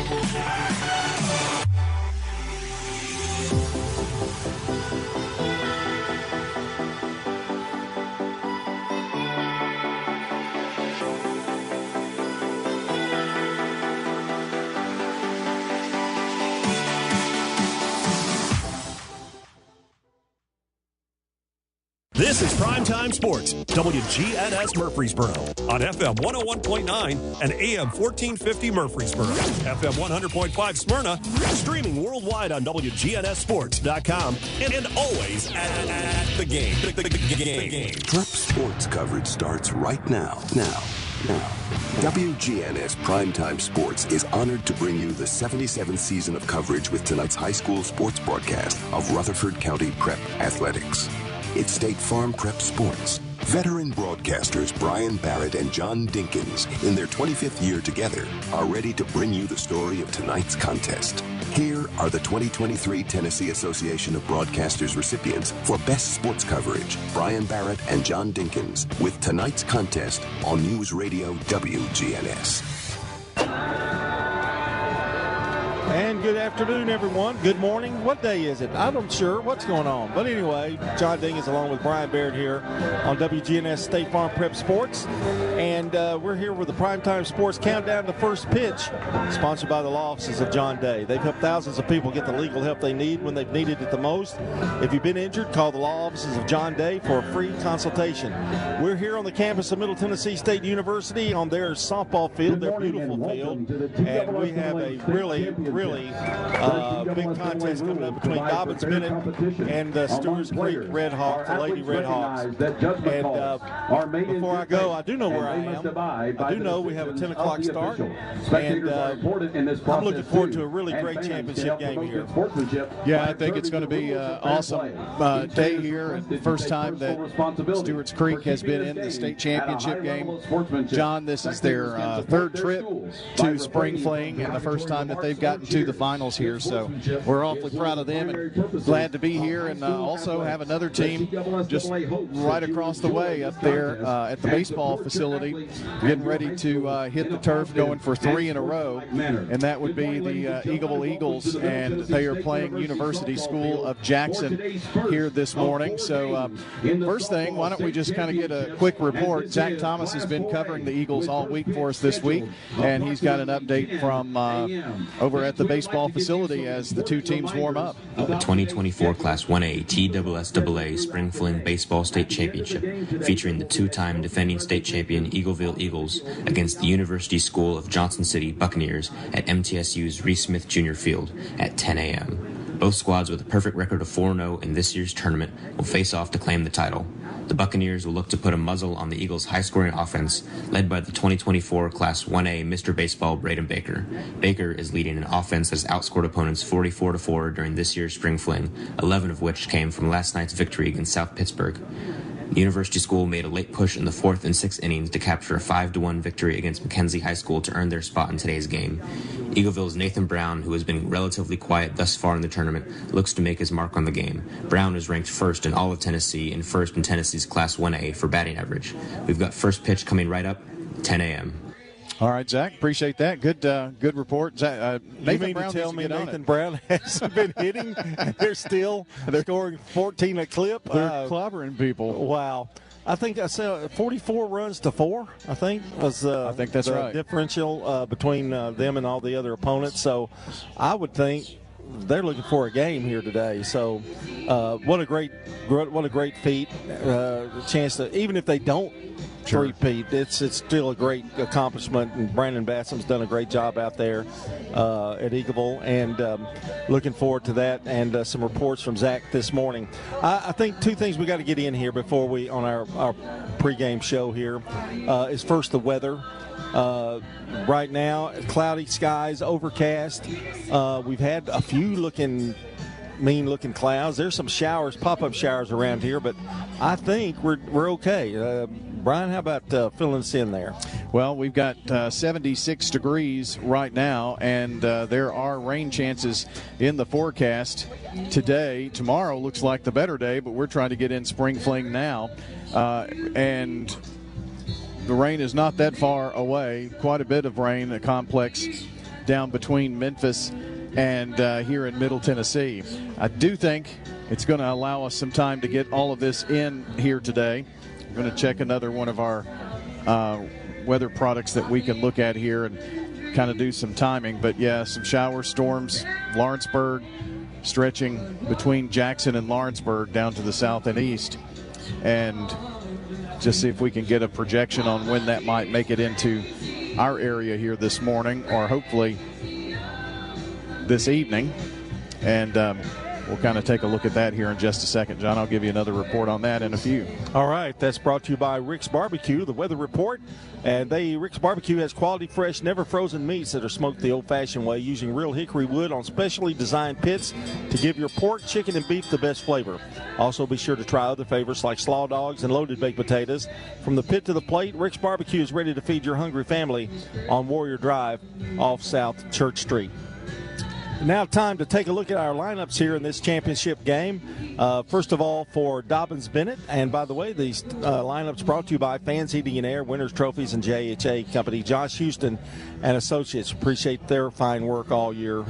This is Primetime Sports, WGNS Murfreesboro, on FM 101.9 and AM 1450 Murfreesboro, FM 100.5 Smyrna, streaming worldwide on WGNSSports.com, and always at the game. The game. Prep sports coverage starts right now. Now. WGNS Primetime Sports is honored to bring you the 77th season of coverage with tonight's high school sports broadcast of Rutherford County Prep Athletics. It's State Farm Prep Sports. Veteran broadcasters Brian Barrett and John Dinkins, in their 25th year together, are ready to bring you the story of tonight's contest. Here are the 2023 Tennessee Association of Broadcasters recipients for Best Sports Coverage, Brian Barrett and John Dinkins, with tonight's contest on News Radio WGNS. And good afternoon, everyone. Good morning. What day is it? I'm not sure what's going on. But anyway, John Dinkins along with Brian Baird here on WGNS State Farm Prep Sports. And we're here with the Primetime Sports Countdown to First Pitch, sponsored by the law offices of John Day. They've helped thousands of people get the legal help they need when they've needed it the most. If you've been injured, call the law offices of John Day for a free consultation. We're here on the campus of Middle Tennessee State University on their softball field, their beautiful field. And we have a really big contest coming up between Dobyns Bennett and the Stewarts Creek Red Hawks, the Lady Red Hawks. And before I go, I do know where I am. I do know we have a 10 o'clock start, and I'm looking forward to a really great championship game here. Yeah, I think it's going to be an awesome day here. First time that Stewarts Creek has been in the state championship game. John, this is their third trip to Spring Fling and the first time that they've gotten to the finals here, so we're awfully proud of them and glad to be here, and also have another team just right across the way up there at the baseball facility getting ready to hit the turf, going for 3 in a row, and that would be the Eagleville Eagles, and they are playing University School of Jackson here this morning. So first thing, why don't we just kind of get a quick report. Zach Thomas has been covering the Eagles all week for us this week, and he's got an update from over at the baseball facility as the two teams warm up. The 2024 Class 1A TSSAA Spring Fling Baseball State Championship, featuring the two-time defending state champion Eagleville Eagles against the University School of Johnson City Buccaneers at MTSU's Reese Smith Jr. Field at 10 a.m. Both squads with a perfect record of 4-0 in this year's tournament will face off to claim the title. The Buccaneers will look to put a muzzle on the Eagles' high-scoring offense, led by the 2024 Class 1A Mr. Baseball Braden Baker. Baker is leading an offense that has outscored opponents 44-4 during this year's Spring Fling, 11 of which came from last night's victory against South Pittsburgh. The University School made a late push in the 4th and 6th innings to capture a 5-1 victory against Mackenzie High School to earn their spot in today's game. Eagleville's Nathan Brown, who has been relatively quiet thus far in the tournament, looks to make his mark on the game. Brown is ranked first in all of Tennessee and first in Tennessee's Class 1A for batting average. We've got first pitch coming right up, 10 a.m. All right, Zach, appreciate that. Good report. Zach, Nathan Brown, tell me Nathan Brown hasn't been hitting, and they're scoring 14 a clip. They're clobbering people. Wow. I think I said 44 runs to 4, I think that's right. Differential between them and all the other opponents. So I would think they're looking for a game here today. So what a great feat. Chance to, even if they don't three-peat, it's still a great accomplishment, and Brandon Bassam's done a great job out there at Eagleville, and looking forward to that, and some reports from Zach this morning. I think two things we got to get in here before we, on our pregame show here, is first the weather. Right now, cloudy skies, overcast. We've had a few mean-looking clouds. There's some showers, pop-up showers around here, but I think we're okay. Brian, how about filling us in there? Well, we've got 76 degrees right now, and there are rain chances in the forecast today. Tomorrow looks like the better day, but we're trying to get in Spring Fling now, and the rain is not that far away. Quite a bit of rain. The complex down between Memphis and here in Middle Tennessee. I do think it's going to allow us some time to get all of this in here today. I'm going to check another one of our weather products that we can look at here and kind of do some timing. But, yeah, some shower storms, Lawrenceburg, stretching between Jackson and Lawrenceburg down to the south and east. And just see if we can get a projection on when that might make it into our area here this morning, or hopefully this evening. And we'll kind of take a look at that here in just a second. John, I'll give you another report on that in a few. All right, that's brought to you by Rick's Barbecue, the weather report. And Rick's Barbecue has quality, fresh, never frozen meats that are smoked the old-fashioned way using real hickory wood on specially designed pits to give your pork, chicken, and beef the best flavor. Also, be sure to try other favorites like slaw dogs and loaded baked potatoes. From the pit to the plate, Rick's Barbecue is ready to feed your hungry family on Warrior Drive off South Church Street. Now time to take a look at our lineups here in this championship game. First of all, for Dobyns Bennett. And by the way, these lineups brought to you by Fans Heating and Air, Winners Trophies, and JHA Company. Josh Houston and Associates. Appreciate their fine work all year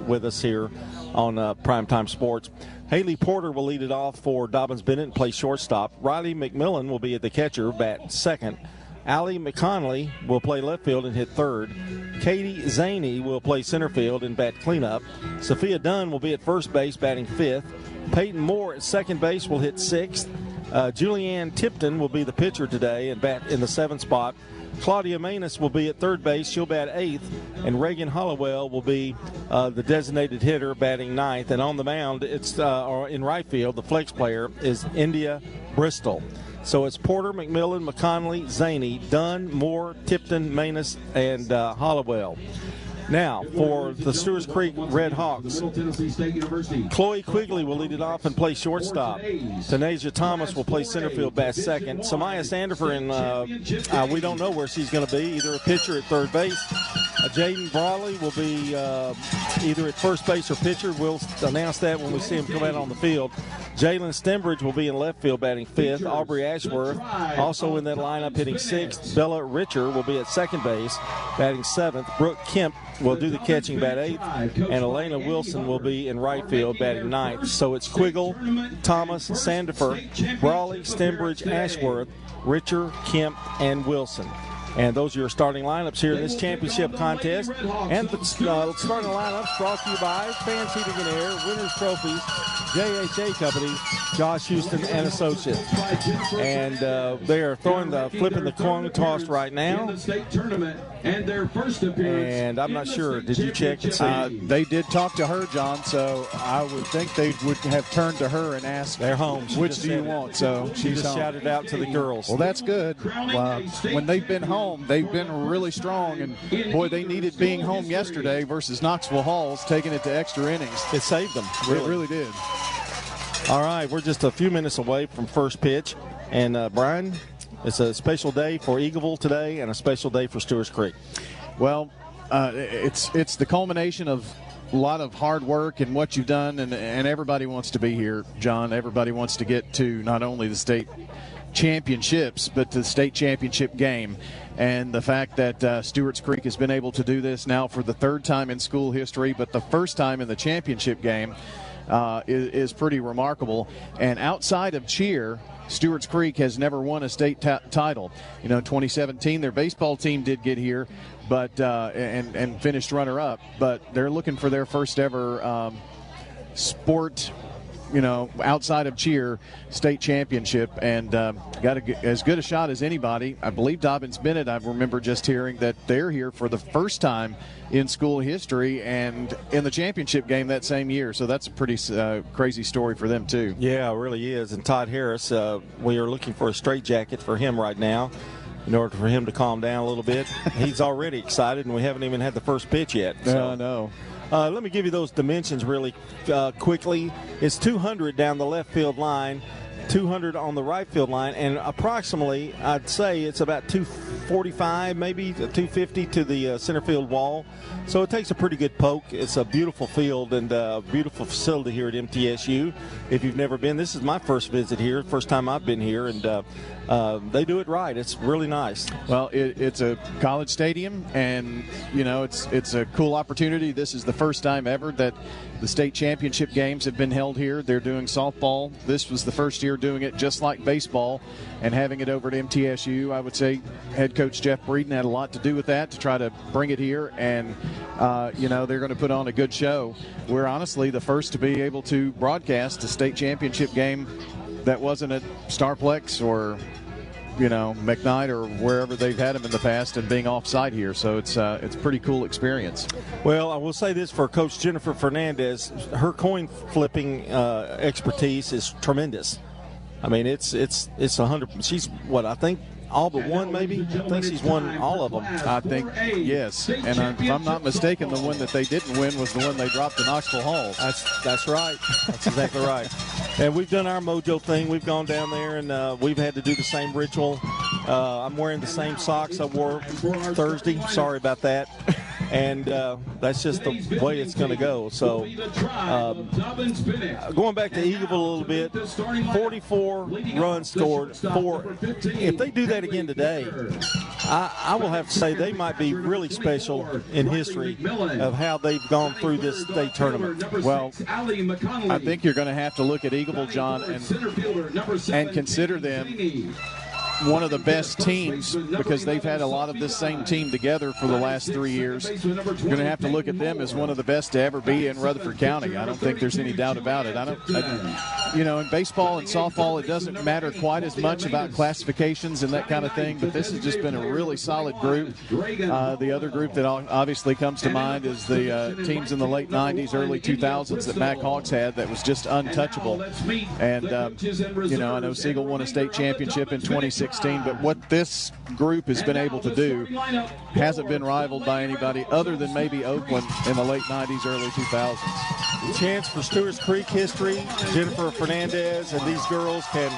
with us here on Primetime Sports. Haley Porter will lead it off for Dobyns Bennett and play shortstop. Riley McMillan will be at the catcher, bat second. Allie McConnelly will play left field and hit third. Katie Zaney will play center field and bat cleanup. Sophia Dunn will be at first base, batting fifth. Peyton Moore at second base will hit sixth. Julianne Tipton will be the pitcher today and bat in the seventh spot. Claudia Manus will be at third base. She'll bat eighth. And Reagan Hollowell will be the designated hitter, batting ninth. And on the mound, it's or in right field, the flex player is India Bristol. So it's Porter, McMillan, McConnelly, Zaney, Dunn, Moore, Tipton, Manus, and Hollowell. Now, for the Stewarts Creek Red Hawks, Chloe Quigley will lead it off and play shortstop. Tanasia Thomas will play center field, bat second. Samaya Sandifer, we don't know where she's going to be, either a pitcher at third base. Jaden Brawley will be either at first base or pitcher. We'll announce that when we see him come out on the field. Jalen Stembridge will be in left field, batting fifth. Aubrey Ashworth also in that lineup, hitting sixth. Bella Richer will be at second base, batting seventh. Brooke Kemp will do the catching, bat eighth. And Elena Wilson will be in right field, batting ninth. So it's Quiggle, Thomas, Sandifer, Brawley, Stembridge, Ashworth, Richer, Kemp, and Wilson. And those are your starting lineups here in this championship contest. And the starting lineups brought to you by Fans Heating and Air, Winners Trophies, JHA Company, Josh Houston and Associates. And they are flipping the coin toss right now. And I'm not sure. Did you check and see? They did talk to her, John, so I would think they would have turned to her and asked, they're home. Which do you want? So she just shouted out to the girls. Well, that's good. When they've been home, they've been really strong. And, boy, they needed being home yesterday versus Knoxville Halls, taking it to extra innings. It saved them. It really did. All right, we're just a few minutes away from first pitch. And, Brian, it's a special day for Eagleville today and a special day for Stewarts Creek. Well, it's the culmination of a lot of hard work and what you've done, and everybody wants to be here, John. Everybody wants to get to not only the state championships, but to the state championship game. And the fact that Stewarts Creek has been able to do this now for the third time in school history, but the first time in the championship game is pretty remarkable. And outside of cheer, Stewarts Creek has never won a state title. 2017, their baseball team did get here, but and finished runner-up. But they're looking for their first ever sport, outside of cheer, state championship, and got as good a shot as anybody. I believe Dobyns Bennett, I remember just hearing that they're here for the first time in school history and in the championship game that same year. So that's a pretty crazy story for them, too. Yeah, it really is. And Todd Harris, we are looking for a straitjacket for him right now in order for him to calm down a little bit. He's already excited, and we haven't even had the first pitch yet. So. I know. Let me give you those dimensions really quickly. It's 200 down the left field line, 200 on the right field line, and approximately, I'd say it's about 245, maybe 250 to the center field wall. So it takes a pretty good poke. It's a beautiful field and a beautiful facility here at MTSU. If you've never been, this is my first visit here, first time I've been here, and they do it right. It's really nice. Well, it's a college stadium, and it's a cool opportunity. This is the first time ever that the state championship games have been held here. They're doing softball. This was the first year doing it just like baseball, and having it over at MTSU. I would say head coach Jeff Breeden had a lot to do with that to try to bring it here, and they're going to put on a good show. We're honestly the first to be able to broadcast a state championship game that wasn't at Starplex or McKnight or wherever they've had them in the past, and being off-site here. So it's a pretty cool experience. Well, I will say this for Coach Jennifer Fernandez, her coin flipping expertise is tremendous. I mean, it's 100. She's I think all but one, maybe. I think she's won all of them. I think, yes. And if I'm not mistaken, the one that they didn't win was the one they dropped to Knoxville Halls. That's right. That's exactly right. And we've done our mojo thing. We've gone down there, and we've had to do the same ritual. I'm wearing the same socks I wore Thursday. Sorry about that. And that's just the way it's going to go. So going back to Eagleville a little bit, 44 runs scored. If they do that again today, I will have to say they might be really special in history of how they've gone through this state tournament. Well, I think you're going to have to look at Eagleville, John, and consider them one of the best teams, because they've had a lot of this same team together for the last 3 years. You're going to have to look at them as one of the best to ever be in Rutherford County. I don't think there's any doubt about it. In baseball and softball, it doesn't matter quite as much about classifications and that kind of thing, but this has just been a really solid group. The other group that obviously comes to mind is the teams in the late 90s, early 2000s that Mack Hawks had that was just untouchable. And, I know Siegel won a state championship in 2016, but what this group has been able to do hasn't been rivaled by anybody other than maybe Oakland in the late 90s, early 2000s. The chance for Stewarts Creek history. Jennifer Fernandez and these girls can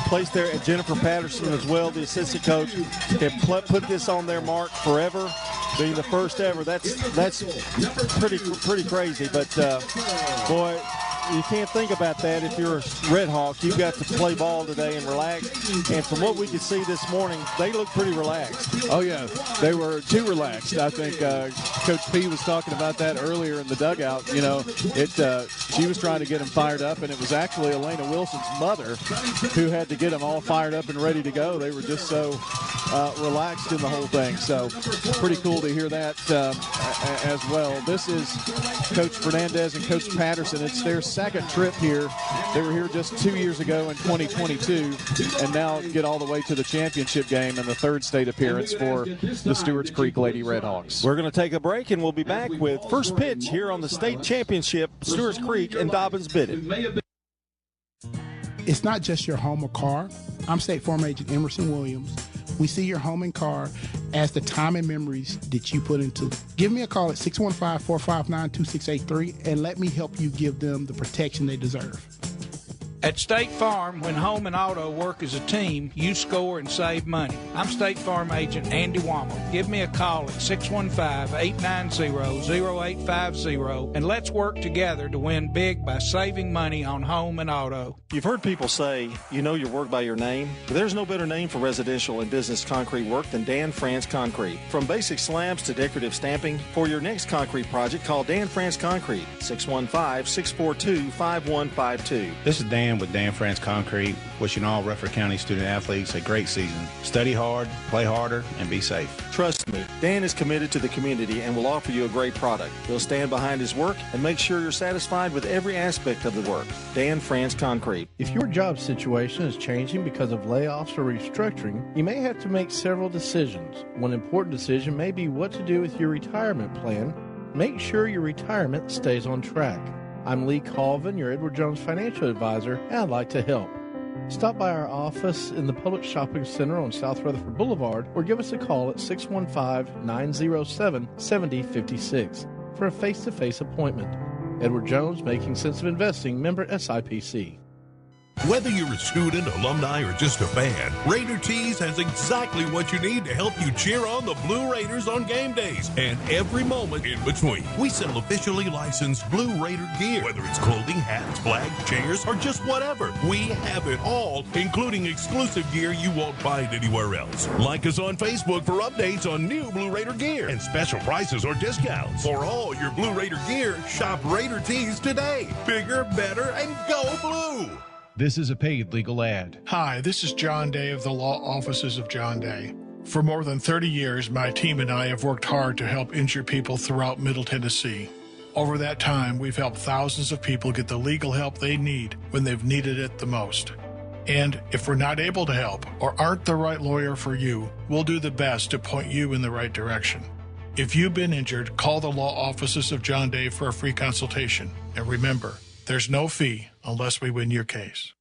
place there, and Jennifer Patterson as well, the assistant coach, can put this on their mark forever, being the first ever. That's pretty crazy, but boy, you can't think about that if you're a Red Hawk. You've got to play ball today and relax. And from what we could see this morning, they look pretty relaxed. Oh, yeah. They were too relaxed. I think Coach P was talking about that earlier in the dugout. She was trying to get them fired up, and it was actually Elena Wilson's mother who had to get them all fired up and ready to go. They were just so relaxed in the whole thing. So pretty cool to hear that as well. This is Coach Fernandez and Coach Patterson. It's their second trip here. They were here just 2 years ago in 2022, and now get all the way to the championship game and the third state appearance for the Stewarts Creek Lady Redhawks. We're going to take a break, and we'll be back with first pitch here on the state championship, Stewarts Creek and Dobyns Bennett. It's not just your home or car. I'm State Farm Agent Emerson Williams. We see your home and car as the time and memories that you put into it. Give me a call at 615-459-2683 and let me help you give them the protection they deserve. At State Farm, when home and auto work as a team, you score and save money. I'm State Farm Agent Andy Wommel. Give me a call at 615-890-0850, and let's work together to win big by saving money on home and auto. You've heard people say, you know your work by your name, but there's no better name for residential and business concrete work than Dan France Concrete. From basic slabs to decorative stamping, for your next concrete project, call Dan France Concrete, 615-642-5152. This is Dan with Dan France Concrete, wishing all Rutherford County student athletes a great season. Study hard, play harder, and be safe. Trust me, Dan is committed to the community and will offer you a great product. He'll stand behind his work and make sure you're satisfied with every aspect of the work. Dan France Concrete. If your job situation is changing because of layoffs or restructuring, you may have to make several decisions. One important decision may be what to do with your retirement plan. Make sure your retirement stays on track. I'm Lee Colvin, your Edward Jones financial advisor, and I'd like to help. Stop by our office in the Public Shopping Center on South Rutherford Boulevard or give us a call at 615-907-7056 for a face-to-face appointment. Edward Jones, Making Sense of Investing, member SIPC. Whether you're a student, alumni, or just a fan, Raider Tees has exactly what you need to help you cheer on the Blue Raiders on game days and every moment in between. We sell officially licensed Blue Raider gear, whether it's clothing, hats, flags, chairs, or just whatever. We have it all, including exclusive gear you won't find anywhere else. Like us on Facebook for updates on new Blue Raider gear and special prices or discounts. For all your Blue Raider gear, shop Raider Tees today. Bigger, better, and go blue! This is a paid legal ad. Hi, this is John Day of the Law Offices of John Day. For more than 30 years, my team and I have worked hard to help injured people throughout Middle Tennessee. Over that time, we've helped thousands of people get the legal help they need when they've needed it the most. And if we're not able to help or aren't the right lawyer for you, we'll do the best to point you in the right direction. If you've been injured, call the Law Offices of John Day for a free consultation. And remember, there's no fee unless we win your case.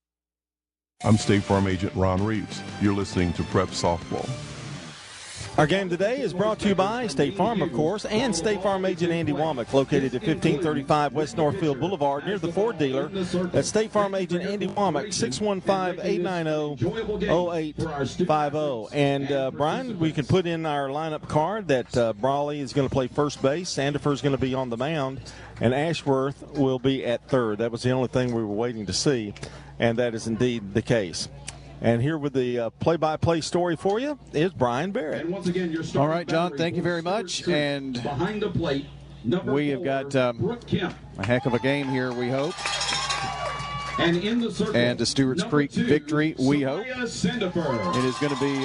I'm State Farm Agent Ron Reeves. You're listening to Prep Softball. Our game today is brought to you by State Farm, of course, and State Farm Agent Andy Womack, located at 1535 West Northfield Boulevard near the Ford dealer. That's State Farm Agent Andy Womack, 615-890-0850. And, Brian, we can put in our lineup card that Brawley is going to play first base, Sandifer is going to be on the mound, and Ashworth will be at third. That was the only thing we were waiting to see, and that is indeed the case. And here with the play-by-play story for you is Brian Barrett. And once again, all right, John, thank you very much. And behind the plate, we have got a heck of a game here, we hope. And in the circle, and a Stewarts Creek victory, we hope. It is going to be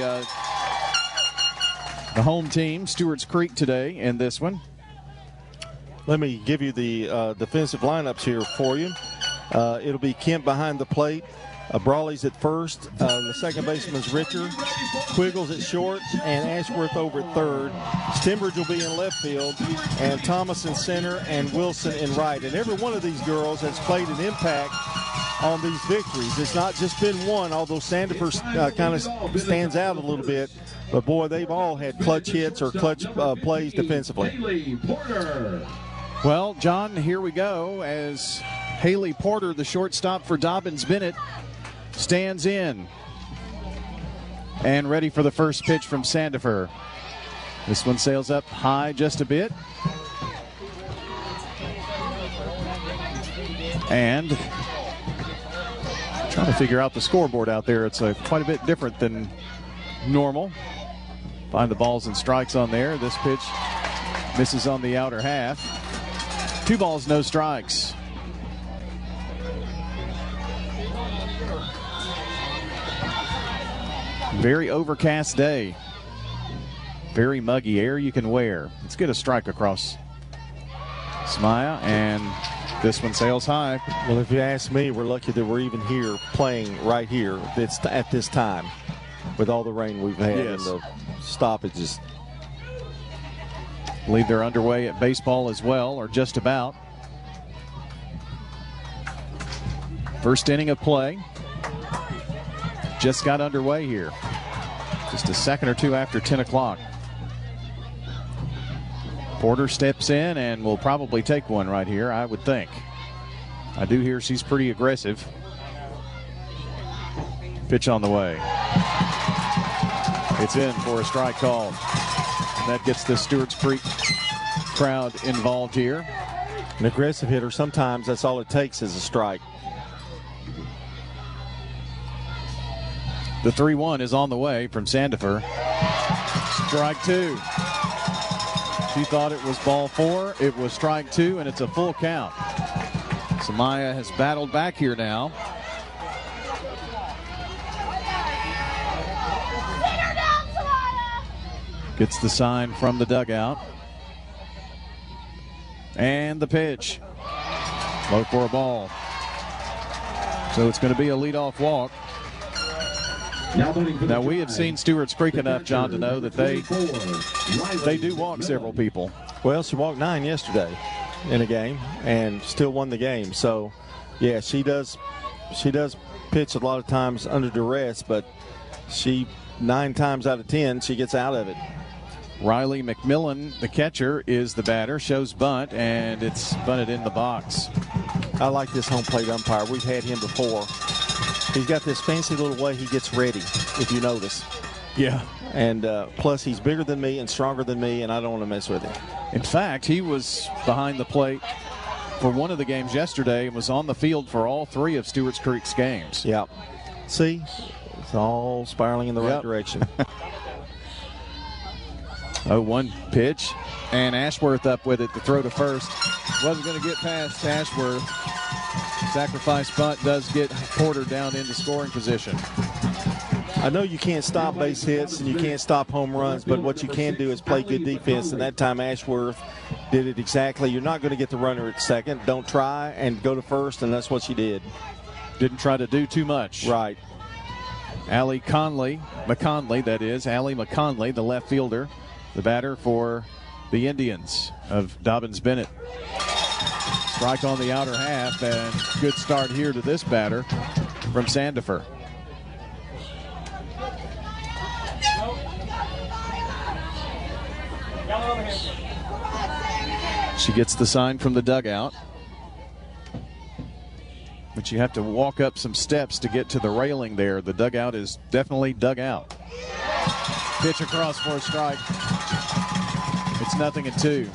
the home team, Stewarts Creek, today in this one. Let me give you the defensive lineups here for you. It'll be Kemp behind the plate. Brawley's at first. The second baseman's Richer. Quiggles at short, and Ashworth over at third. Stembridge will be in left field, and Thomas in center, and Wilson in right. And every one of these girls has played an impact on these victories. It's not just been one, although Sandifer kind of stands out a little bit. But, boy, they've all had clutch hits or clutch plays defensively. Well, John, here we go as Haley Porter, the shortstop for Dobyns Bennett, stands in and ready for the first pitch from Sandifer. This one sails up high just a bit. And trying to figure out the scoreboard out there. It's quite a bit different than normal. Find the balls and strikes on there. This pitch misses on the outer half. 2 balls, no strikes. Very overcast day. Very muggy air you can wear. Let's get a strike across Smaya, and this one sails high. Well, if you ask me, we're lucky that we're even here playing right here at this time with all the rain we've had and the stoppages. I believe they're underway at baseball as well, or just about. First inning of play just got underway here. Just a second or two after 10 o'clock. Porter steps in and will probably take one right here, I would think. I do hear she's pretty aggressive. Pitch on the way. It's in for a strike call. And that gets the Stewarts Creek crowd involved here. An aggressive hitter, sometimes that's all it takes is a strike. The 3-1 is on the way from Sandifer. Strike 2. She thought it was ball 4. It was strike 2, and it's a full count. Samaya has battled back here now. Gets the sign from the dugout. And the pitch. Low for a ball. So it's going to be a leadoff walk. Now, we have seen Stewarts Creek enough, John, to know that they do walk several people. Well, she walked 9 yesterday in a game and still won the game. So, yeah, she does pitch a lot of times under duress, but 9 times out of 10, she gets out of it. Riley McMillan, the catcher, is the batter. Shows bunt, and it's bunted in the box. I like this home plate umpire. We've had him before. He's got this fancy little way he gets ready, if you notice. Yeah. And plus, he's bigger than me and stronger than me, and I don't want to mess with him. In fact, he was behind the plate for one of the games yesterday and was on the field for all 3 of Stewarts Creek's games. Yeah. See? It's all spiraling in the right direction. 0-1 pitch, and Ashworth up with it to throw to first. Wasn't going to get past Ashworth. Sacrifice bunt does get Porter down into scoring position. I know you can't stop base hits and you can't stop home runs, but what you can do is play good defense, and that time Ashworth did it exactly. You're not going to get the runner at second. Don't try and go to first, and that's what she did. Didn't try to do too much. Right. Allie McConley, that is. Allie McConley, the left fielder, the batter for the Indians of Dobyns Bennett. Strike on the outer half, and good start here to this batter from Sandifer. She gets the sign from the dugout. But you have to walk up some steps to get to the railing there. The dugout is definitely dug out. Pitch across for a strike. It's 0-2.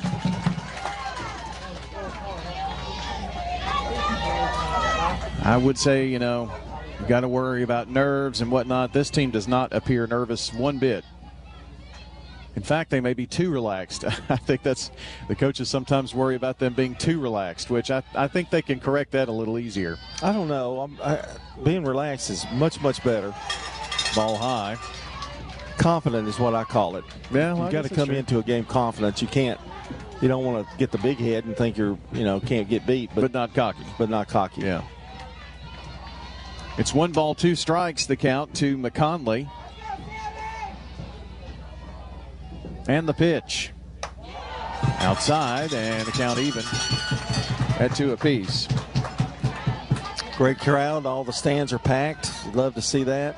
I would say, you got to worry about nerves and whatnot. This team does not appear nervous one bit. In fact, they may be too relaxed. I think that's the coaches sometimes worry about them being too relaxed, which I think they can correct that a little easier. I don't know. Being relaxed is much, much better. Ball high. Confident is what I call it. Yeah, you got to come into a game confident. You don't want to get the big head and think can't get beat. But not cocky. But not cocky. Yeah. It's 1-2 strikes, the count to McConley. And the pitch. Outside, and the count even at 2 apiece. Great crowd. All the stands are packed. You'd love to see that.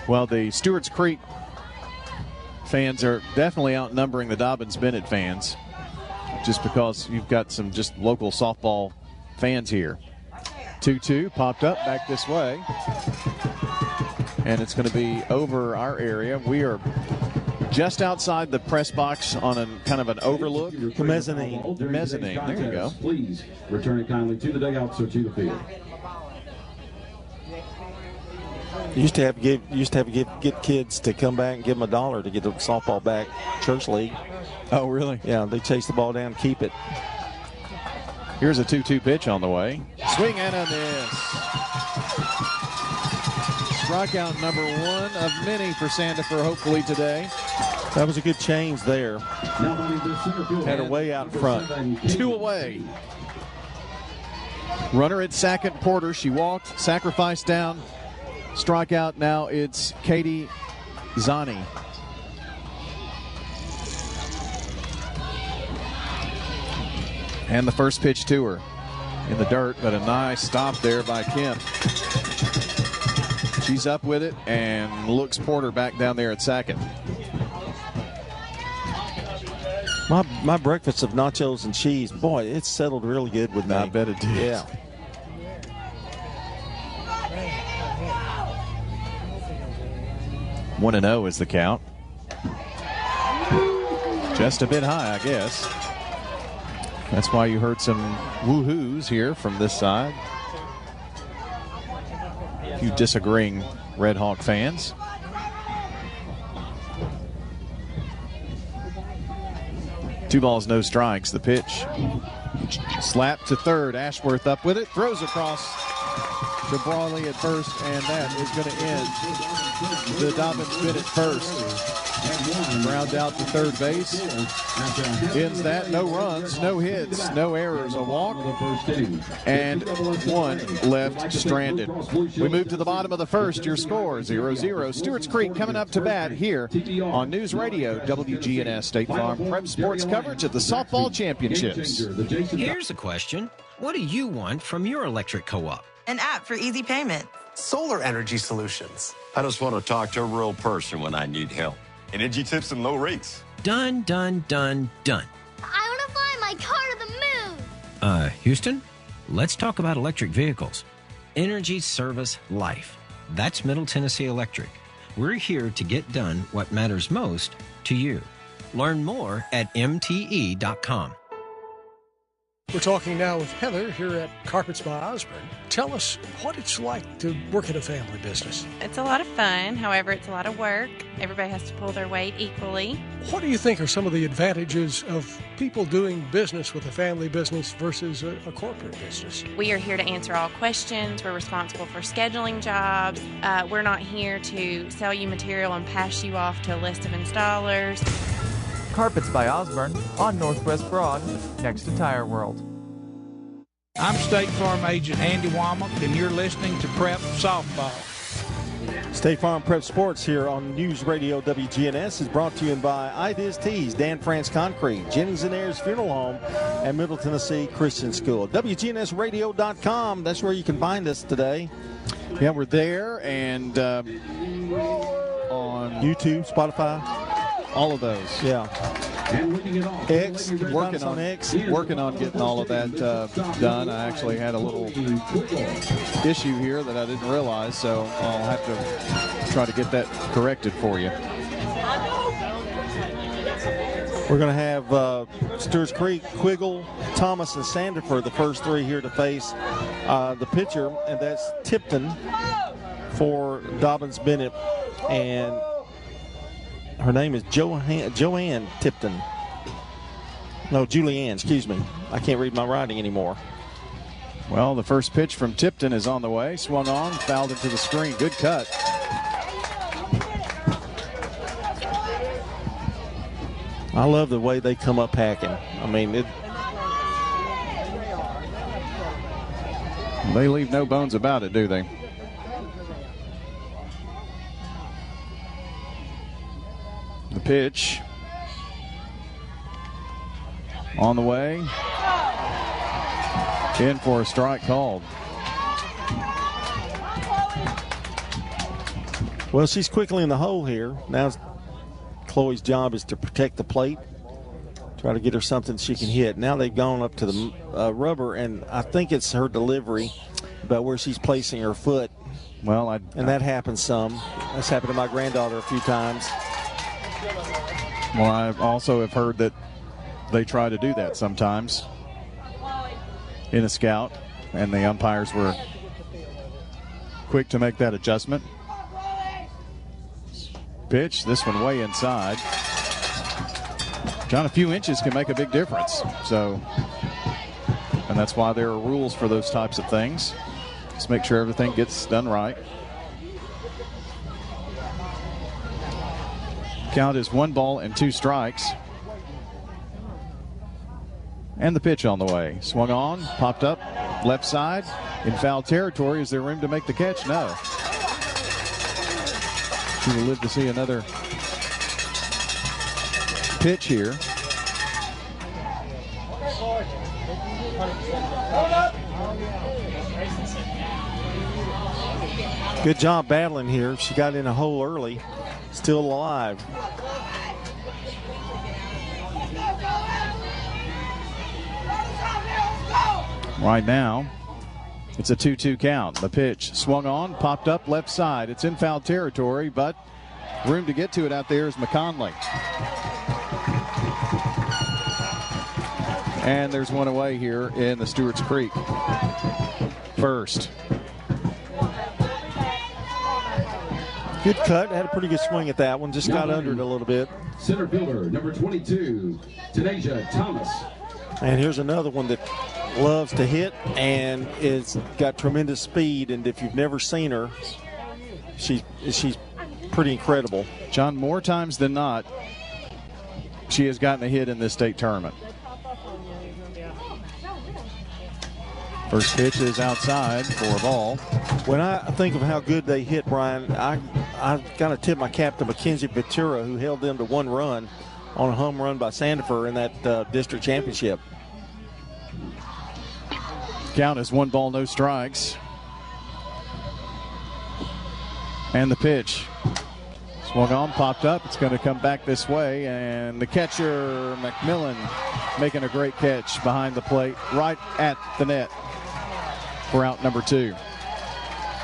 Well, the Stewarts Creek fans are definitely outnumbering the Dobyns Bennett fans, just because you've got some just local softball fans here. 2-2 popped up back this way, and it's going to be over our area. We are just outside the press box on a kind of an overlook. The mezzanine. The mezzanine. There you go. Please return it kindly to the dugouts or to the field. Used to have to get kids to come back and give them $1 to get the softball back. Church league. Oh, really? Yeah, they chase the ball down and keep it. Here's a 2-2 pitch on the way. Swing and a miss. Strikeout number 1 of many for Sandifer, hopefully today. That was a good change there. Had her way out in front. 2 away. Runner at second, Porter. She walked, sacrificed down. Strikeout now, it's Katie Zani. And the first pitch to her in the dirt, but a nice stop there by Kemp. She's up with it and looks Porter back down there at second. My breakfast of nachos and cheese, boy, it's settled really good with me. I bet it did. Yeah. One 1-0 is the count. Just a bit high, I guess. That's why you heard some woo-hoos here from this side. A few disagreeing Red Hawk fans. Two balls, no strikes. The pitch. Slap to third. Ashworth up with it. Throws across to Brawley at first, and that is going to end the Dobyns Bennett first. Ground out to third base. Ends that. No runs, no hits, no errors. A walk and 1 left stranded. We move to the bottom of the first. Your score 0-0. Stewarts Creek coming up to bat here on News Radio WGNS State Farm Prep Sports coverage of the softball championships. Here's a question. What do you want from your electric co-op? An app for easy payment. Solar energy solutions. I just want to talk to a real person when I need help. Energy tips and low rates. Done, done, done, done. I want to fly my car to the moon. Houston, let's talk about electric vehicles. Energy Service Life. That's Middle Tennessee Electric. We're here to get done what matters most to you. Learn more at mte.com. We're talking now with Heather here at Carpets by Osborne. Tell us what it's like to work in a family business. It's a lot of fun. However, it's a lot of work. Everybody has to pull their weight equally. What do you think are some of the advantages of people doing business with a family business versus a corporate business? We are here to answer all questions. We're responsible for scheduling jobs. We're not here to sell you material and pass you off to a list of installers. Carpets by Osborne on Northwest Broad, next to Tire World. I'm State Farm Agent Andy Womack, and you're listening to Prep Softball. State Farm Prep Sports here on News Radio WGNS is brought to you by Ideas Tees, Dan France Concrete, Jennings & Ayers Funeral Home, and Middle Tennessee Christian School. WGNSradio.com, that's where you can find us today. Yeah, we're there, and on YouTube, Spotify. All of those. Yeah. X, working on getting all of that done. I actually had a little issue here that I didn't realize, so I'll have to try to get that corrected for you. We're going to have Stewarts Creek, Quiggle, Thomas, and Sandifer, the first three here to face the pitcher, and that's Tipton for Dobyns Bennett, and her name is Joanne Tipton. No, Julianne, excuse me. I can't read my writing anymore. Well, the first pitch from Tipton is on the way. Swung on, fouled into the screen. Good cut. I love the way they come up hacking. I mean, they leave no bones about it, do they? The pitch on the way. In for a strike called. Well, she's quickly in the hole here. Now Chloe's job is to protect the plate, try to get her something she can hit. Now they've gone up to the rubber, and I think it's her delivery about where she's placing her foot. Well, and that happens some. That's happened to my granddaughter a few times. Well, I also have heard that they try to do that sometimes in a scout, and the umpires were quick to make that adjustment. Pitch, this one way inside. John, a few inches can make a big difference. So, and that's why there are rules for those types of things. Just make sure everything gets done right. Count is 1 ball and 2 strikes. And the pitch on the way. Swung on, popped up, left side. In foul territory. Is there room to make the catch? No. She will live to see another pitch here. Good job battling here. She got in a hole early. Still alive. Right now, it's a 2-2 count. The pitch swung on, popped up left side. It's in foul territory, but room to get to it out there is McConley. And there's one away here in the Stewarts Creek first. Good cut. Had a pretty good swing at that one. Just got under it a little bit. Center fielder, number 22, Tanasia Thomas. And here's another one that loves to hit and is got tremendous speed. And if you've never seen her, she's pretty incredible. John, more times than not, she has gotten a hit in this state tournament. First pitch is outside for a ball. When I think of how good they hit, Brian, I got to tip my cap to Mackenzie Ventura, who held them to 1 run on a home run by Sandifer in that district championship. Count is 1 ball, no strikes. And the pitch. Swung on, popped up. It's going to come back this way. And the catcher, McMillan, making a great catch behind the plate, right at the net for out number 2.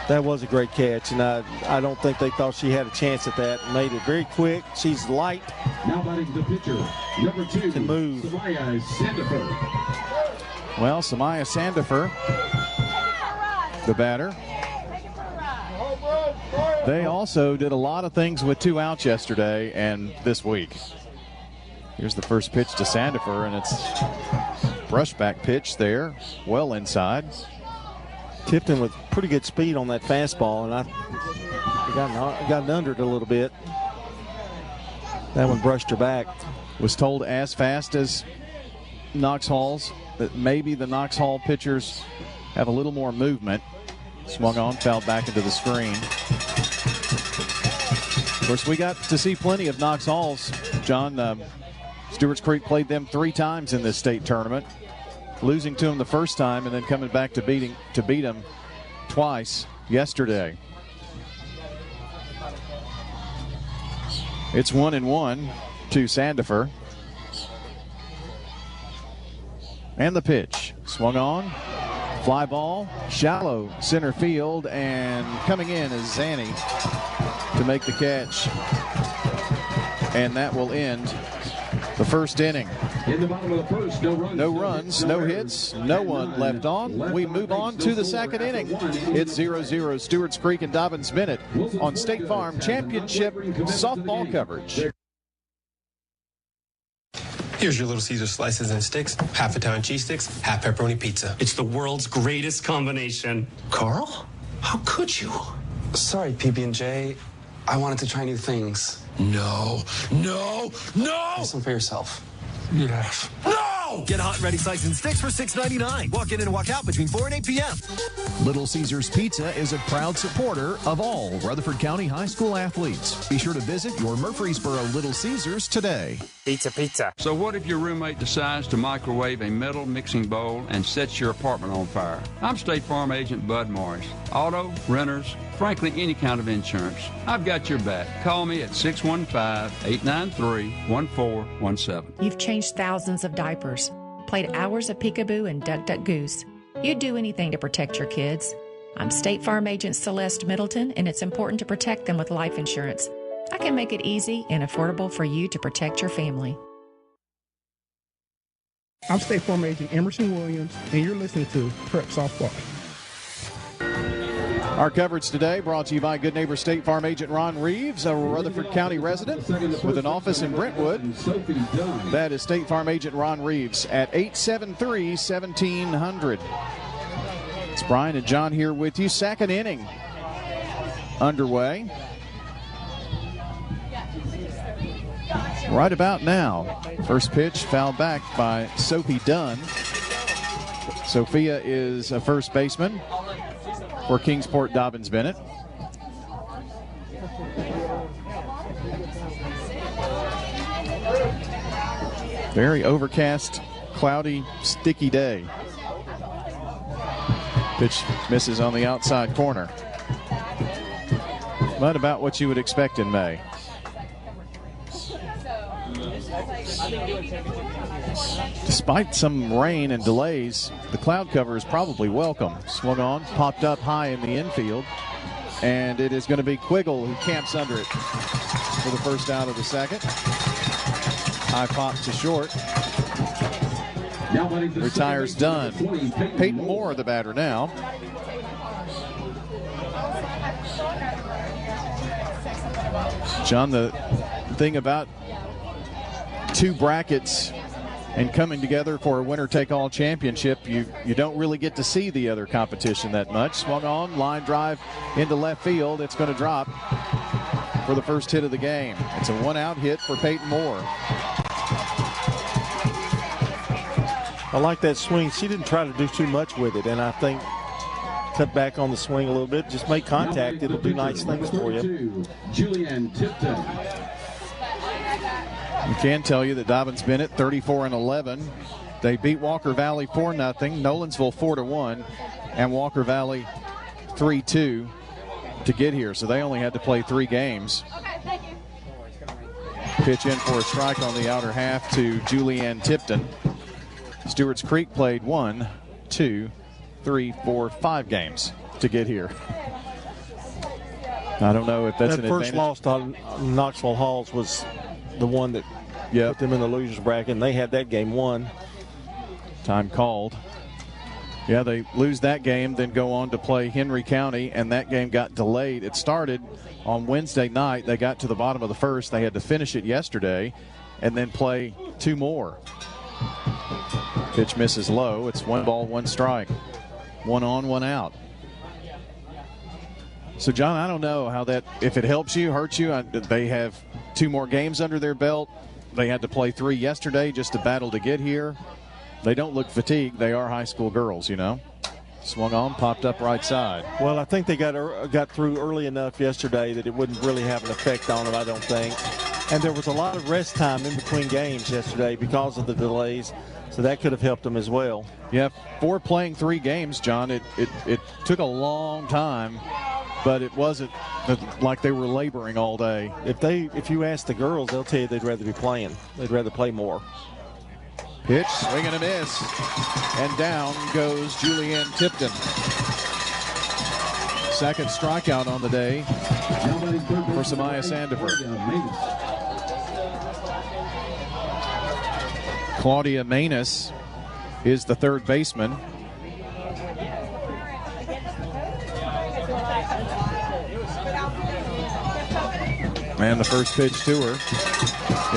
That was a great catch, and I don't think they thought she had a chance at that. Made it very quick. She's light. Now batting the pitcher, number 2, can move. Samaya Sandifer. Well, Samaya Sandifer, the batter. They also did a lot of things with 2 outs yesterday and this week. Here's the first pitch to Sandifer, and it's brushback pitch there, well inside. Tipton with pretty good speed on that fastball, and I got under it a little bit. That one brushed her back. Was told as fast as Knox Hall's that maybe the Knox Hall pitchers have a little more movement. Swung on, fouled back into the screen. Of course, we got to see plenty of Knox Halls. John, Stewarts Creek played them 3 times in this state tournament, losing to them the first time and then coming back to beat them twice yesterday. It's 1-1 to Sandifer. And the pitch. Swung on. Fly ball. Shallow center field. And coming in is Zanny to make the catch. And that will end the first inning. In the bottom of the first, no runs, no hits, no one left on. We move on to the second inning. It's 0-0 Stewarts Creek and Dobyns Bennett on State Farm Championship softball coverage. Here's your Little Caesar slices and sticks, half Italian cheese sticks, half pepperoni pizza. It's the world's greatest combination. Carl? How could you? Sorry, PB&J. I wanted to try new things. No. Do some for yourself. Yes. No! Get hot and ready slices and sticks for $6.99. Walk in and walk out between 4 and 8 p.m. Little Caesars Pizza is a proud supporter of all Rutherford County High School athletes. Be sure to visit your Murfreesboro Little Caesars today. Pizza. So what if your roommate decides to microwave a metal mixing bowl and sets your apartment on fire? I'm State Farm Agent Bud Morris. Auto, renters, frankly, any kind of insurance. I've got your back. Call me at 615-893-1417. You've changed thousands of diapers, played hours of peekaboo and duck, duck, goose. You'd do anything to protect your kids. I'm State Farm Agent Celeste Middleton, and it's important to protect them with life insurance. I can make it easy and affordable for you to protect your family. I'm State Farm Agent Emerson Williams, and you're listening to Prep Softball. Our coverage today brought to you by Good Neighbor State Farm Agent Ron Reeves, a Rutherford County resident with an office in Brentwood. That is State Farm Agent Ron Reeves at 873-1700. It's Brian and John here with you. Second inning underway. Right about now. First pitch fouled back by Sophie Dunn. Sophia is a first baseman for Kingsport Dobyns Bennett. Very overcast, cloudy, sticky day. Pitch misses on the outside corner. But about what you would expect in May. Despite some rain and delays, the cloud cover is probably welcome. Swung on, popped up high in the infield, and it is going to be Quiggle who camps under it for the first out of the second. High pop to short. Retires Dunn. Peyton Moore, the batter now. John, the thing about 2 brackets and coming together for a winner-take-all championship, you don't really get to see the other competition that much. Swung on, line drive into left field. It's going to drop for the first hit of the game. It's a 1-out hit for Peyton Moore. I like that swing. She didn't try to do too much with it, and I think cut back on the swing a little bit. Just make contact. It'll do nice things for you. Julianne Tipton. I can tell you that Dobyns Bennett 34-11. They beat Walker Valley 4-0, Nolensville 4-1, and Walker Valley 3-2 to get here. So they only had to play 3 games. Pitch in for a strike on the outer half to Julianne Tipton. Stewarts Creek played 1, 2, 3, 4, 5 games to get here. I don't know if that's that an first advantage. loss on Knoxville Halls was the one that put them in the losers bracket, and they had that game won. Time called. Yeah, they lose that game, then go on to play Henry County, and that game got delayed. It started on Wednesday night. They got to the bottom of the first. They had to finish it yesterday and then play 2 more. Pitch misses low. It's 1 ball, 1 strike. 1 on, 1 out. So, John, I don't know how that, if it helps you, hurts you. They have 2 more games under their belt. They had to play 3 yesterday just to battle to get here. They don't look fatigued. They are high school girls, you know. Swung on, popped up right side. Well, I think they got through early enough yesterday that it wouldn't really have an effect on them, I don't think. And there was a lot of rest time in between games yesterday because of the delays, so that could have helped them as well. Yeah, for playing 3 games, John, it took a long time, but it wasn't like they were laboring all day. If you ask the girls, they'll tell you they'd rather be playing. They'd rather play more. Pitch, swing and a miss, and down goes Julianne Tipton. Second strikeout on the day for Samaya Sandifer. Claudia Manus is the third baseman. And the first pitch to her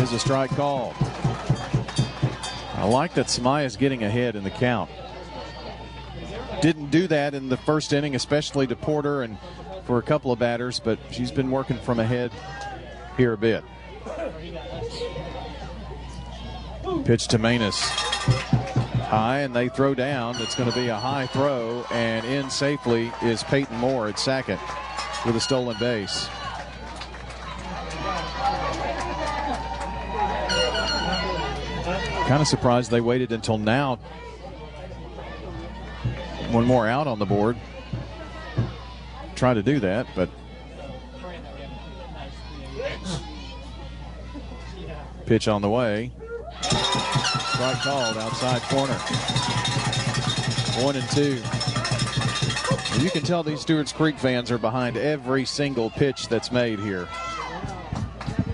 is a strike call. I like that Samaya's getting ahead in the count. Didn't do that in the first inning, especially to Porter and for a couple of batters, but she's been working from ahead here a bit. Pitch to Manus. High, and they throw down. It's going to be a high throw, and in safely is Peyton Moore at second with a stolen base. Kind of surprised they waited until now. 1 more out on the board. Try to do that, but pitch on the way. Strike called outside corner. 1-2. You can tell these Stewarts Creek fans are behind every single pitch that's made here.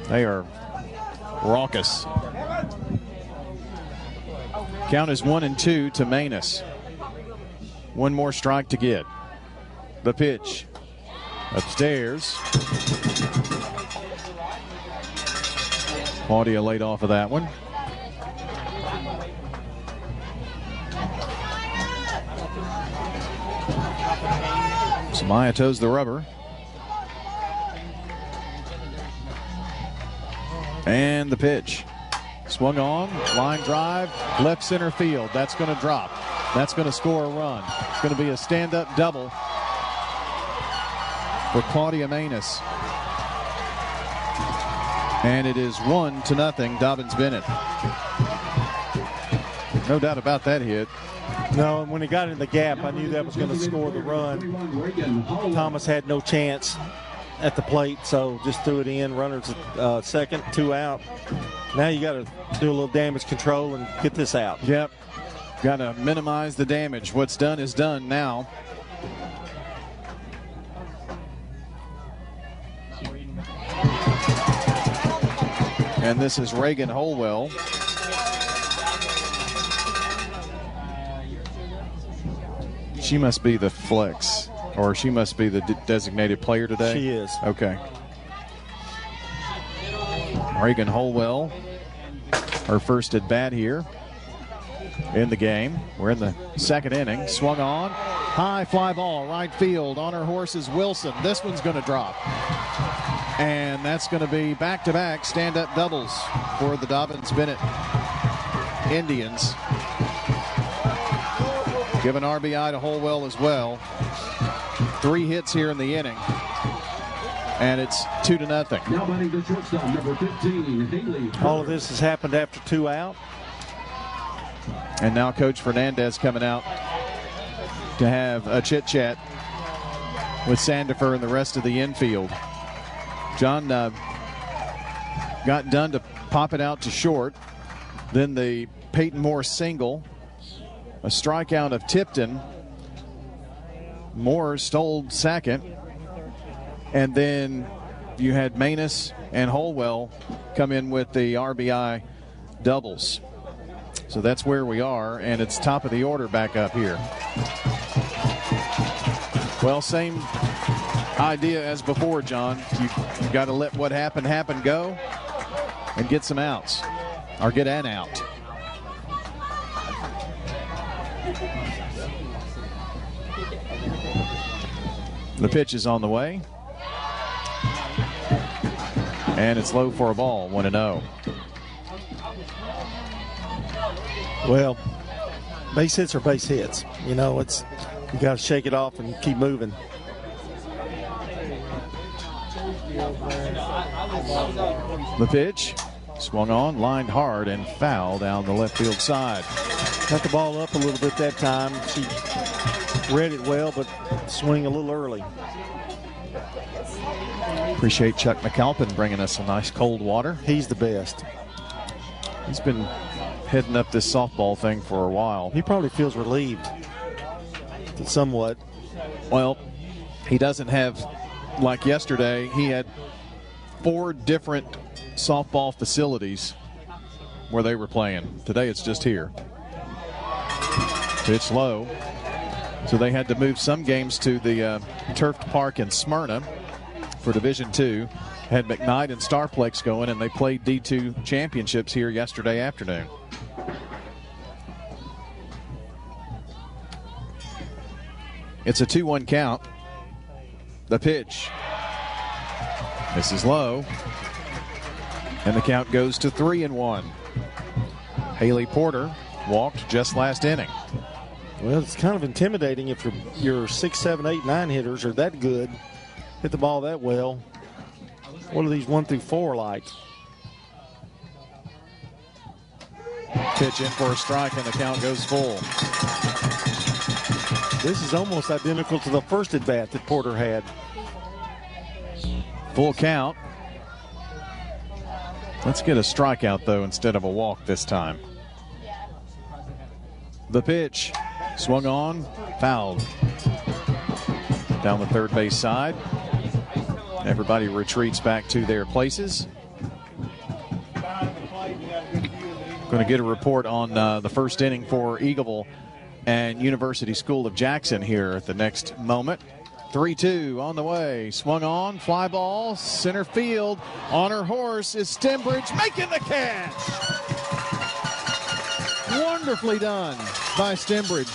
They are raucous. Count is 1-2 to Manus. 1 more strike to get. The pitch. Upstairs. Claudia laid off of that one. Samaya toes the rubber. And the pitch. Swung on, line drive, left center field. That's going to drop. That's going to score a run. It's going to be a stand-up double for Claudia Manus. And it is 1-0, Dobyns Bennett. No doubt about that hit. No, and when he got in the gap, I knew that was going to score the run. Thomas had no chance at the plate, so just threw it in. Runners at second, 2 out. Now you got to do a little damage control and get this out. Yep. Got to minimize the damage. What's done is done now. And this is Reagan Holwell. She must be the flex, or she must be the designated player today. She is. Okay. Reagan Holwell, her first at bat here in the game. We're in the second inning. Swung on. High fly ball, right field. On her horse is Wilson. This one's going to drop. And that's going to be back-to-back stand-up doubles for the Dobyns Bennett Indians. Give an RBI to Holwell as well. 3 hits here in the inning. And it's 2-0. Now batting the shortstop, number 15, Haley. All of this has happened after 2 out. And now Coach Fernandez coming out to have a chit-chat with Sandifer and the rest of the infield. John got done to pop it out to short. Then the Peyton Moore single. A strikeout of Tipton. Moore stole second. And then you had Manus and Holwell come in with the RBI doubles. So that's where we are, and it's top of the order back up here. Well, same idea as before, John. You've got to let what happened go and get some outs, or get an out. The pitch is on the way. And it's low for a ball, 1-0. Well, base hits are base hits. You know, you got to shake it off and keep moving. The pitch swung on, lined hard, and foul down the left field side. Got the ball up a little bit that time. She read it well, but swing a little early. Appreciate Chuck McAlpin bringing us some nice cold water. He's the best. He's been heading up this softball thing for a while. He probably feels relieved somewhat. Well, he doesn't have, like yesterday, he had 4 different softball facilities where they were playing. Today it's just here. Pitch low. So they had to move some games to the turfed park in Smyrna for Division II. Had McKnight and Starplex going, and they played D2 championships here yesterday afternoon. It's a 2-1 count. The pitch. This is low. And the count goes to 3-1. Haley Porter walked just last inning. Well, it's kind of intimidating if your 6, 7, 8, 9 hitters are that good, hit the ball that well. What are these 1 through 4 like? Pitch in for a strike, and the count goes full. This is almost identical to the first at bat that Porter had. Full count. Let's get a strikeout, though, instead of a walk this time. The pitch swung on, fouled. Down the third base side. Everybody retreats back to their places. Going to get a report on the first inning for Eagleville and University School of Jackson here at the next moment. 3-2 on the way. Swung on, fly ball, center field. On her horse is Stembridge making the catch. Wonderfully done by Stembridge.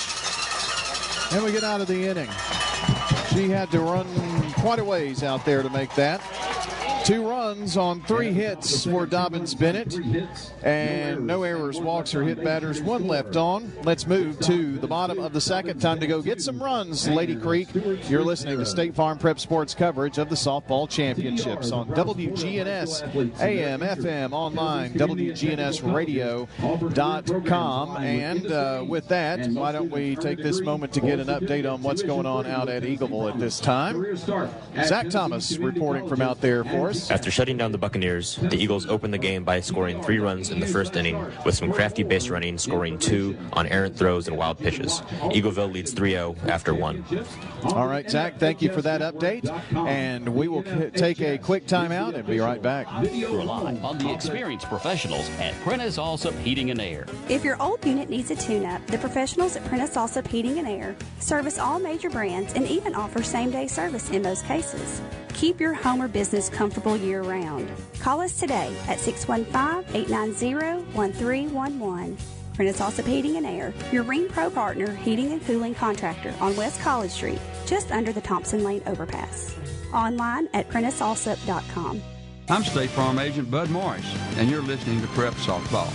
And we get out of the inning. She had to run quite a ways out there to make that. 2 runs on 3 hits for Dobyns Bennett. And no errors, walks, or hit batters. 1 left on. Let's move to the bottom of the second. Time to go get some runs, Lady Creek. You're listening to State Farm Prep Sports coverage of the softball championships on WGNS, AM, FM, online, WGNSradio.com. And with that, why don't we take this moment to get an update on what's going on out at Eagleville at this time. Zach Thomas reporting from out there for us. After shutting down the Buccaneers, the Eagles opened the game by scoring 3 runs in the first inning with some crafty base running, scoring 2 on errant throws and wild pitches. Eagleville leads 3-0 after 1. All right, Zach, thank you for that update. And we will take a quick timeout and be right back. Rely on the experienced professionals at Prentice Allsup Heating and Air. If your old unit needs a tune-up, the professionals at Prentice Allsup Heating and Air service all major brands and even offer same-day service in most cases. Keep your home or business comfortable year-round. Call us today at 615-890-1311. Prentice Allsup Heating and Air, your Ring Pro partner heating and cooling contractor on West College Street, just under the Thompson Lane overpass. Online at PrenticeAllsup.com. I'm State Farm Agent Bud Morris, and you're listening to Prep Softball.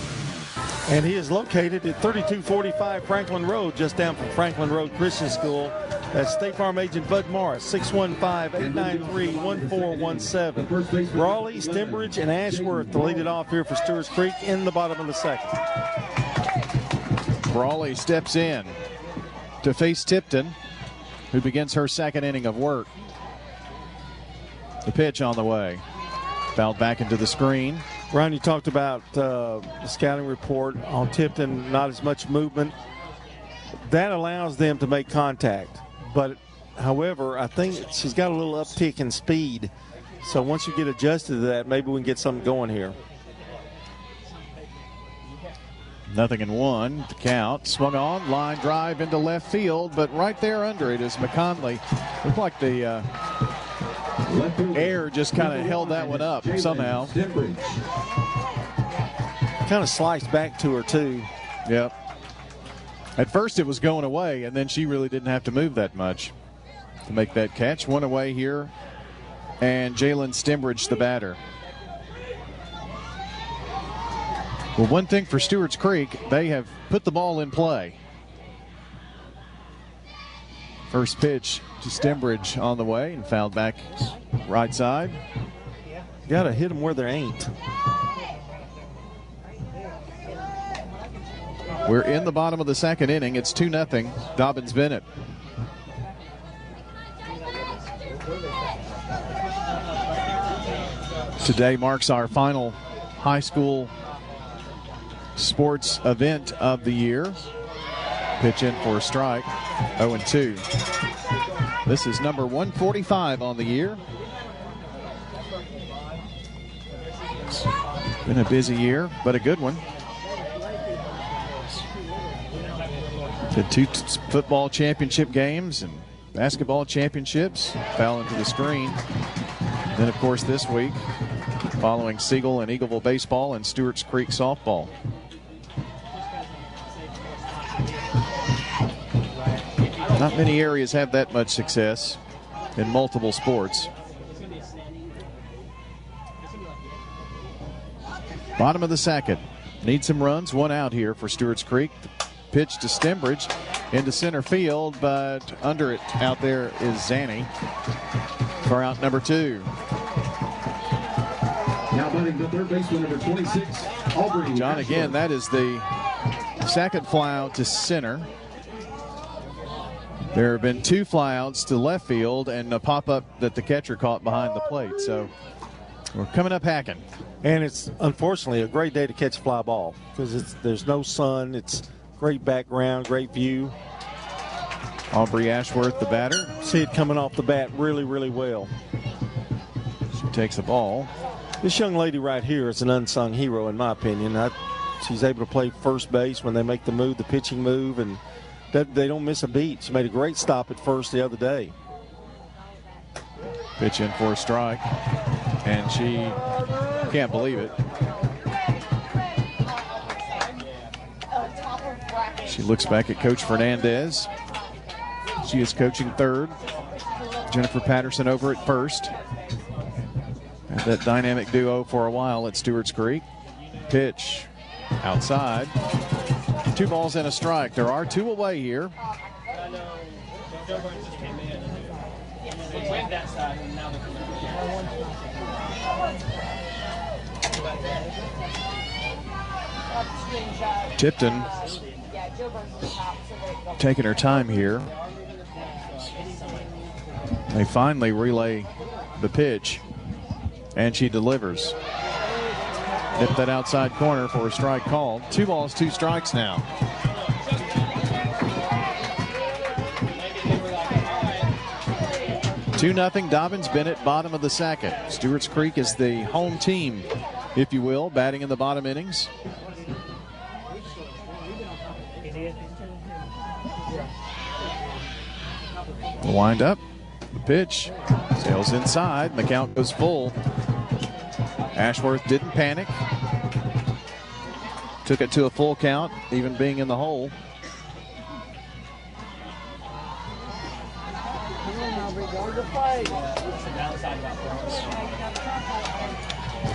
And he is located at 3245 Franklin Road, just down from Franklin Road Christian School. That's State Farm Agent Bud Morris, 615-893-1417. Raleigh, Stembridge, and Ashworth to lead it off here for Stewarts Creek in the bottom of the second. Raleigh steps in to face Tipton, who begins her second inning of work. The pitch on the way. Fouled back into the screen. Ron, you talked about the scouting report on Tipton, not as much movement. That allows them to make contact. But However, I think she's got a little uptick in speed. So once you get adjusted to that, maybe we can get something going here. 0-1 to count. Swung on, line drive into left field, but right there under it is McConley. Looked like the air just kind of held that one up somehow. Kind of sliced back to her, too. Yep. At first it was going away, and then she really didn't have to move that much to make that catch. One away here, and Jalen Stembridge, the batter. Well, one thing for Stewarts Creek, they have put the ball in play. First pitch to Stembridge on the way and fouled back right side. Got to hit them where there ain't. We're in the bottom of the second inning. It's 2-0, Dobyns Bennett. Today marks our final high school sports event of the year. Pitch in for a strike, 0-2. This is number 145 on the year. Been a busy year, but a good one. Did 2 football championship games and basketball championships. Fell into the screen. Then, of course, this week, following Siegel and Eagleville baseball and Stewarts Creek softball. Not many areas have that much success in multiple sports. Bottom of the second. Need some runs. One out here for Stewarts Creek. Pitch to Stembridge into center field, but under it out there is Zanny for out number 2. Now batting the third baseman, number 26, Aubrey. John, again, that is the second fly out to center. There have been 2 flyouts to left field and a pop-up that the catcher caught behind the plate. So we're coming up hacking. And it's unfortunately a great day to catch a fly ball because there's no sun. It's great background, great view. Aubrey Ashworth, the batter. See it coming off the bat really, really well. She takes the ball. This young lady right here is an unsung hero, in my opinion. She's able to play first base when they make the move, the pitching move, and they don't miss a beat. She made a great stop at first the other day. Pitch in for a strike, and she can't believe it. She looks back at Coach Fernandez. She is coaching third. Jennifer Patterson over at first. Had that dynamic duo for a while at Stewarts Creek. Pitch outside. 2 balls and a strike. There are 2 away here. Tipton taking her time here. They finally relay the pitch, and she delivers. Hit that outside corner for a strike called. 2 balls, 2 strikes now. Two nothing Dobyns Bennett, bottom of the second. Stewarts Creek is the home team, if you will, batting in the bottom innings. The wind up, the pitch, sails inside, and the count goes full. Ashworth didn't panic. Took it to a full count, even being in the hole.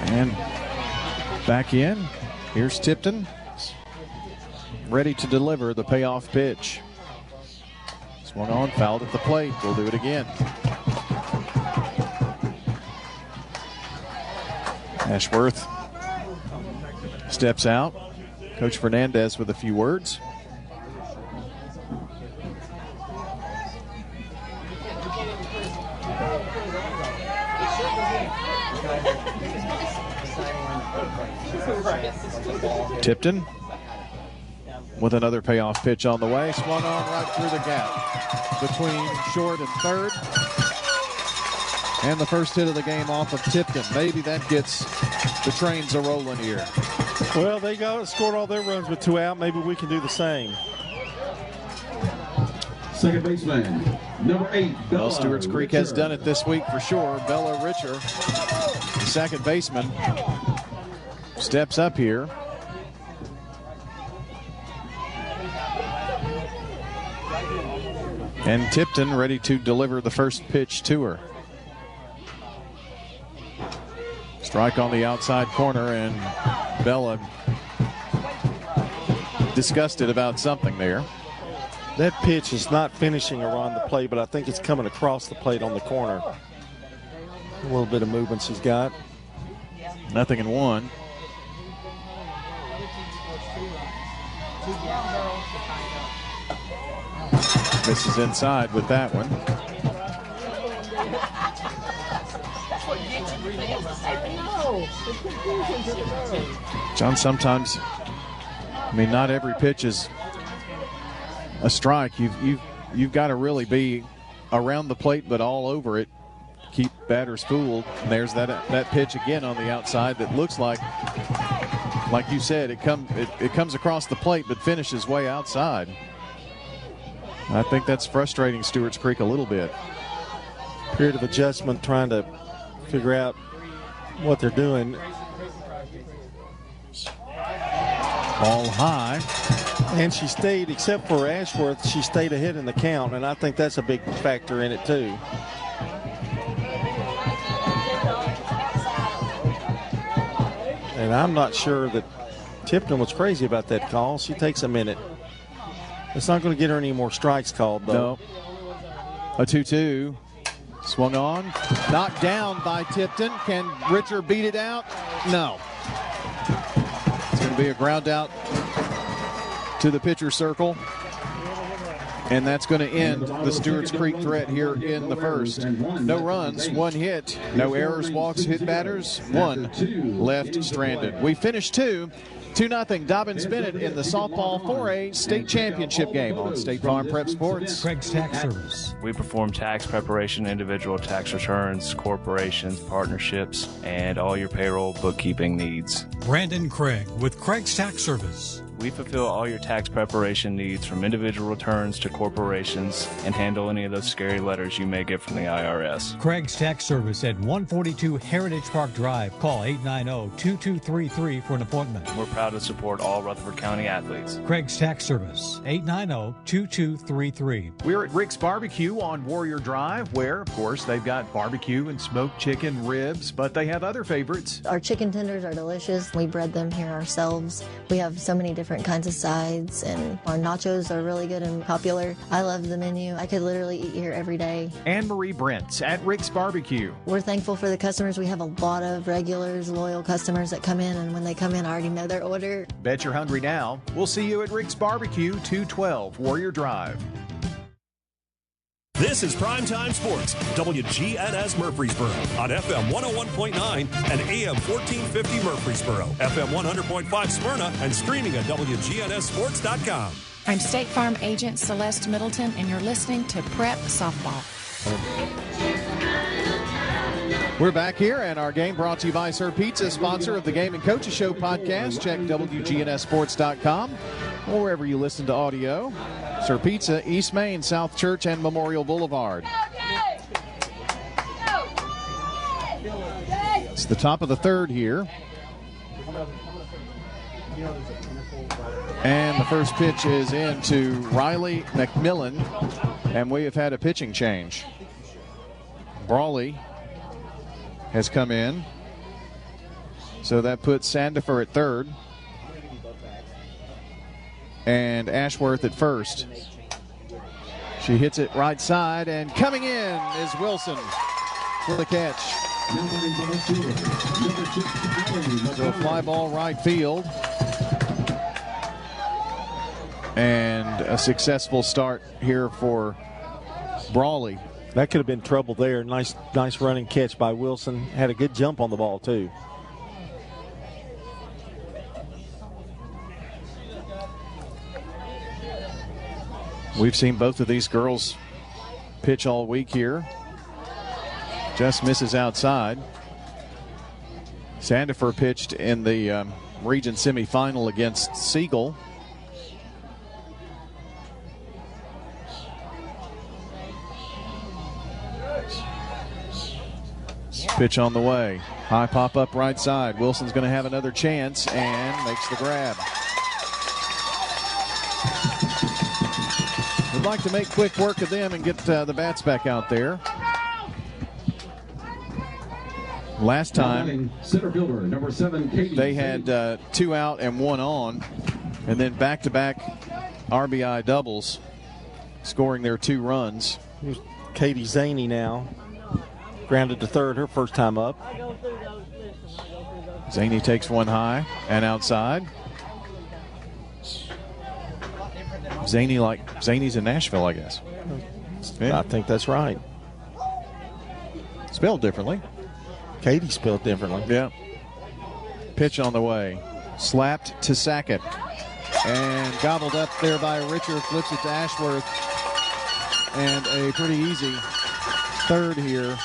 And back in. Here's Tipton, ready to deliver the payoff pitch. Swung on, fouled at the plate. We'll do it again. Ashworth steps out. Coach Fernandez with a few words. Tipton with another payoff pitch on the way. Swung on right through the gap between short and third. And the first hit of the game off of Tipton. Maybe that gets the trains a-rolling here. Well, they scored all their runs with 2 out. Maybe we can do the same. Second baseman, number 8, Bella. Well, Stewarts Creek has done it this week for sure. Bella Richer, the second baseman, steps up here. And Tipton ready to deliver the first pitch to her. Strike on the outside corner, and Bella disgusted about something there. That pitch is not finishing around the plate, but I think it's coming across the plate on the corner. A little bit of movement she's got. 0-1. This is inside with that one. John, sometimes, not every pitch is a strike. You've got to really be around the plate but all over it. Keep batters fooled. And there's that pitch again on the outside that looks like you said, it comes across the plate but finishes way outside. I think that's frustrating Stewarts Creek a little bit. Period of adjustment, trying to figure out what they're doing. Ball high. And she stayed, except for Ashworth, she stayed ahead in the count, and I think that's a big factor in it too. And I'm not sure that Tipton was crazy about that call. She takes a minute. It's not going to get her any more strikes called, though. No. A 2-2. Swung on. Knocked down by Tipton. Can Richer beat it out? No. It's going to be a ground out to the pitcher circle. And that's going to end the Stewarts Creek threat here in the first. No runs, 1 hit, no errors, walks, hit batters, 1 left stranded. We finished 2-0 Dobyns Bennett in the softball 4A state championship game on State Farm Prep Sports. Craig's Tax Service. We perform tax preparation, individual tax returns, corporations, partnerships, and all your payroll bookkeeping needs. Brandon Craig with Craig's Tax Service. We fulfill all your tax preparation needs from individual returns to corporations and handle any of those scary letters you may get from the IRS. Craig's Tax Service at 142 Heritage Park Drive. Call 890-2233 for an appointment. We're proud to support all Rutherford County athletes. Craig's Tax Service, 890-2233. We're at Rick's Barbecue on Warrior Drive, where, of course, they've got barbecue and smoked chicken, ribs, but they have other favorites. Our chicken tenders are delicious. We bread them here ourselves. We have so many different kinds of sides, and our nachos are really good and popular. I love the menu. I could literally eat here every day. Anne-Marie Brents at Rick's Barbecue. We're thankful for the customers. We have a lot of regulars, loyal customers that come in, and when they come in, I already know their order. Bet you're hungry now. We'll see you at Rick's Barbecue, 212 Warrior Drive. This is Primetime Sports, WGNS Murfreesboro, on FM 101.9 and AM 1450 Murfreesboro, FM 100.5 Smyrna, and streaming at WGNSSports.com. I'm State Farm Agent Celeste Middleton, and you're listening to Prep Softball. We're back here, and our game brought to you by Sir Pizza, sponsor of the Game and Coaches Show podcast. Check WGNSSports.com or wherever you listen to audio. Sir Pizza, East Main, South Church, and Memorial Boulevard. It's the top of the third here. And the first pitch is into Riley McMillan, and we have had a pitching change. Brawley has come in, so that puts Sandifer at third and Ashworth at first. She hits it right side, and coming in is Wilson for the catch. So a fly ball right field, and a successful start here for Brawley. That could have been trouble there. Nice running catch by Wilson. Had a good jump on the ball, too. We've seen both of these girls pitch all week here. Just misses outside. Sandifer pitched in the region semifinal against Siegel. Pitch on the way. High pop up right side. Wilson's going to have another chance and makes the grab. We'd like to make quick work of them and get the bats back out there. Last time, center fielder, number 7, Katie. They had 2 out and 1 on, and then back-to-back RBI doubles, scoring their 2 runs. Here's Katie Zaney now. Grounded to third her first time up. Zaney takes one high and outside. Zaney's in Nashville, I guess. Yeah. I think that's right. Spelled differently. Katie spelled differently. Yeah. Pitch on the way. Slapped to Sackett. And gobbled up there by Richard. Flips it to Ashworth. And a pretty easy third here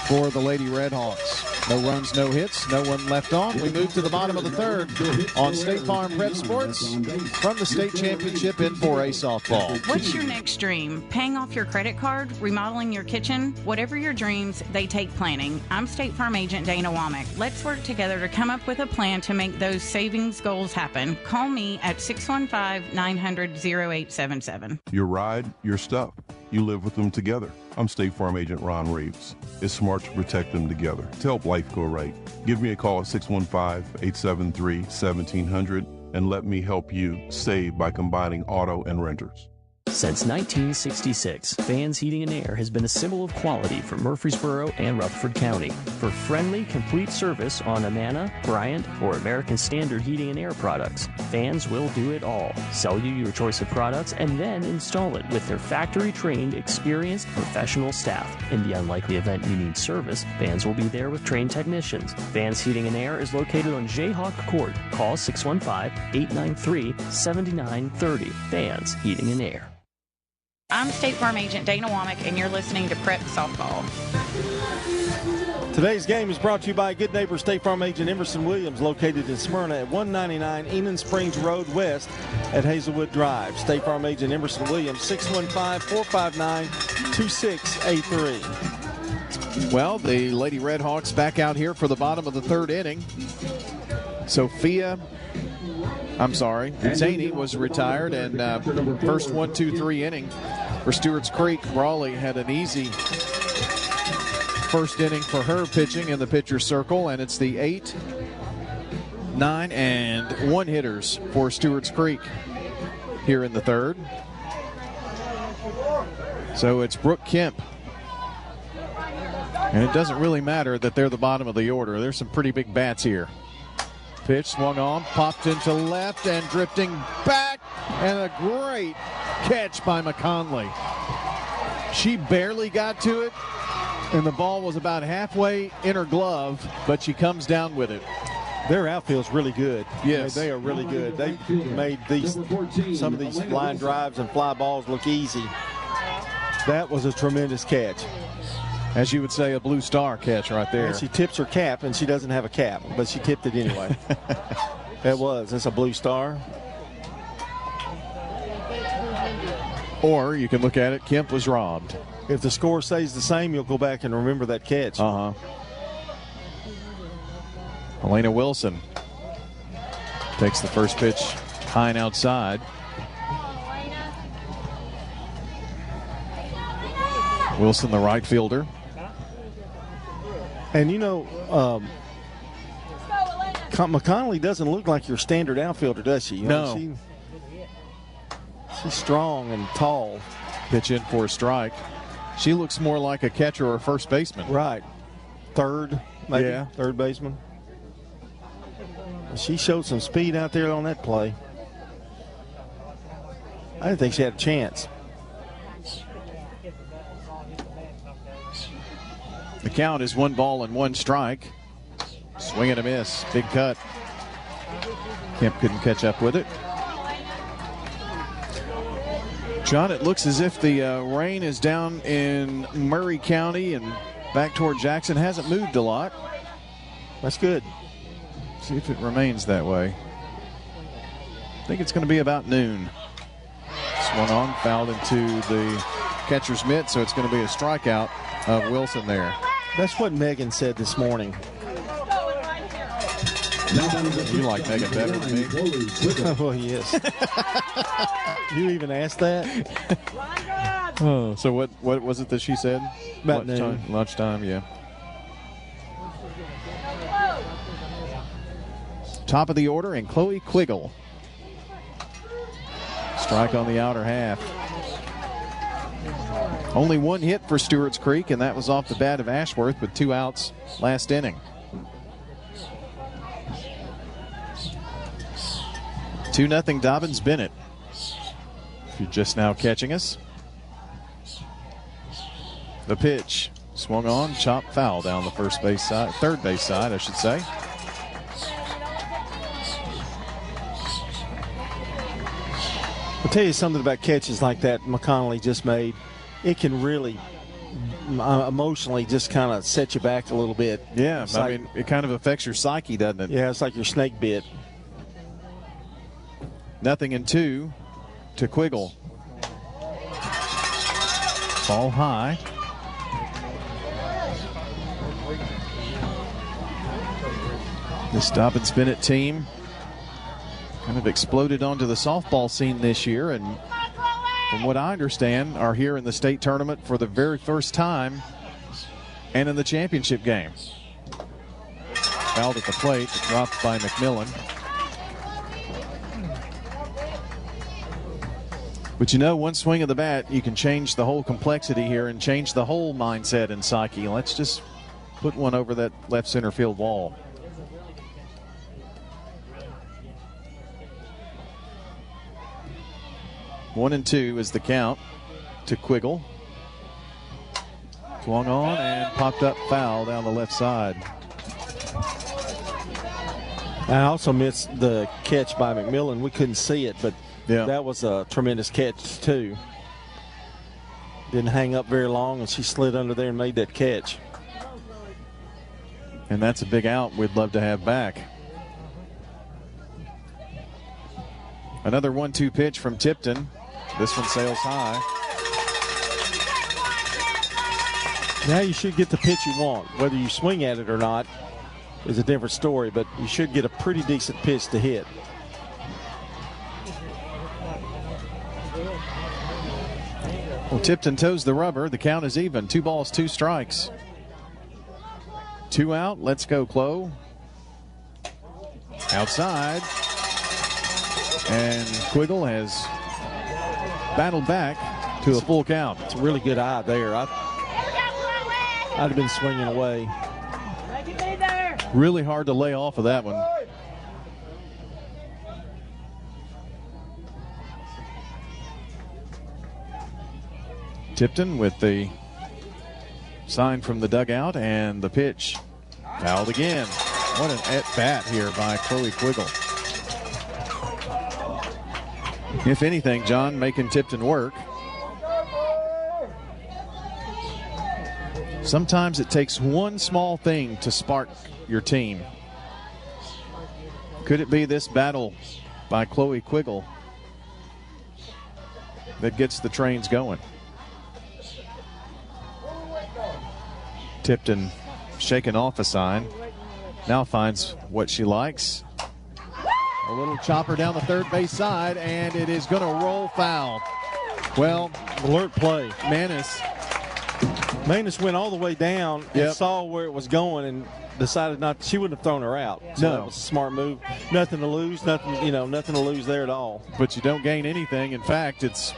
for the Lady Redhawks. No runs, no hits, no one left on. We move to the bottom of the third on State Farm Prep Sports from the state championship in 4A softball. What's your next dream? Paying off your credit card? Remodeling your kitchen? Whatever your dreams, they take planning. I'm State Farm Agent Dana Womack. Let's work together to come up with a plan to make those savings goals happen. Call me at 615-900-0877. Your ride, your stuff. You live with them together. I'm State Farm Agent Ron Reeves. It's smart to protect them together to help life go right. Give me a call at 615-873-1700 and let me help you save by combining auto and renters. Since 1966, Vans Heating and Air has been a symbol of quality for Murfreesboro and Rutherford County. For friendly, complete service on Amana, Bryant, or American Standard Heating and Air products, Vans will do it all. Sell you your choice of products and then install it with their factory-trained, experienced, professional staff. In the unlikely event you need service, Vans will be there with trained technicians. Vans Heating and Air is located on Jayhawk Court. Call 615-893-7930. Vans Heating and Air. I'm State Farm Agent Dana Womack, and you're listening to Prep Softball. Today's game is brought to you by Good Neighbor State Farm Agent Emerson Williams, located in Smyrna at 199 Enon Springs Road West at Hazelwood Drive. State Farm Agent Emerson Williams, 615-459-2683. Well, the Lady Redhawks back out here for the bottom of the third inning. Zaney was retired, and first 1-2-3 inning for Stewarts Creek. Brawley had an easy first inning for her pitching in the pitcher's circle, and it's the 8, 9, and 1 hitters for Stewarts Creek here in the third. So it's Brooke Kemp. And it doesn't really matter that they're the bottom of the order. There's some pretty big bats here. Pitch swung on, popped into left, and drifting back, and a great catch by McConley. She barely got to it, and the ball was about halfway in her glove, but she comes down with it. Their outfield's really good. Yes. They are really good. They made some of these line drives and fly balls look easy. That was a tremendous catch. As you would say, a blue star catch right there. And she tips her cap, and she doesn't have a cap, but she tipped it anyway. It's a blue star. Or you can look at it, Kemp was robbed. If the score stays the same, you'll go back and remember that catch. Elena Wilson takes the first pitch high and outside. Wilson, the right fielder. And McConnelly doesn't look like your standard outfielder, does she? No. She's strong and tall. Pitch in for a strike. She looks more like a catcher or first baseman. Right. Third, maybe. Yeah. Third baseman. She showed some speed out there on that play. I didn't think she had a chance. The count is 1-1 strike. Swing and a miss. Big cut. Kemp couldn't catch up with it. John, it looks as if the rain is down in Murray County and back toward Jackson. Hasn't moved a lot. That's good. See if it remains that way. I think it's going to be about noon. Swung on, fouled into the catcher's mitt, so it's going to be a strikeout of Wilson there. That's what Megan said this morning. You like Megan better than me. Well, yes. You even asked that? Oh, so what was it that she said? About noon. Lunchtime, yeah. Top of the order, and Chloe Quiggle. Strike on the outer half. Only one hit for Stewarts Creek, and that was off the bat of Ashworth with 2 outs last inning. 2-0 Dobyns Bennett. If you're just now catching us. The pitch. Swung on, chopped foul down the third base side, I should say. I'll tell you something about catches like that McConnelly just made. It can really emotionally just kind of set you back a little bit. Yeah, I mean, it kind of affects your psyche, doesn't it? Yeah, it's like your snake bit. 0-2 to Quiggle. Ball high. This Dobyns Bennett team kind of exploded onto the softball scene this year, and from what I understand, are here in the state tournament for the very first time and in the championship game. Fouled at the plate, dropped by McMillan. But you know, one swing of the bat, you can change the whole complexity here and change the whole mindset and psyche. Let's just put one over that left center field wall. One and 2 is the count to Quiggle. Swung on and popped up foul down the left side. I also missed the catch by McMillan. We couldn't see it, but yeah, that was a tremendous catch too. Didn't hang up very long, and she slid under there and made that catch. And that's a big out we'd love to have back. Another 1-2 pitch from Tipton. This one sails high. Now you should get the pitch you want. Whether you swing at it or not is a different story, but you should get a pretty decent pitch to hit. Well, Tipton toes the rubber. The count is even. 2 balls, 2 strikes. 2 out. Let's go, Chloe. Outside. And Quiggle has battled back to a full count. It's a really good eye there. I'd have been swinging away. Really hard to lay off of that one. Tipton with the sign from the dugout, and the pitch fouled again. What an at-bat here by Chloe Quiggle. If anything, John, making Tipton work. Sometimes it takes one small thing to spark your team. Could it be this battle by Chloe Quiggle that gets the trains going? Tipton shaking off a sign. Now finds what she likes. A little chopper down the third base side, and it is going to roll foul. Well, alert play. Manis went all the way down and saw where it was going and decided not. She wouldn't have thrown her out. So no, that was a smart move. Nothing to lose. Nothing to lose there at all. But you don't gain anything. In fact, it's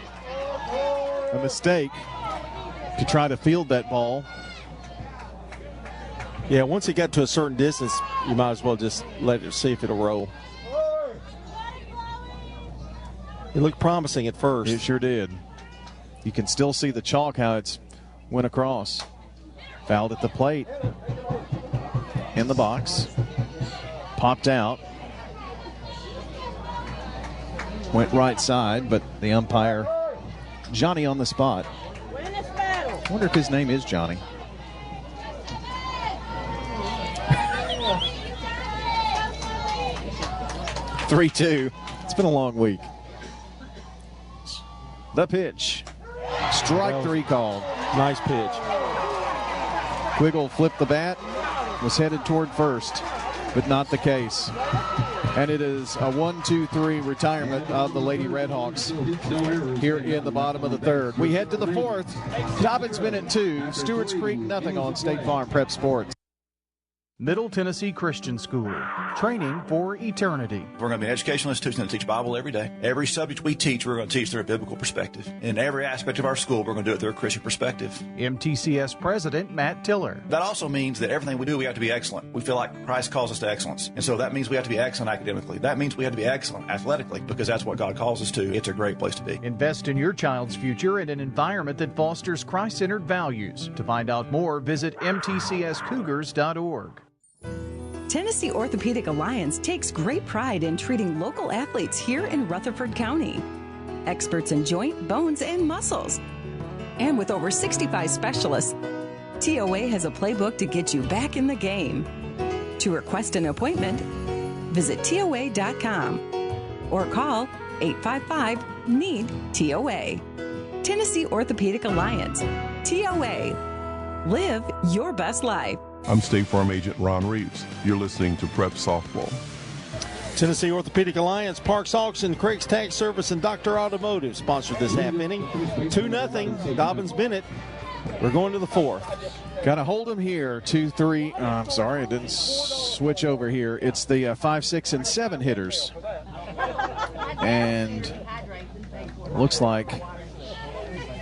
a mistake to try to field that ball. Yeah, once it got to a certain distance, you might as well just let it see if it'll roll. It looked promising at first. It sure did. You can still see the chalk, how it's went across. Fouled at the plate. In the box. Popped out. Went right side, but the umpire Johnny on the spot. I wonder if his name is Johnny. (3-2). It's been a long week. The pitch. Strike 3 called. Nice pitch. Quiggle flipped the bat, was headed toward first, but not the case. And it is a 1-2-3 retirement of the Lady Redhawks here in the bottom of the third. We head to the fourth. Dobyns Bennett 2, Stewarts Creek nothing on State Farm Prep Sports. Middle Tennessee Christian School, training for eternity. We're going to be an educational institution that teach Bible every day. Every subject we teach, we're going to teach through a biblical perspective. In every aspect of our school, we're going to do it through a Christian perspective. MTCS President Matt Tiller. That also means that everything we do, we have to be excellent. We feel like Christ calls us to excellence. And so that means we have to be excellent academically. That means we have to be excellent athletically, because that's what God calls us to. It's a great place to be. Invest in your child's future in an environment that fosters Christ-centered values. To find out more, visit mtcscougars.org. Tennessee Orthopedic Alliance takes great pride in treating local athletes here in Rutherford County. Experts in joint, bones, and muscles. And with over 65 specialists, TOA has a playbook to get you back in the game. To request an appointment, visit TOA.com or call 855-NEED-TOA. Tennessee Orthopedic Alliance. TOA. Live your best life. I'm State Farm Agent Ron Reeves. You're listening to Prep Softball. Tennessee Orthopedic Alliance, Parks Auction, Craig's Tax Service, and Dr. Automotive sponsored this half inning. 2-0, Dobyns Bennett. We're going to the fourth. Got to hold them here. 2-3. I'm sorry, I didn't switch over here. It's the 5, 6, and 7 hitters. And looks like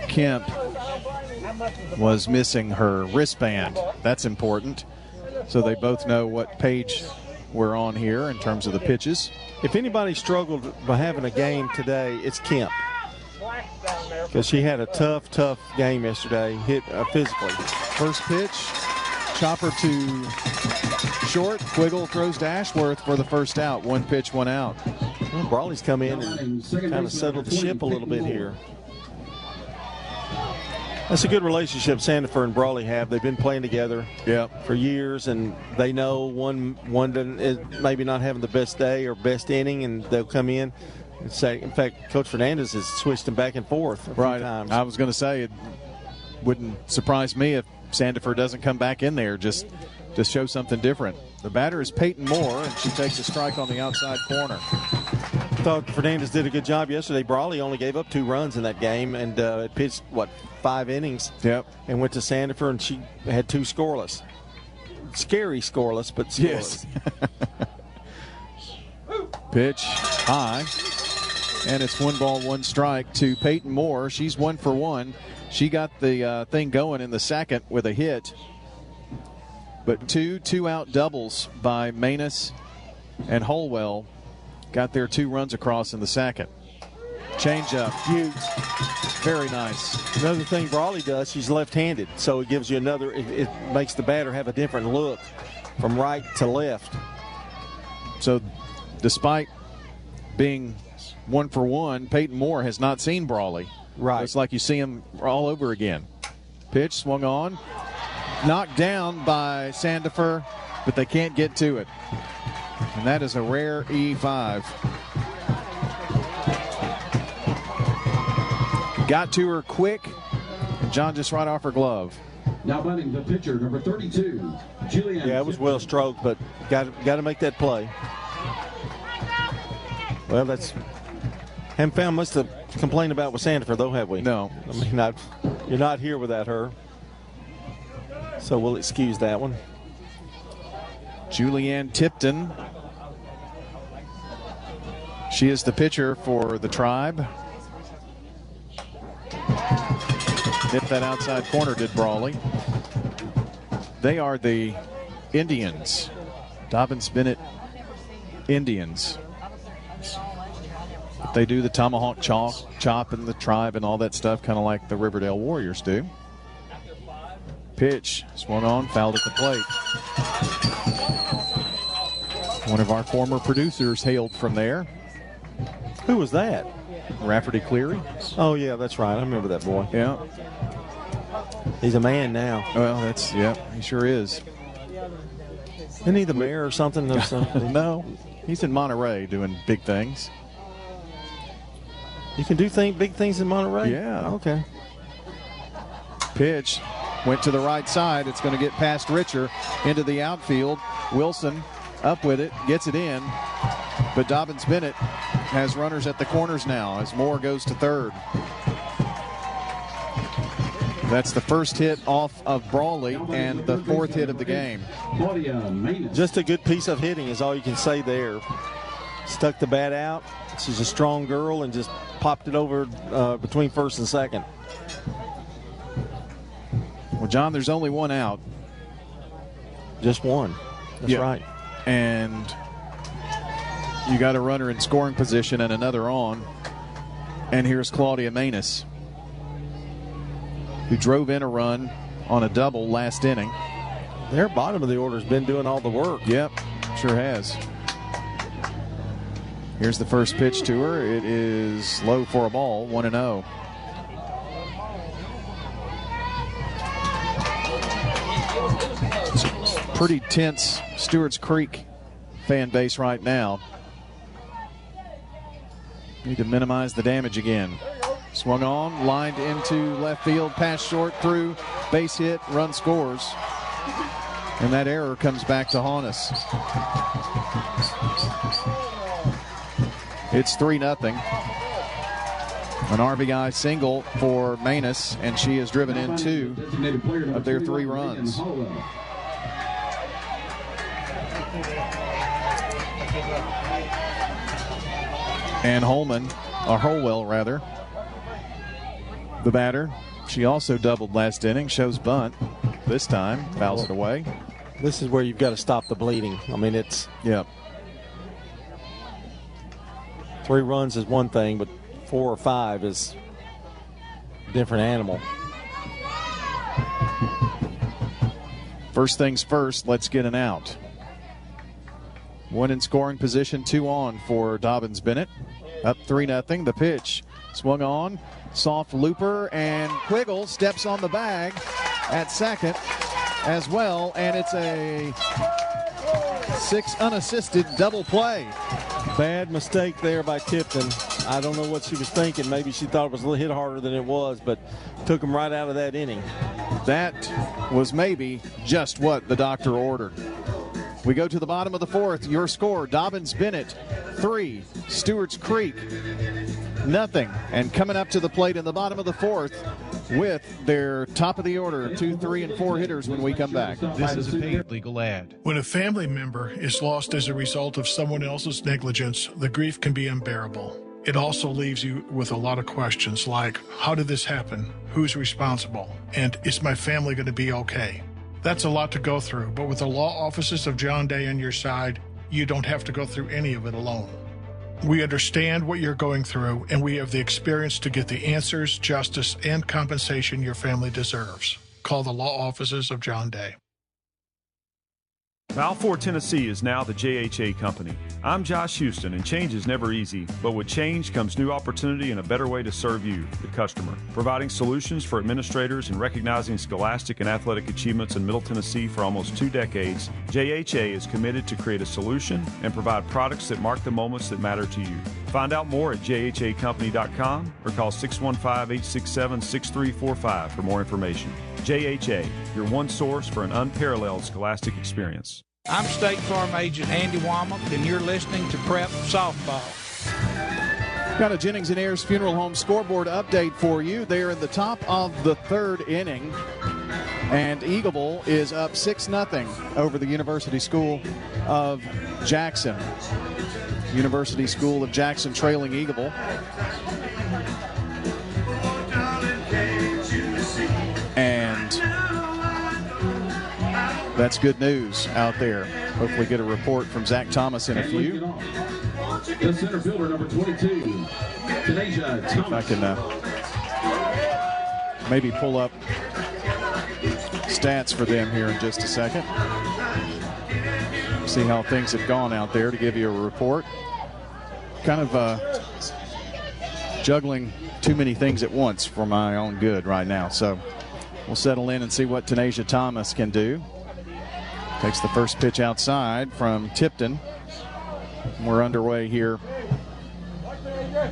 Kemp was missing her wristband. That's important. So they both know what page we're on here in terms of the pitches. If anybody struggled by having a game today, it's Kemp. Because she had a tough game yesterday, hit physically. First pitch, chopper to short. Quiggle throws to Ashworth for the first out. 1 pitch, 1 out. Well, Brawley's come in and kind of settled the ship a little bit here. That's a good relationship Sandifer and Brawley have. They've been playing together for years, and they know one is maybe not having the best day or best inning, and they'll come in and say, in fact, Coach Fernandez has switched them back and forth a few times. I was going to say it wouldn't surprise me if Sandifer doesn't come back in there just to show something different. The batter is Peyton Moore, and she takes a strike on the outside corner. I thought Fernandez did a good job yesterday. Brawley only gave up 2 runs in that game, and it pitched, 5 innings. Yep. And went to Sandifer, and she had 2 scoreless. Scary scoreless, but scoreless. Yes. Pitch high, and it's 1 ball, 1 strike to Peyton Moore. She's 1 for 1. She got the thing going in the second with a hit, but 2 2-out doubles by Manus and Holwell got their 2 runs across in the second. Change up, huge, very nice. Another thing Brawley does, she's left-handed, so it gives you another, it makes the batter have a different look from right to left. So despite being 1 for 1, Peyton Moore has not seen Brawley. Right. It's like you see him all over again. Pitch swung on, knocked down by Sandifer, but they can't get to it. And that is a rare E5. Got to her quick, and John just right off her glove. Now batting the pitcher, number 32, Julianne. Yeah, it was well stroked, but got to make that play. Well, that's haven't found much to complain about with Sandifer, though, have we? No. I mean, you're not here without her, so we'll excuse that one. Julianne Tipton. She is the pitcher for the Tribe. Hit that outside corner, did Brawley. They are the Indians. Dobyns Bennett Indians. They do the tomahawk chop and the Tribe and all that stuff, kind of like the Riverdale Warriors do. Pitch swung on, fouled at the plate. One of our former producers hailed from there. Who was that? Rafferty Cleary. Oh, yeah, that's right. I remember that boy. Yeah. He's a man now. Well, he sure is. Isn't he the mayor or something? No, he's in Monterey doing big things. You can do big things in Monterey? Yeah. Okay. Pitch went to the right side. It's going to get past Richer into the outfield. Wilson up with it, gets it in. But Dobyns Bennett has runners at the corners now as Moore goes to third. That's the first hit off of Brawley and the fourth hit of the game. Just a good piece of hitting is all you can say there. Stuck the bat out. She's a strong girl and just popped it over between first and second. Well, John, there's only one out. Just one. That's right. And you got a runner in scoring position and another on. And here's Claudia Manus, who drove in a run on a double last inning. Their bottom of the order has been doing all the work. Yep, sure has. Here's the first pitch to her. It is low for a ball, 1-0. It's a pretty tense Stewarts Creek fan base right now. Need to minimize the damage again. Swung on, lined into left field, pass short, through, base hit, run scores. And that error comes back to haunt us. It's 3-0. An RBI single for Manus, and she has driven in 2 of their 3 runs. And Holwell, the batter. She also doubled last inning, shows bunt. This time, fouls it away. This is where you've got to stop the bleeding. I mean, it's... Yeah. 3 runs is one thing, but 4 or 5 is a different animal. First things first, let's get an out. 1 in scoring position, 2 on for Dobyns Bennett. Up 3-0. The pitch swung on. Soft looper, and Quiggle steps on the bag at second as well, and it's a 6 unassisted double play. Bad mistake there by Tipton. I don't know what she was thinking. Maybe she thought it was a little hit harder than it was, but took him right out of that inning. That was maybe just what the doctor ordered. We go to the bottom of the 4th. Your score, Dobyns Bennett 3, Stewarts Creek 0. And coming up to the plate in the bottom of the 4th with their top of the order 2, 3, and 4 hitters when we come back. This is a paid legal ad. When a family member is lost as a result of someone else's negligence, the grief can be unbearable. It also leaves you with a lot of questions like, how did this happen? Who's responsible? And is my family going to be okay? That's a lot to go through, but with the law offices of John Day on your side, you don't have to go through any of it alone. We understand what you're going through, and we have the experience to get the answers, justice, and compensation your family deserves. Call the law offices of John Day. Balfour, Tennessee is now the JHA Company. I'm Josh Houston, and change is never easy, but with change comes new opportunity and a better way to serve you, the customer. Providing solutions for administrators and recognizing scholastic and athletic achievements in Middle Tennessee for almost 2 decades, JHA is committed to create a solution and provide products that mark the moments that matter to you. Find out more at jhacompany.com or call 615-867-6345 for more information. JHA, your one source for an unparalleled scholastic experience. I'm State Farm Agent Andy Womack, and you're listening to Prep Softball. Got a Jennings and Ayers Funeral Home scoreboard update for you. They're in the top of the 3rd inning, and Eagleville is up 6-0 over the University School of Jackson. University School of Jackson trailing Eagleville. And that's good news out there. Hopefully get a report from Zach Thomas in a few. The center fielder, number 22, Tanisha Thomas. If I can maybe pull up stats for them here in just a second. See how things have gone out there to give you a report. Kind of juggling too many things at once for my own good right now. So we'll settle in and see what Tanasia Thomas can do. Takes the first pitch outside from Tipton. We're underway here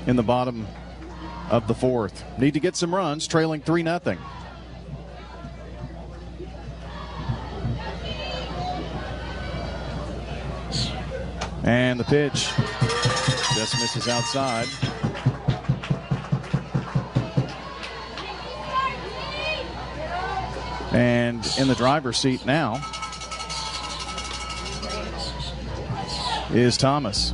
in the bottom of the fourth. Need to get some runs, trailing 3-0. And the pitch just misses outside. And in the driver's seat now is Thomas.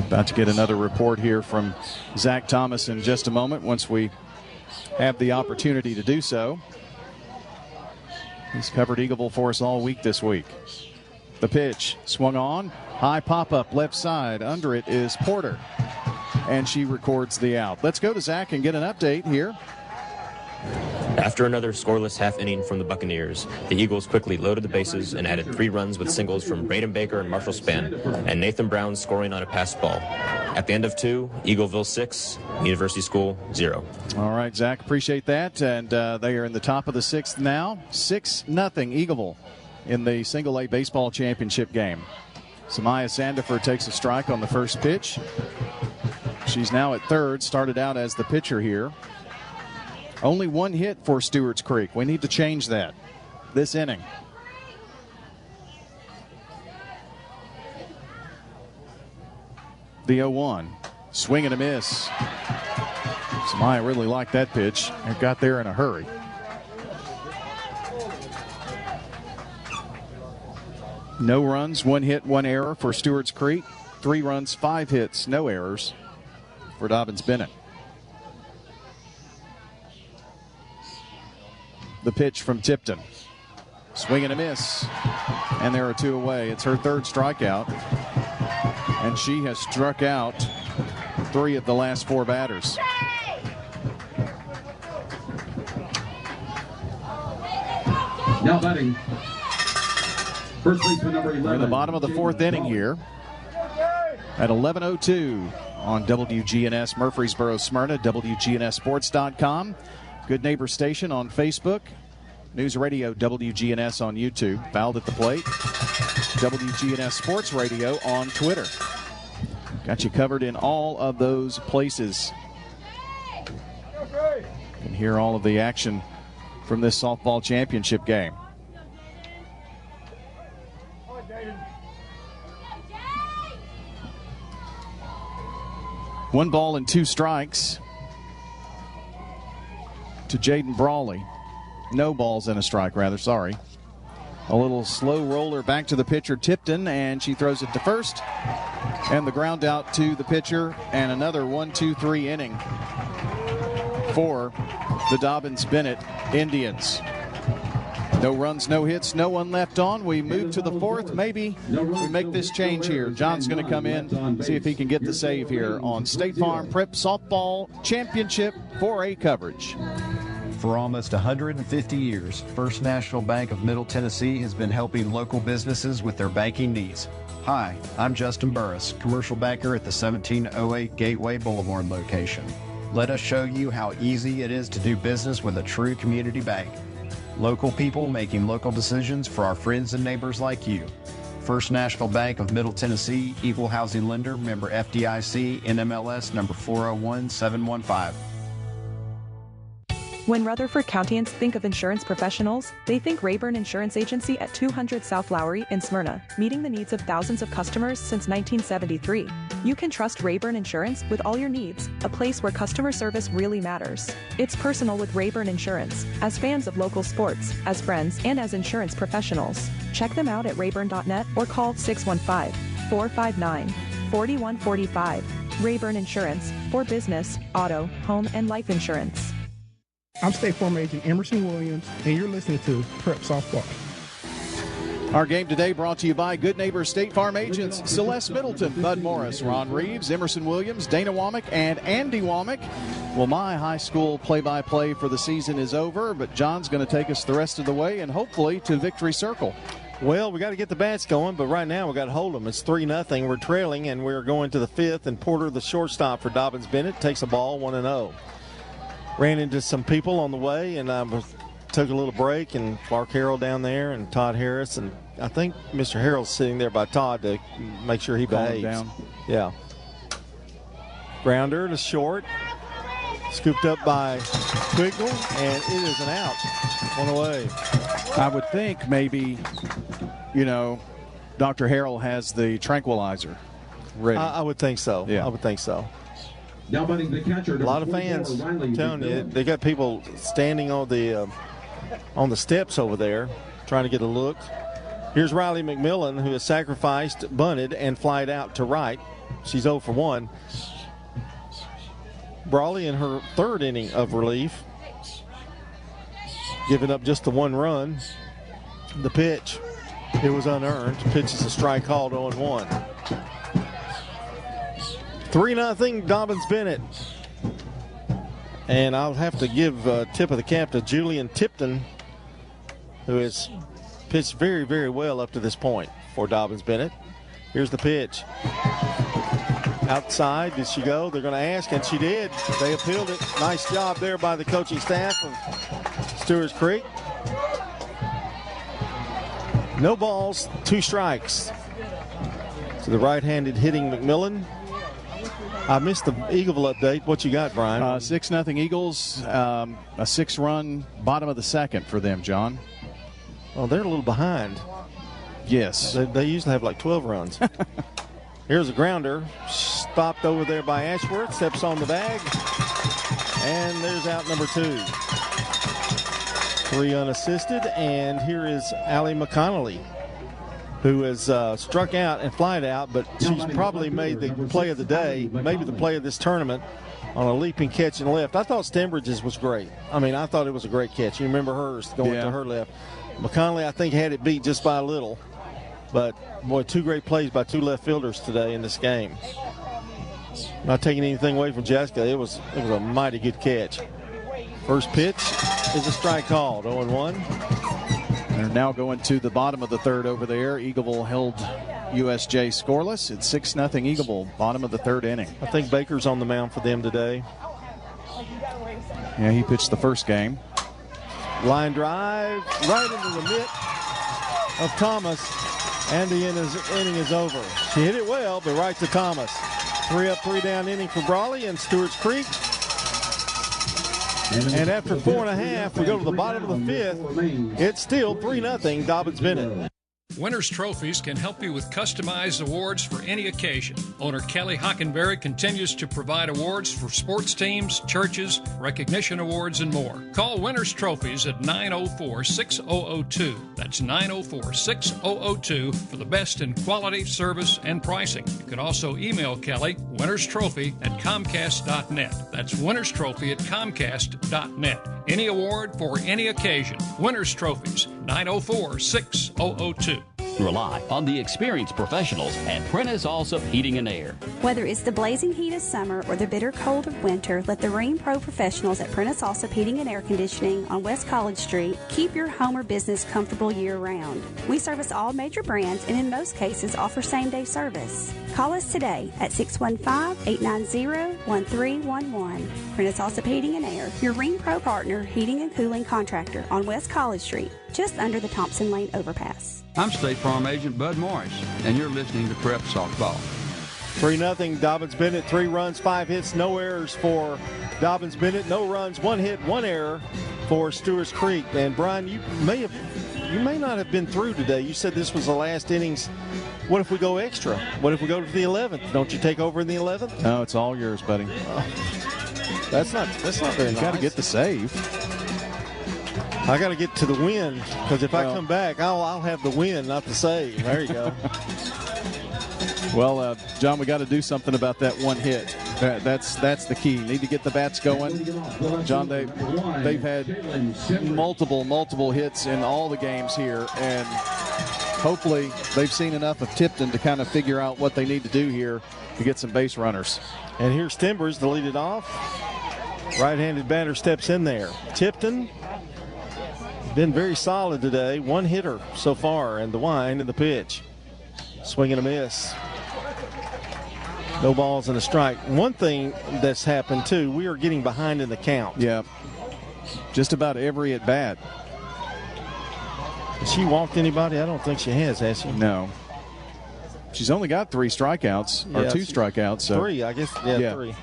About to get another report here from Zach Thomas in just a moment once we have the opportunity to do so. He's covered Eagleville for us all week this week. The pitch swung on, high pop-up left side. Under it is Porter, and she records the out. Let's go to Zach and get an update here. After another scoreless half inning from the Buccaneers, the Eagles quickly loaded the bases and added 3 runs with singles from Braden Baker and Marshall Spann, and Nathan Brown scoring on a passed ball. At the end of 2, Eagleville 6, University School 0. All right, Zach, appreciate that. And they are in the top of the 6th now. 6-0 Eagleville in the single-A baseball championship game. Samaya Sandifer takes a strike on the first pitch. She's now at third, started out as the pitcher here. Only 1 hit for Stewarts Creek. We need to change that this inning. The 0-1. Swing and a miss. Samaya really liked that pitch and got there in a hurry. No runs, 1 hit, 1 error for Stewarts Creek. 3 runs, 5 hits, no errors for Dobyns Bennett. The pitch from Tipton. Swing and a miss. And there are 2 away. It's her 3rd strikeout. And she has struck out 3 of the last 4 batters. Now batting, first baseman number 11. We're in the bottom of the 4th inning here at 11:02 on WGNS Murfreesboro Smyrna, WGNSSports.com. Good Neighbor Station on Facebook. News Radio WGNS on YouTube. Fouled at the plate. WGNS Sports Radio on Twitter. Got you covered in all of those places. You can hear all of the action from this softball championship game. One ball and 2 strikes to Jaden Brawley. No balls and a strike, rather, sorry. A little slow roller back to the pitcher, Tipton, and she throws it to first. And the ground out to the pitcher, and another 1-2-3 inning for the Dobyns Bennett Indians. No runs, no hits, no one left on. We move to the 4th. Maybe we make this change here. John's going to come in, see if he can get the save here on State Farm Prep Softball Championship 4A coverage. For almost 150 years, First National Bank of Middle Tennessee has been helping local businesses with their banking needs. Hi, I'm Justin Burris, commercial banker at the 1708 Gateway Boulevard location. Let us show you how easy it is to do business with a true community bank. Local people making local decisions for our friends and neighbors like you. First National Bank of Middle Tennessee, Equal Housing Lender, member FDIC, NMLS number 401715. When Rutherford Countyans think of insurance professionals, they think Rayburn Insurance Agency at 200 South Lowry in Smyrna, meeting the needs of thousands of customers since 1973. You can trust Rayburn Insurance with all your needs, a place where customer service really matters. It's personal with Rayburn Insurance, as fans of local sports, as friends, and as insurance professionals. Check them out at rayburn.net or call 615-459-4145. Rayburn Insurance, for business, auto, home, and life insurance. I'm State Farm Agent Emerson Williams, and you're listening to Prep Softball. Our game today brought to you by Good Neighbor State Farm Agents Celeste Middleton, Bud Morris, Ron Reeves, Emerson Williams, Dana Womack, and Andy Womack. Well, my high school play-by-play for the season is over, but John's going to take us the rest of the way and hopefully to Victory Circle. Well, we got to get the bats going, but right now we got to hold them. It's 3-0. We're trailing, and we're going to the 5th. And Porter, the shortstop for Dobyns Bennett, takes a ball 1-0. Ran into some people on the way, and took a little break. And Clark Harrell down there, and Todd Harris, and I think Mr. Harrell's sitting there by Todd to make sure he behaves. Down. Yeah. Grounder to short. Scooped up by Quigley, and it is an out. One away. I would think maybe, Dr. Harrell has the tranquilizer ready. I would think so. Yeah. I would think so. Now batting the catcher. A lot of fans. I'm telling you, they got people standing on the steps over there trying to get a look. Here's Riley McMillan, who has sacrificed, bunted, and flied out to right. She's 0 for 1. Brawley in her 3rd inning of relief, giving up just the 1 run. The pitch, it was unearned. Pitch is a strike called 0-1. 3-0 Dobyns Bennett. And I'll have to give tip of the cap to Julian Tipton, who has pitched very, very well up to this point for Dobyns Bennett. Here's the pitch. Outside, did she go? They're going to ask, and she did. They appealed it. Nice job there by the coaching staff of Stewarts Creek. No balls, 2 strikes. To the right-handed hitting McMillan. I missed the Eagleville update. What you got, Brian? 6-0 Eagles, a 6-run bottom of the 2nd for them, John. Well, they're a little behind. Yes. They usually have like 12 runs. Here's a grounder, stopped over there by Ashworth, steps on the bag, and there's out number 2. 3 unassisted, and here is Allie McConnelly, who has struck out and flied out, but she's probably made the play of the day, maybe the play of this tournament, on a leaping catch and left. I thought Stembridge's was great. I thought it was a great catch. You remember hers going to her left. McConnelly, I think, had it beat just by a little. But, boy, 2 great plays by 2 left fielders today in this game. Not taking anything away from Jessica. It was a mighty good catch. First pitch is a strike called, 0-1. They're now going to the bottom of the 3rd over there. Eagleville held USJ scoreless. It's 6-0 Eagleville, bottom of the 3rd inning. I think Baker's on the mound for them today. Yeah, he pitched the first game. Line drive right into the mitt of Thomas. And the inning is over. She hit it well, but right to Thomas. 3 up, 3 down inning for Brawley and Stewarts Creek. And after 4.5, we go to the bottom of the 5th. It's still 3-0 Dobyns Bennett. Winners Trophies can help you with customized awards for any occasion. Owner Kelly Hockenberry continues to provide awards for sports teams, churches, recognition awards, and more. Call Winners Trophies at 904-6002. That's 904-6002 for the best in quality, service, and pricing. You can also email Kelly, winnerstrophy@comcast.net. That's winnerstrophy@comcast.net. Any award for any occasion. Winners Trophies, 904-6002. Rely on the experienced professionals at Prentice Allsup Heating and Air. Whether it's the blazing heat of summer or the bitter cold of winter, let the Rheem Pro professionals at Prentice Allsup Heating and Air Conditioning on West College Street keep your home or business comfortable year-round. We service all major brands and in most cases offer same-day service. Call us today at 615-890-1311. Prentice Allsup Heating and Air, your Rheem Pro partner heating and cooling contractor on West College Street, just under the Thompson Lane overpass. I'm State Farm Agent Bud Morris, and you're listening to Prep Softball. 3-0 Dobyns Bennett, 3 runs, 5 hits, no errors for Dobyns Bennett, no runs, 1 hit, 1 error for Stewarts Creek. And Brian, you may not have been through today. You said this was the last innings. What if we go extra? What if we go to the 11th? Don't you take over in the 11th? No, it's all yours, buddy. That's not very nice. You got to get the save. I got to get to the win, because if I come back, I'll have the win, not the save. There you go. Well, John, we got to do something about that 1 hit. That's the key. Need to get the bats going. John, they've had multiple hits in all the games here, and hopefully they've seen enough of Tipton to kind of figure out what they need to do here to get some base runners. And here's Timbers to lead it off. Right-handed batter steps in there. Tipton been very solid today. One hitter so far, and the wind and the pitch. Swing and a miss. No balls and a strike. One thing that's happened, too, we are getting behind in the count. Yeah. Just about every at-bat. Has she walked anybody? I don't think she has she? No. She's only got 3 strikeouts, or 2 strikeouts. So. 3, I guess. Yeah, 3.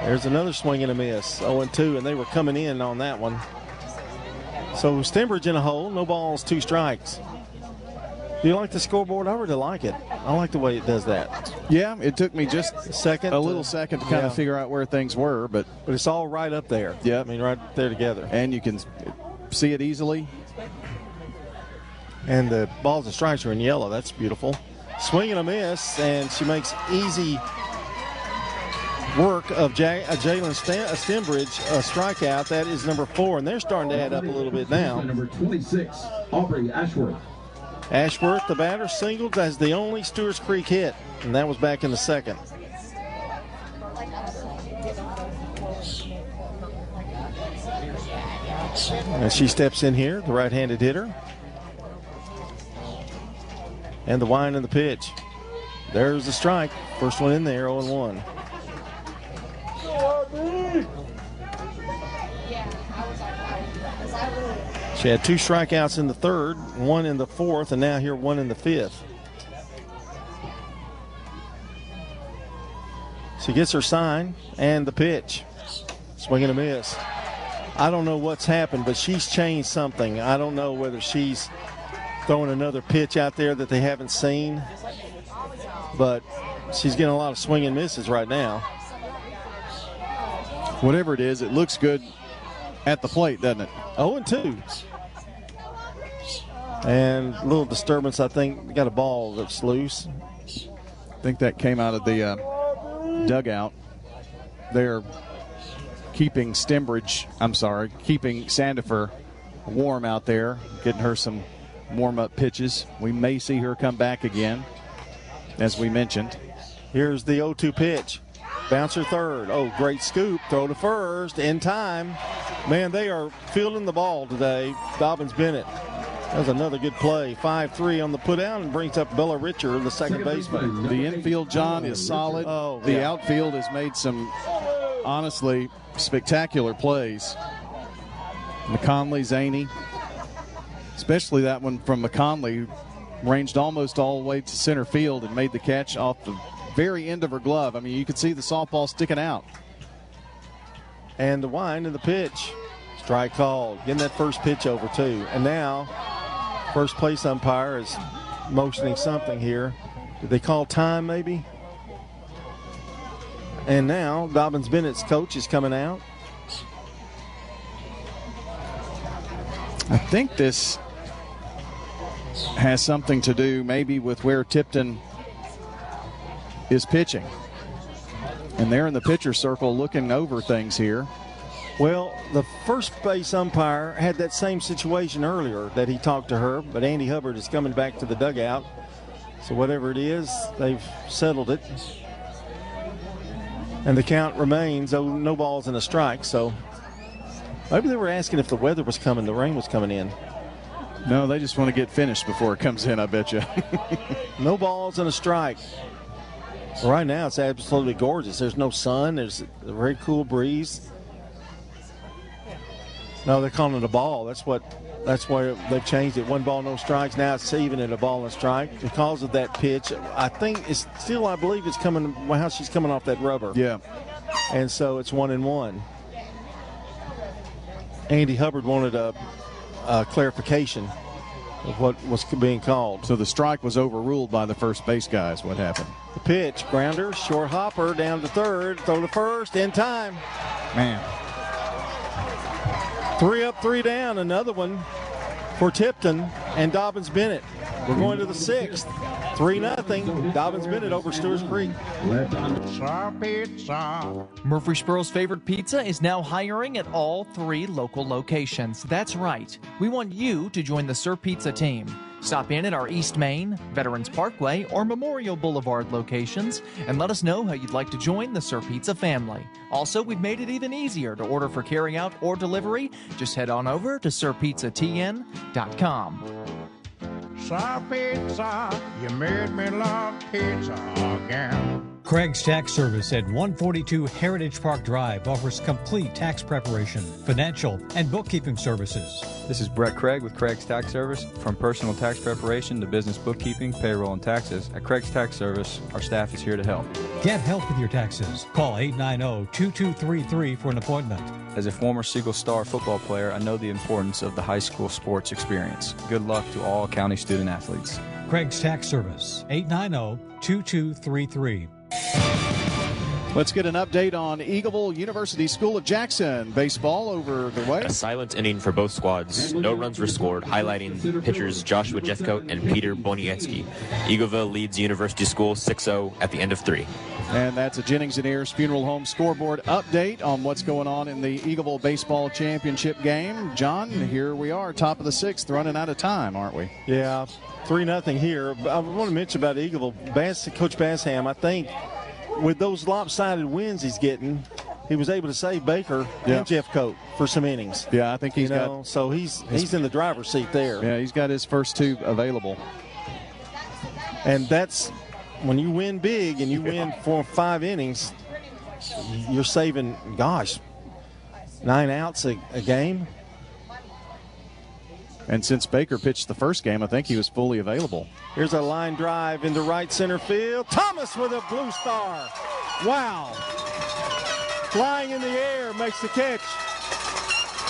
There's another swing and a miss. 0-2, and they were coming in on that one. So Stembridge in a hole, no balls, 2 strikes. Do you like the scoreboard? I really like it. I like the way it does that. Yeah, it took me just a little second to kind of figure out where things were, but it's all right up there. Yeah, I mean, right there together. And you can see it easily. And the balls and strikes are in yellow. That's beautiful. Swing and a miss, and she makes easy work of Jalen Stembridge, a strikeout. That is number 4, and they're starting to add up a little bit now. Number 26, Aubrey Ashworth. Ashworth, the batter, singled as the only Stewarts Creek hit, and that was back in the 2nd. And she steps in here, the right-handed hitter. And the wind and the pitch. There's the strike. First one in there, 0-1. She had 2 strikeouts in the 3rd, 1 in the 4th, and now here 1 in the 5th. She gets her sign and the pitch. Swing and a miss. I don't know what's happened, but she's changed something. I don't know whether she's throwing another pitch out there that they haven't seen, but she's getting a lot of swing and misses right now. Whatever it is, it looks good at the plate, doesn't it? 0-2. And a little disturbance, I think. Got a ball that's loose. I think that came out of the dugout. They're keeping keeping Sandifer warm out there, getting her some warm-up pitches. We may see her come back again, as we mentioned. Here's the 0-2 pitch. Bouncer third. Oh, great scoop. Throw to first in time. Man, they are fielding the ball today. Dobyns Bennett. That was another good play. 5-3 on the put-out and brings up Bella Richer, the second baseman. The infield, John, is solid. The outfield has made some, honestly, spectacular plays. McConley, Zaney, especially that one from McConley, ranged almost all the way to center field and made the catch off the very end of her glove. I mean, you could see the softball sticking out. And the wind and the pitch. Strike called. Getting that first pitch over, too. And now, first place umpire is motioning something here. Did they call time, maybe? And now, Dobyns Bennett's coach is coming out. I think this has something to do maybe with where Tipton is pitching. And they're in the pitcher circle looking over things here. Well, the first base umpire had that same situation earlier that he talked to her, but Andy Hubbard is coming back to the dugout. So whatever it is, they've settled it. And the count remains, no balls and a strike. So maybe they were asking if the weather was coming, the rain was coming in. No, they just want to get finished before it comes in, I bet you. No balls and a strike. Right now, it's absolutely gorgeous. There's no sun. There's a very cool breeze. No, they're calling it a ball. That's why they've changed it. 1 ball, no strikes. Now it's even at a ball and strike because of that pitch. I think it's still, I believe it's coming, how she's coming off that rubber. Yeah. And so it's 1-1. Andy Hubbard wanted a clarification of what was being called. So the strike was overruled by the first base guys. What happened? The pitch, grounder, short hopper, down to third, throw to first, in time. Man. 3 up, 3 down. Another one for Tipton and Dobyns Bennett. We're going to the 6th. 3-0. Dobyns Bennett over Stewarts Creek. Murfreesboro's favorite pizza is now hiring at all 3 local locations. That's right. We want you to join the Sir Pizza team. Stop in at our East Main, Veterans Parkway, or Memorial Boulevard locations and let us know how you'd like to join the Sir Pizza family. Also, we've made it even easier to order for carryout or delivery. Just head on over to sirpizzatn.com. Sir Pizza, you made me love pizza again. Craig's Tax Service at 142 Heritage Park Drive offers complete tax preparation, financial, and bookkeeping services. This is Brett Craig with Craig's Tax Service. From personal tax preparation to business bookkeeping, payroll, and taxes, at Craig's Tax Service, our staff is here to help. Get help with your taxes. Call 890-2233 for an appointment. As a former Siegel Star football player, I know the importance of the high school sports experience. Good luck to all county student athletes. Craig's Tax Service, 890-2233. Let's get an update on Eagleville University School of Jackson. Baseball over the way. A silent inning for both squads. No runs were scored, highlighting pitchers Joshua Jeffcoat and Peter Boniecki. Eagleville leads University School 6-0 at the end of 3. And that's a Jennings & Ayers Funeral Home scoreboard update on what's going on in the Eagleville Baseball Championship game. John, here we are, top of the 6th, running out of time, aren't we? Yeah, 3-0 here. I want to mention about Eagleville. Coach Bassham, I think, with those lopsided wins he's getting, he was able to save Baker and Jeffcoat for some innings. Yeah, I think he's so he's in the driver's seat there. Yeah, he's got his first 2 available. And that's when you win big and you win 4 or 5 innings, you're saving, 9 outs a game. And since Baker pitched the first game, I think he was fully available. Here's a line drive into right center field. Thomas with a blue star. Wow. Flying in the air, makes the catch.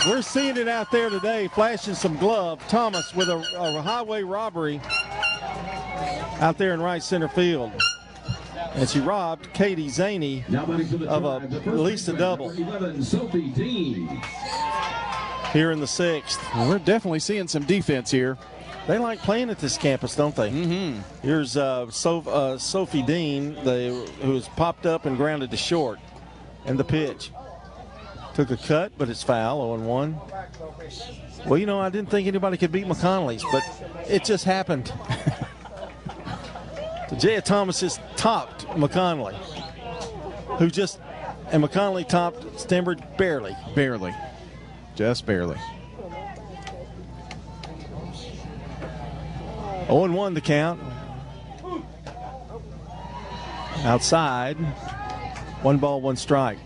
We're seeing it out there today, flashing some glove. Thomas with a highway robbery out there in right center field. And she robbed Katie Zaney of at least a double. Here in the 6th. Well, we're definitely seeing some defense here. They like playing at this campus, don't they? Mm-hmm. Here's Sophie Dean, who was popped up and grounded to short. And the pitch. Took a cut, but it's foul, 0-1. Well, I didn't think anybody could beat McConnelly's, but it just happened. Jaya Thomas just topped McConnelly, and McConnelly topped Stenberg barely. Barely. Just barely. 0-1 the count. Outside. 1 ball, 1 strike.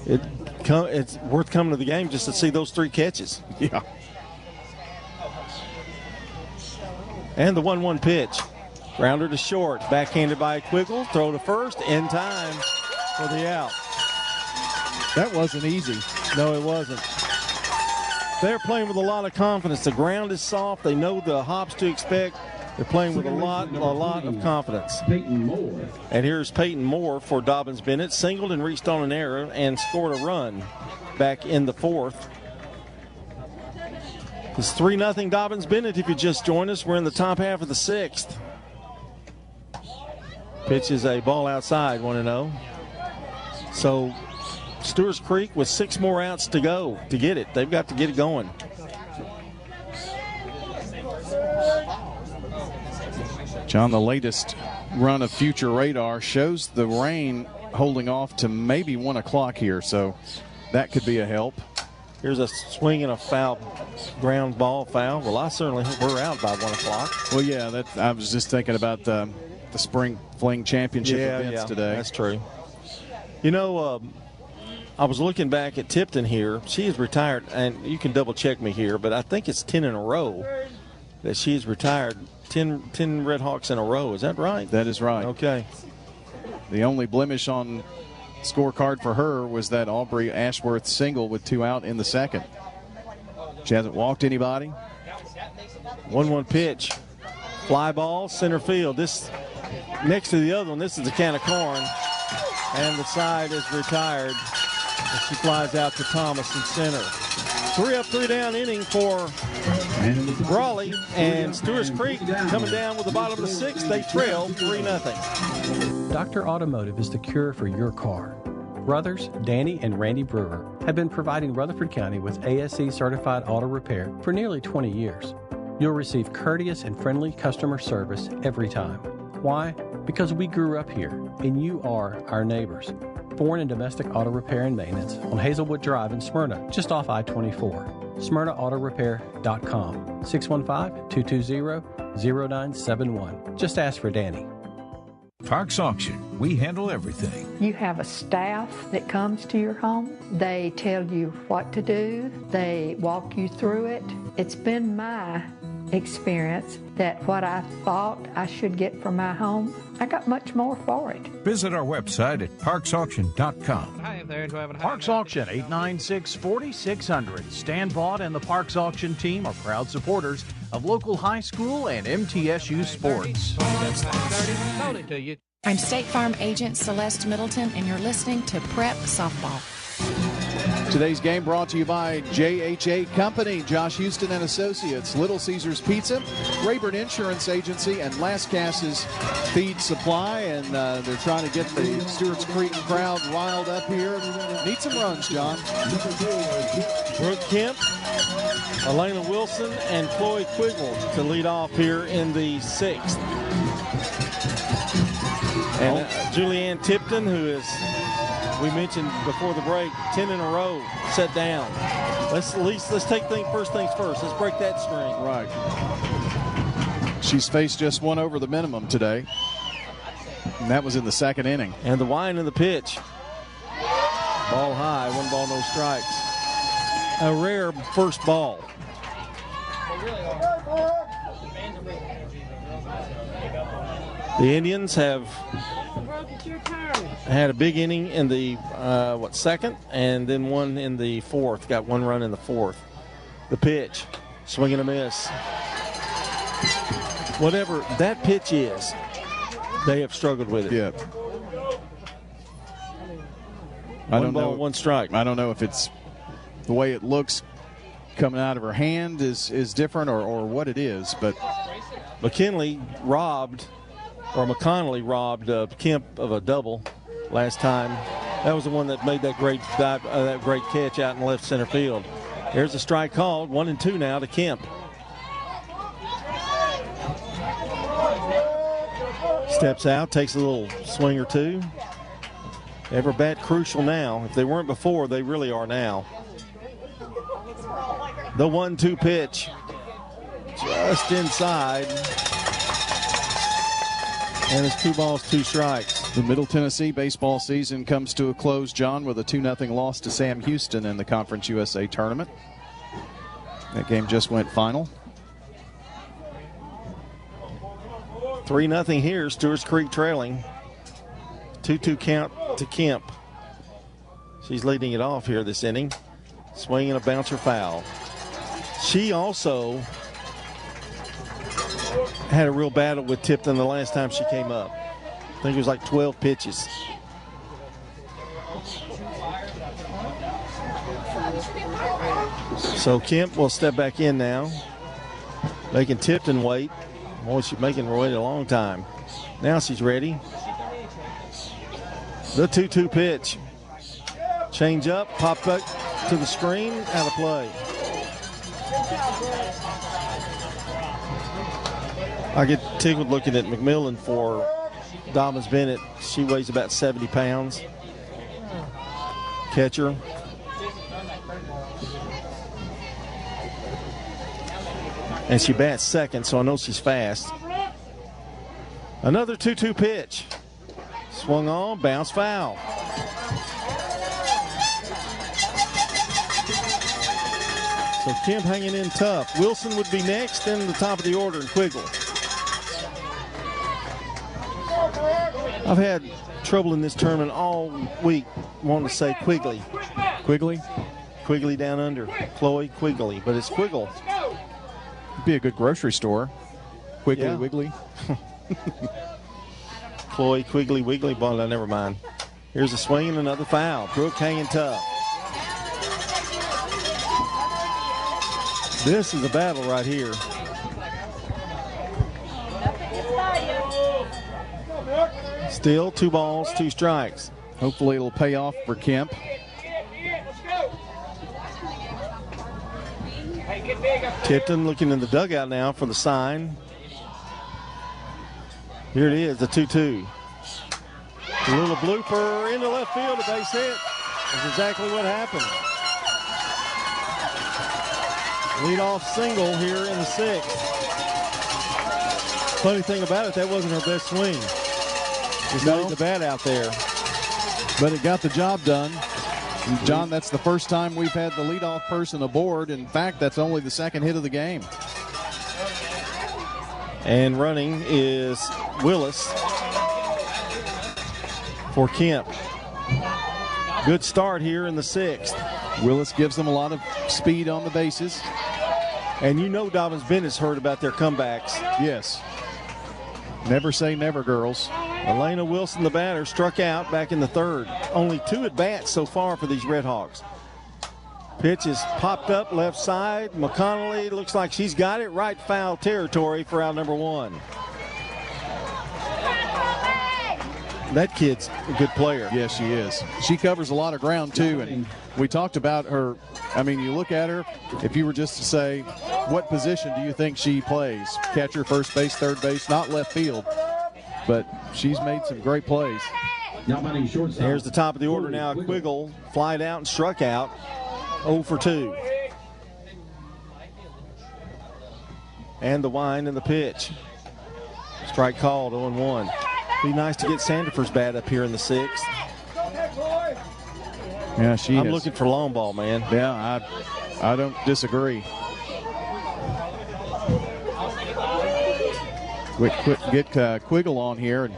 It's worth coming to the game just to see those 3 catches. Yeah. And the 1-1 pitch. Grounder to short. Backhanded by Quiggle. Throw to first. In time for the out. That wasn't easy. No, it wasn't. They're playing with a lot of confidence. The ground is soft. They know the hops to expect. They're playing with a lot of confidence. And here's Peyton Moore for Dobyns Bennett. Singled and reached on an error and scored a run back in the 4th. It's 3-0 Dobyns Bennett if you just joined us. We're in the top half of the 6th. Pitch is a ball outside, 1-0. So Stewarts Creek with 6 more outs to go to get it. They've got to get it going. John, the latest run of Future Radar shows the rain holding off to maybe 1 o'clock here, so that could be a help. Here's a swing and a foul, ground ball foul. Well, I certainly hope we're out by 1 o'clock. Well, yeah, I was just thinking about the spring fling championship events today. That's true. I was looking back at Tipton here. She is retired, and you can double check me here, but I think it's 10 in a row that she's retired. 10 Red Hawks in a row. Is that right? That is right. Okay. The only blemish on scorecard for her was that Aubrey Ashworth single with 2 out in the 2nd. She hasn't walked anybody. 1-1 pitch. Fly ball, center field. This next to the other one, this is the can of corn. And the side is retired. And she flies out to Thomas in center. 3 up, 3 down inning for Raleigh, and Stewarts Creek coming down with the bottom of the 6th. They trail 3-0. Dr. Automotive is the cure for your car. Brothers Danny and Randy Brewer have been providing Rutherford County with ASE certified auto repair for nearly 20 years. You'll receive courteous and friendly customer service every time. Why? Because we grew up here, and you are our neighbors. Foreign and domestic auto repair and maintenance on Hazelwood Drive in Smyrna, just off I-24. SmyrnaAutoRepair.com, 615-220-0971. Just ask for Danny. Parks Auction. We handle everything. You have a staff that comes to your home. They tell you what to do. They walk you through it. It's been my experience that what I thought I should get for my home, I got much more for it. Visit our website at parksauction.com. Parks Auction, 896-4600. Stan Vaught and the Parks Auction team are proud supporters of local high school and MTSU sports. I'm State Farm Agent Celeste Middleton, and you're listening to Prep Softball. Today's game brought to you by JHA Company, Josh Houston and Associates, Little Caesars Pizza, Rayburn Insurance Agency, and Lascass's Feed Supply. And they're trying to get the Stewarts Creek crowd riled up here. Need some runs, John. Brooke Kemp, Elena Wilson, and Chloe Quiggle to lead off here in the 6th. And Julianne Tipton, who is, we mentioned before the break, 10 in a row, set down. Let's take first things first. Let's break that string. Right. She's faced just one over the minimum today, and that was in the 2nd inning. And the wind of the pitch. Ball high, 1 ball, no strikes. A rare first ball. The Indians have had a big inning in the 2nd, and then one in the 4th. Got 1 run in the 4th. The pitch, swing and a miss. Whatever that pitch is, they have struggled with it. Yeah. One ball, 1 strike. I don't know if it's the way it looks coming out of her hand is different or what it is, but McConnelly robbed Kemp of a double last time. That was the one that made that great dive, that great catch out in left center field. There's a strike called, 1-2 now to Kemp. Steps out, takes a little swing or two. Every bat crucial now. If they weren't before, they really are now. The 1-2 pitch, just inside. And it's 2 balls, 2 strikes. The Middle Tennessee baseball season comes to a close, John, with a 2-0 loss to Sam Houston in the Conference USA tournament. That game just went final. 3-0 here. Stewarts Creek trailing. 2-2 count to Kemp. She's leading it off here this inning. Swing and a bouncer foul. She also had a real battle with Tipton the last time she came up. I think it was like 12 pitches. So Kemp will step back in now, making Tipton wait. Boy, she's making her wait a long time. Now she's ready. The 2-2 pitch. Change up, pop back to the screen, out of play. I get tickled looking at McMillan for Dobyns Bennett. She weighs about 70 pounds. Catcher. And she bats second, so I know she's fast. Another 2-2 pitch. Swung on, bounce foul. So Kemp hanging in tough. Wilson would be next, then the top of the order, and Quiggle. I've had trouble in this tournament all week wanting to say Quigley. Quigley? Quigley down under. Chloe Quigley, but it's Quiggle. It'd be a good grocery store. Quigley, yeah. Wiggly. Chloe Quigley, Wiggly. Well, never mind. Here's a swing and another foul. Brooke hanging tough. This is a battle right here. Still 2 balls, 2 strikes. Hopefully it'll pay off for Kemp. Tipton looking in the dugout now for the sign. Here it is, the 2-2. A little blooper into left field, a base hit. That's exactly what happened. Leadoff single here in the 6th. Funny thing about it, that wasn't her best swing. Just laid the bat out there. But it got the job done. And John, that's the first time we've had the leadoff person aboard. In fact, that's only the second hit of the game. And running is Willis for Kemp. Good start here in the 6th. Willis gives them a lot of speed on the bases. And you know Dobyns Bennett's heard about their comebacks. Yes. Never say never, girls. Elena Wilson, the batter, struck out back in the 3rd. Only 2 at-bats so far for these Red Hawks. Pitch is popped up left side. McConnelly looks like she's got it. Right foul territory for out number 1. That kid's a good player. Yes, she is. She covers a lot of ground, too. And we talked about her. I mean, you look at her, if you were just to say, what position do you think she plays? Catcher, first base, third base, not left field. But she's made some great plays. Here's the top of the order now. Quiggle flied out and struck out. 0 for 2. And the wind and the pitch. Strike called, 0-1. Be nice to get Sandifer's bat up here in the 6th. Yeah, I'm looking for long ball, man. Yeah, I don't disagree. Get Quiggle on here and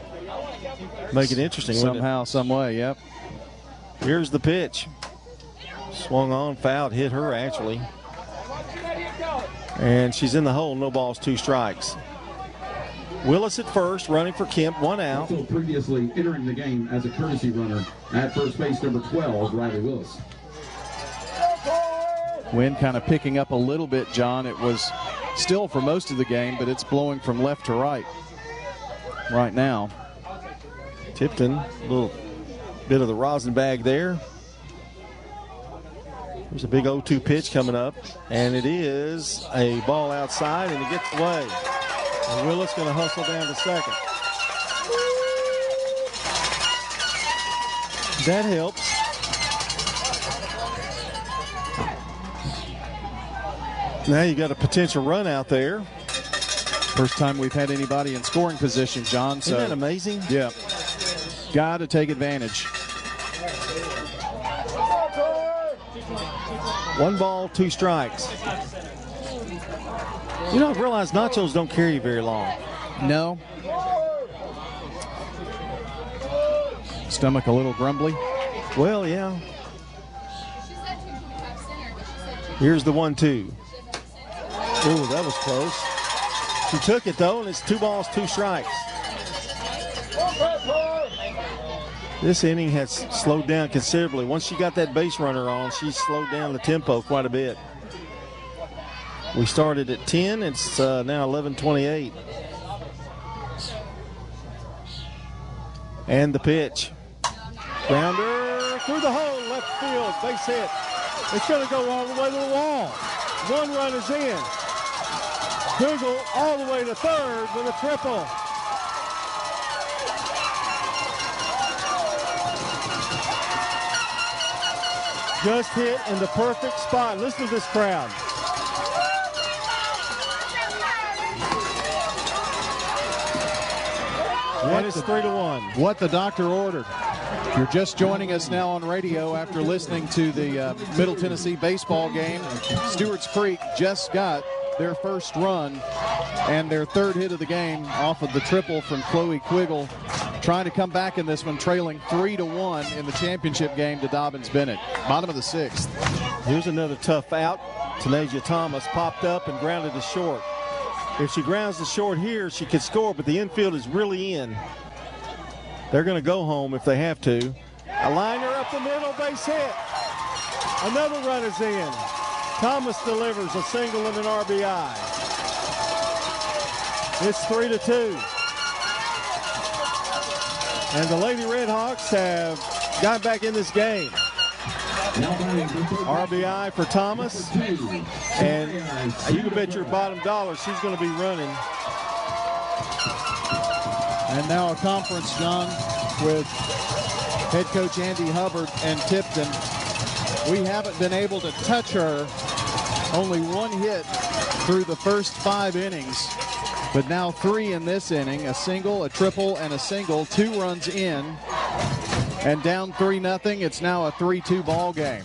make it interesting somehow, some way. Yep. Here's the pitch. Swung on, fouled, hit her actually. And she's in the hole. No balls, 2 strikes. Willis at first, running for Kemp, 1 out. Also previously entering the game as a courtesy runner at first base, number 12, Riley Willis. Wind kind of picking up a little bit, John. It was still for most of the game, but it's blowing from left to right now. Tipton, a little bit of the rosin bag there. There's a big 0-2 pitch coming up, and it is a ball outside, and it gets away. And Willis going to hustle down to second. That helps. Now you got a potential run out there. First time we've had anybody in scoring position, John. Isn't that amazing? Yeah. Got to take advantage. 1 ball, 2 strikes. You don't realize nachos don't carry you very long. No. Stomach a little grumbly? Well, yeah. Here's the 1-2. Ooh, that was close. She took it, though, and it's 2 balls, 2 strikes. This inning has slowed down considerably. Once she got that base runner on, she slowed down the tempo quite a bit. We started at 10. It's now 11:28. And the pitch. Grounder through the hole, left field, base hit. It's going to go all the way to the wall. 1 run is in. Google all the way to third with a triple. Just hit in the perfect spot. Listen to this crowd. And it's 3-1. What the doctor ordered. If you're just joining us now on radio after listening to the Middle Tennessee baseball game, Stewarts Creek just got their first run and their 3rd hit of the game off of the triple from Chloe Quiggle, trying to come back in this one, trailing 3-1 in the championship game to Dobyns Bennett. Bottom of the 6th. Here's another tough out. Tanasia Thomas popped up and grounded to short. If she grounds to short here, she could score, but the infield is really in. They're going to go home if they have to. A liner up the middle, base hit. Another run is in. Thomas delivers a single and an RBI. It's 3-2. And the Lady Redhawks have got back in this game. RBI for Thomas. And you can bet your bottom dollar she's going to be running. And now a conference, John, with head coach Andy Hubbard and Tipton. We haven't been able to touch her. Only one hit through the first 5 innings. But now 3 in this inning, a single, a triple, and a single, 2 runs in, and down 3-0. It's now a 3-2 ball game.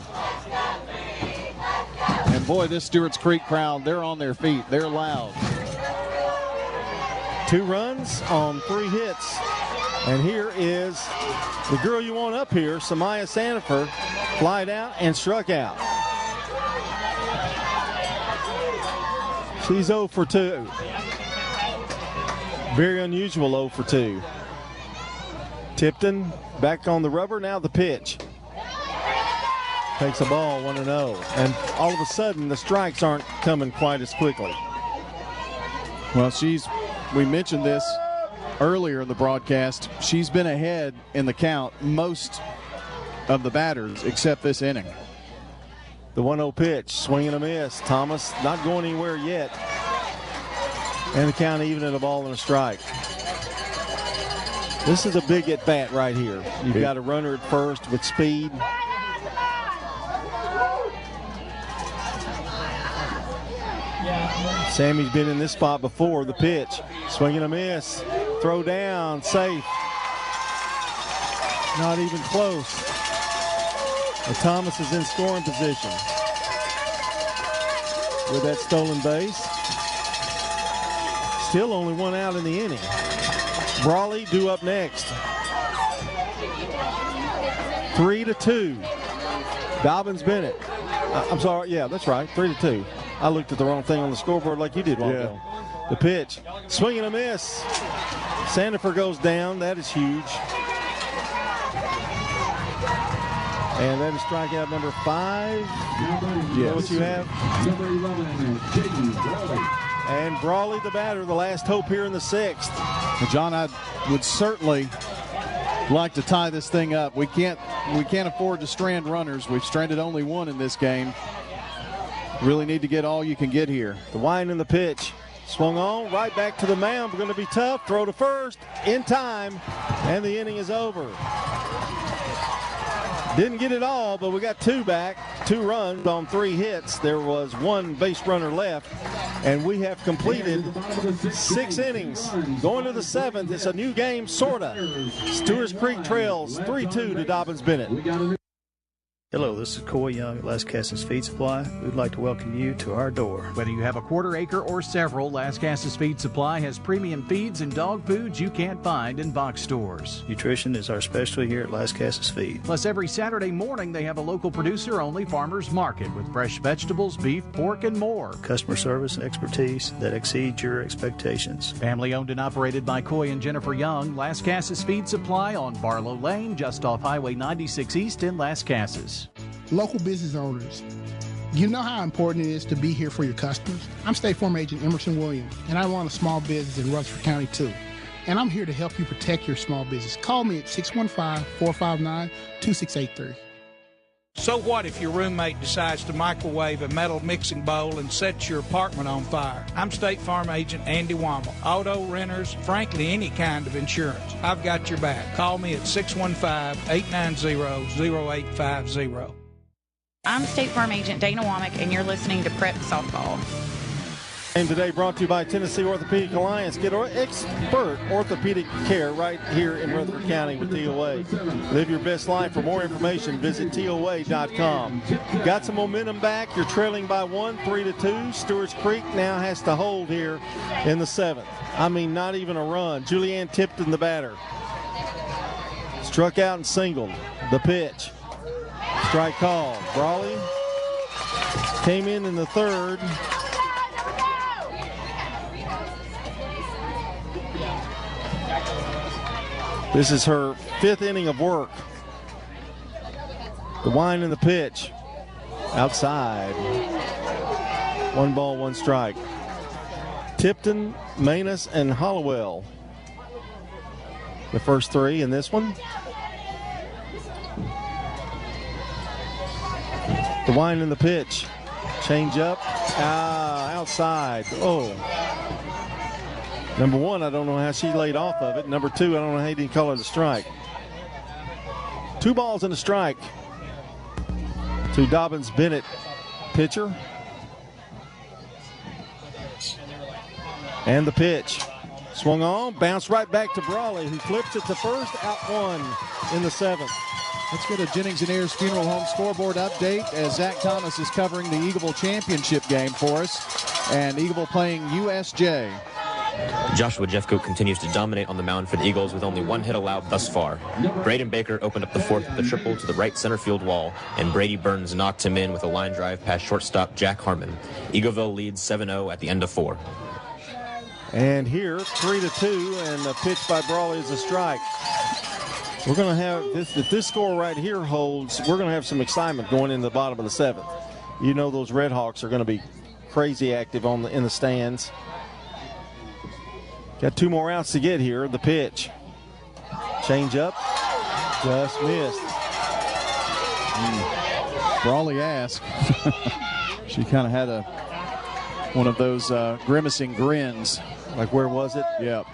And boy, this Stewarts Creek crowd, they're on their feet. They're loud. 2 runs on 3 hits. And here is the girl you want up here, Samaya Sandifer, flied out and struck out. She's 0 for 2. Very unusual 0 for 2. Tipton back on the rubber. Now the pitch. Takes a ball 1-0. And all of a sudden the strikes aren't coming quite as quickly. Well, we mentioned this earlier in the broadcast. She's been ahead in the count most of the batters except this inning. The 1-0 pitch, swing and a miss. Thomas not going anywhere yet. And the count even at a ball and a strike. This is a big at-bat right here. You've got a runner at first with speed. Sammy's been in this spot before. The pitch, swing and a miss. Throw down, safe. Not even close. But Thomas is in scoring position with that stolen base. Still only 1 out in the inning. Brawley due up next. 3-2. Dobyns Bennett. I'm sorry, yeah, that's right, 3-2. I looked at the wrong thing on the scoreboard like you did while ago. The pitch, swing and a miss. Sandifer goes down, that is huge. And that is strikeout number 5. Yes. What you have? Number 11, Jaden Brawley. And Brawley, the batter, the last hope here in the 6th. Well, John, I would certainly like to tie this thing up. We can't afford to strand runners. We've stranded only 1 in this game. Really need to get all you can get here. The wind and the pitch. Swung on, right back to the mound. Going to be tough. Throw to first in time, and the inning is over. Didn't get it all, but we got 2 back. 2 runs on 3 hits. There was 1 base runner left, and we have completed 6 innings. Going to the 7th, it's a new game, sorta. Stewarts Creek trails 3-2 to Dobyns Bennett. Hello, this is Coy Young at Lascassas Feed Supply. We'd like to welcome you to our door. Whether you have a quarter acre or several, Lascassas Feed Supply has premium feeds and dog foods you can't find in box stores. Nutrition is our specialty here at Lascassas Feed. Plus, every Saturday morning they have a local producer-only farmers market with fresh vegetables, beef, pork, and more. Customer service and expertise that exceeds your expectations. Family owned and operated by Coy and Jennifer Young, Lascassas Feed Supply on Barlow Lane, just off Highway 96 East in Lascassas. Local business owners, you know how important it is to be here for your customers. I'm State Farm Agent Emerson Williams, and I run a small business in Rutherford County too. And I'm here to help you protect your small business. Call me at 615-459-2683. So what if your roommate decides to microwave a metal mixing bowl and sets your apartment on fire? I'm State Farm Agent Andy Wammel. Auto, renters, frankly, any kind of insurance. I've got your back. Call me at 615-890-0850. I'm State Farm Agent Dana Womack, and you're listening to Prep Softball. And today brought to you by Tennessee Orthopedic Alliance. Get expert orthopedic care right here in Rutherford County with TOA. Live your best life. For more information, visit TOA.com. Got some momentum back. You're trailing by 1, 3-2. Stewarts Creek now has to hold here in the 7th. I mean, not even a run. Julianne Tipton, the batter. Struck out and singled. The pitch. Strike call. Brawley came in the 3rd. This is her 5th inning of work. The wind and the pitch. Outside. 1 ball, 1 strike. Tipton, Manus, and Hollowell. The first 3 in this one. Wine in the pitch. Change up. Outside. Oh. Number one, I don't know how she laid off of it. Number two, I don't know how he didn't call it a strike. 2 balls and a strike to Dobyns Bennett, pitcher. And the pitch. Swung on, bounced right back to Brawley, who flips it to first, out 1 in the 7th. Let's get a Jennings and Ayers Funeral Home scoreboard update as Zach Thomas is covering the Eagleville Championship game for us. And Eagleville playing USJ. Joshua Jeffcoat continues to dominate on the mound for the Eagles with only 1 hit allowed thus far. Braden Baker opened up the 4th with a triple to the right center field wall, and Brady Burns knocked him in with a line drive past shortstop Jack Harmon. Eagleville leads 7-0 at the end of 4. And here, 3-2, and a pitch by Brawley is a strike. We're going to have this. If this score right here holds, we're going to have some excitement going into the bottom of the 7th. You know those Red Hawks are going to be crazy active in the stands. Got 2 more outs to get here. The pitch. Change up. Just missed. Brawley asked. She kind of had one of those grimacing grins. Like, where was it? Yep.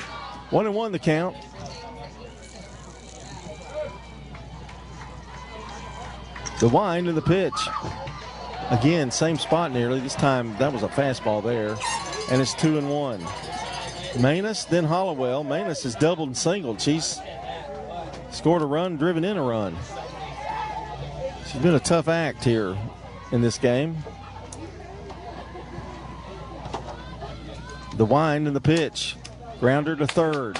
1-1 the count. The wind and the pitch. Again, same spot nearly. This time that was a fastball there. And it's 2-1. Manus, then Hollowell. Manus has doubled and singled. She's scored a run, driven in a run. She's been a tough act here in this game. The wind and the pitch. Grounder to third.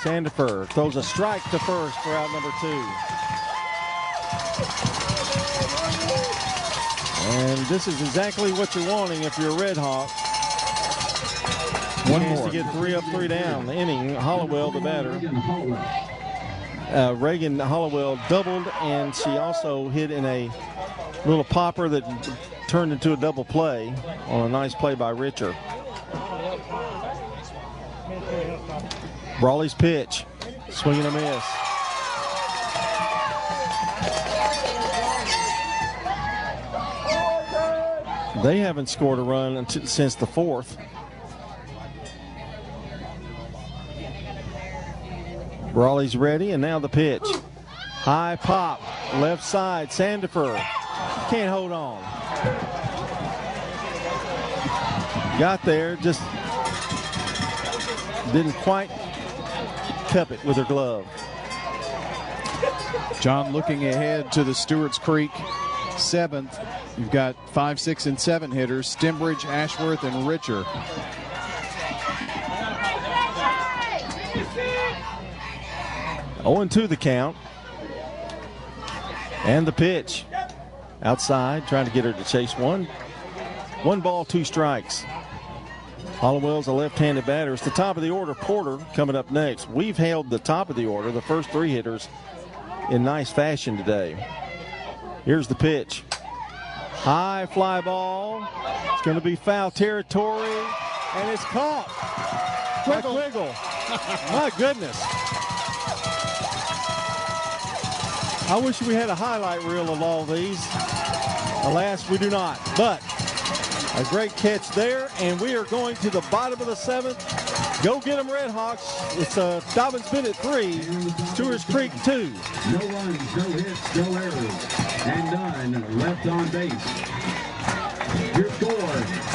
Sandifer throws a strike to first for out number 2. And this is exactly what you're wanting if you're a Red Hawk. One more to get 3 up, 3 down. The inning, Hollowell the batter. Reagan Hollowell doubled, and she also hit in a little popper that turned into a double play on a nice play by Richer. Brawley's pitch. Swing and a miss. They haven't scored a run since the 4th. Brawley's ready, and now the pitch. High pop, left side, Sandifer. Can't hold on. Got there, just didn't quite cup it with her glove. John looking ahead to the Stewarts Creek 7th. You've got 5, 6, and 7 hitters, Stembridge, Ashworth, and Richer. Oh, 0-2 the count. And the pitch. Outside, trying to get her to chase one. 1 ball, 2 strikes. Hollowell's a left-handed batter. It's the top of the order. Porter coming up next. We've held the top of the order, the first 3 hitters, in nice fashion today. Here's the pitch. High fly ball. It's going to be foul territory, and it's caught. Quiggle. My goodness. I wish we had a highlight reel of all these. Alas, we do not. But a great catch there, and we are going to the bottom of the 7th. Go get them, Red Hawks. It's Dobyns Bennett 3, Stewarts Creek 2. No runs, no hits, no errors, and none left on base. Your score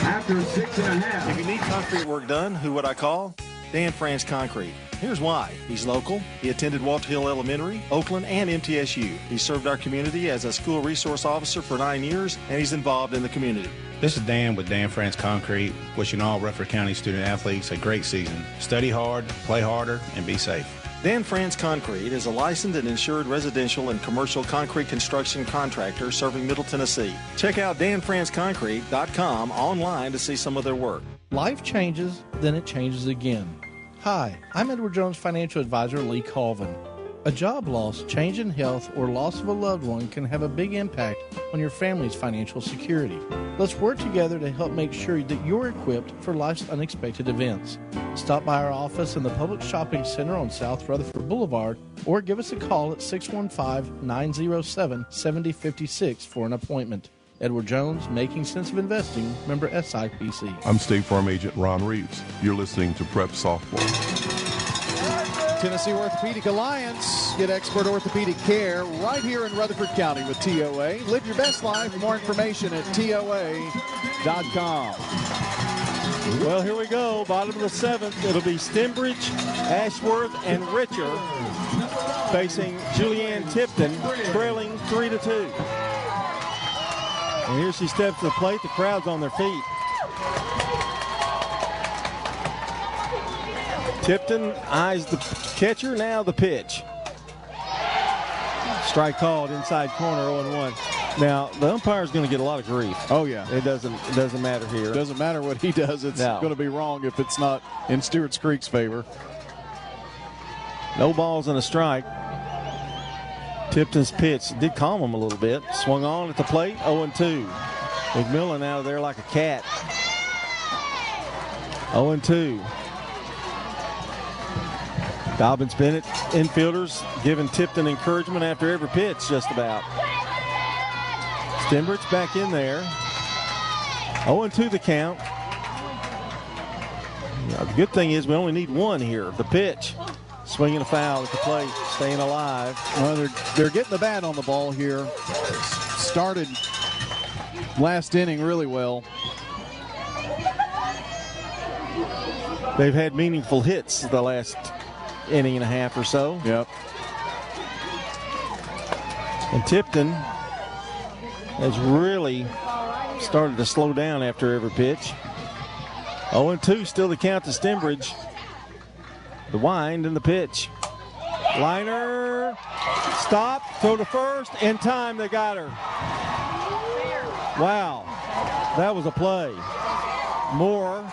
after 6.5. If you need concrete work done, who would I call? Dan France Concrete. Here's why. He's local. He attended Walter Hill Elementary, Oakland, and MTSU. He served our community as a school resource officer for 9 years, and he's involved in the community. This is Dan with Dan France Concrete, wishing all Rutherford County student athletes a great season. Study hard, play harder, and be safe. Dan France Concrete is a licensed and insured residential and commercial concrete construction contractor serving Middle Tennessee. Check out danfranceconcrete.com online to see some of their work. Life changes, then it changes again. Hi, I'm Edward Jones Financial Advisor Lee Colvin. A job loss, change in health, or loss of a loved one can have a big impact on your family's financial security. Let's work together to help make sure that you're equipped for life's unexpected events. Stop by our office in the Public Shopping Center on South Rutherford Boulevard, or give us a call at 615-907-7056 for an appointment. Edward Jones, Making Sense of Investing, member SIPC. I'm State Farm Agent Ron Reeves. You're listening to Prep Softball. Tennessee Orthopedic Alliance. Get expert orthopedic care right here in Rutherford County with TOA. Live your best life. More information at TOA.com. Well, here we go. Bottom of the 7th. It'll be Stembridge, Ashworth, and Richer facing Julianne Tipton, trailing 3-2. And here she steps to the plate. The crowd's on their feet. Tipton eyes the catcher. Now the pitch. Strike called inside corner, 0-1. Now the umpire's going to get a lot of grief. Oh yeah, it doesn't matter here. It doesn't matter what he does. It's going to be wrong if it's not in Stewarts Creek's favor. No balls and a strike. Tipton's pitch did calm him a little bit. Swung on at the plate, 0-2. McMillan out of there like a cat. 0-2. Dobyns Bennett, infielders, giving Tipton encouragement after every pitch, just about. Stembridge back in there. 0-2 the count. Now, the good thing is we only need one here. The pitch. Swinging a foul at the plate, staying alive. Well, they're getting the bat on the ball here. Started last inning really well. They've had meaningful hits the last inning and a half or so. Yep. And Tipton has really started to slow down after every pitch. 0-2, still the count to Stembridge. The wind and the pitch. Liner, stop, throw to first. In time, they got her. Wow, that was a play. Moore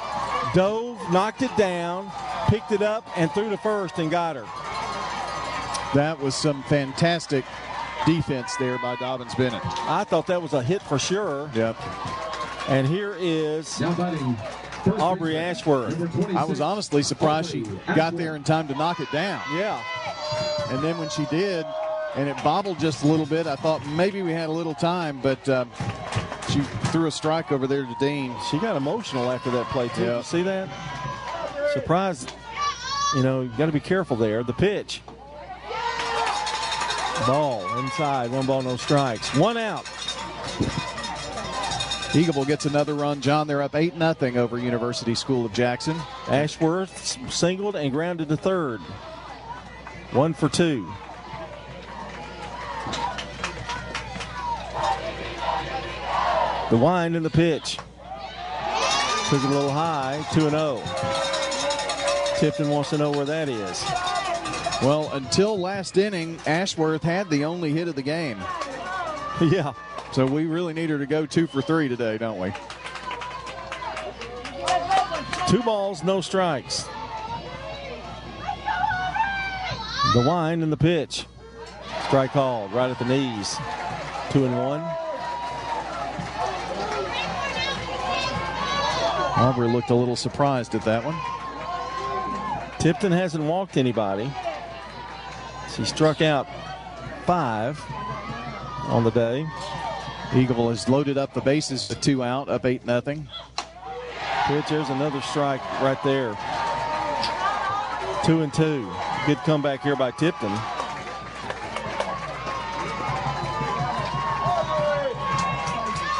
dove, knocked it down, picked it up, and threw to first and got her. That was some fantastic defense there by Dobyns Bennett. I thought that was a hit for sure. Yep. And here is Aubrey Ashworth. I was honestly surprised she got there in time to knock it down. Yeah. And then when she did, and it bobbled just a little bit, I thought maybe we had a little time, but she threw a strike over there to Dean. She got emotional after that play, too. Yep. You see that? Surprised. You know, you got to be careful there. The pitch. Ball inside. 1 ball, no strikes. 1 out. Eagleville gets another run. John, they're up 8-0 over University School of Jackson. Ashworth singled and grounded to third. 1 for 2. The wind and the pitch. Took it a little high. 2-0. Tipton wants to know where that is. Well, until last inning, Ashworth had the only hit of the game. Yeah. So we really need her to go 2 for 3 today, don't we? 2 balls, no strikes. The wind and the pitch. Strike called right at the knees. 2-1. Aubrey looked a little surprised at that one. Tipton hasn't walked anybody. She struck out 5 on the day. Eagleville has loaded up the bases to 2 out, up 8-0. Pitch, there's another strike right there. 2-2. Good comeback here by Tipton.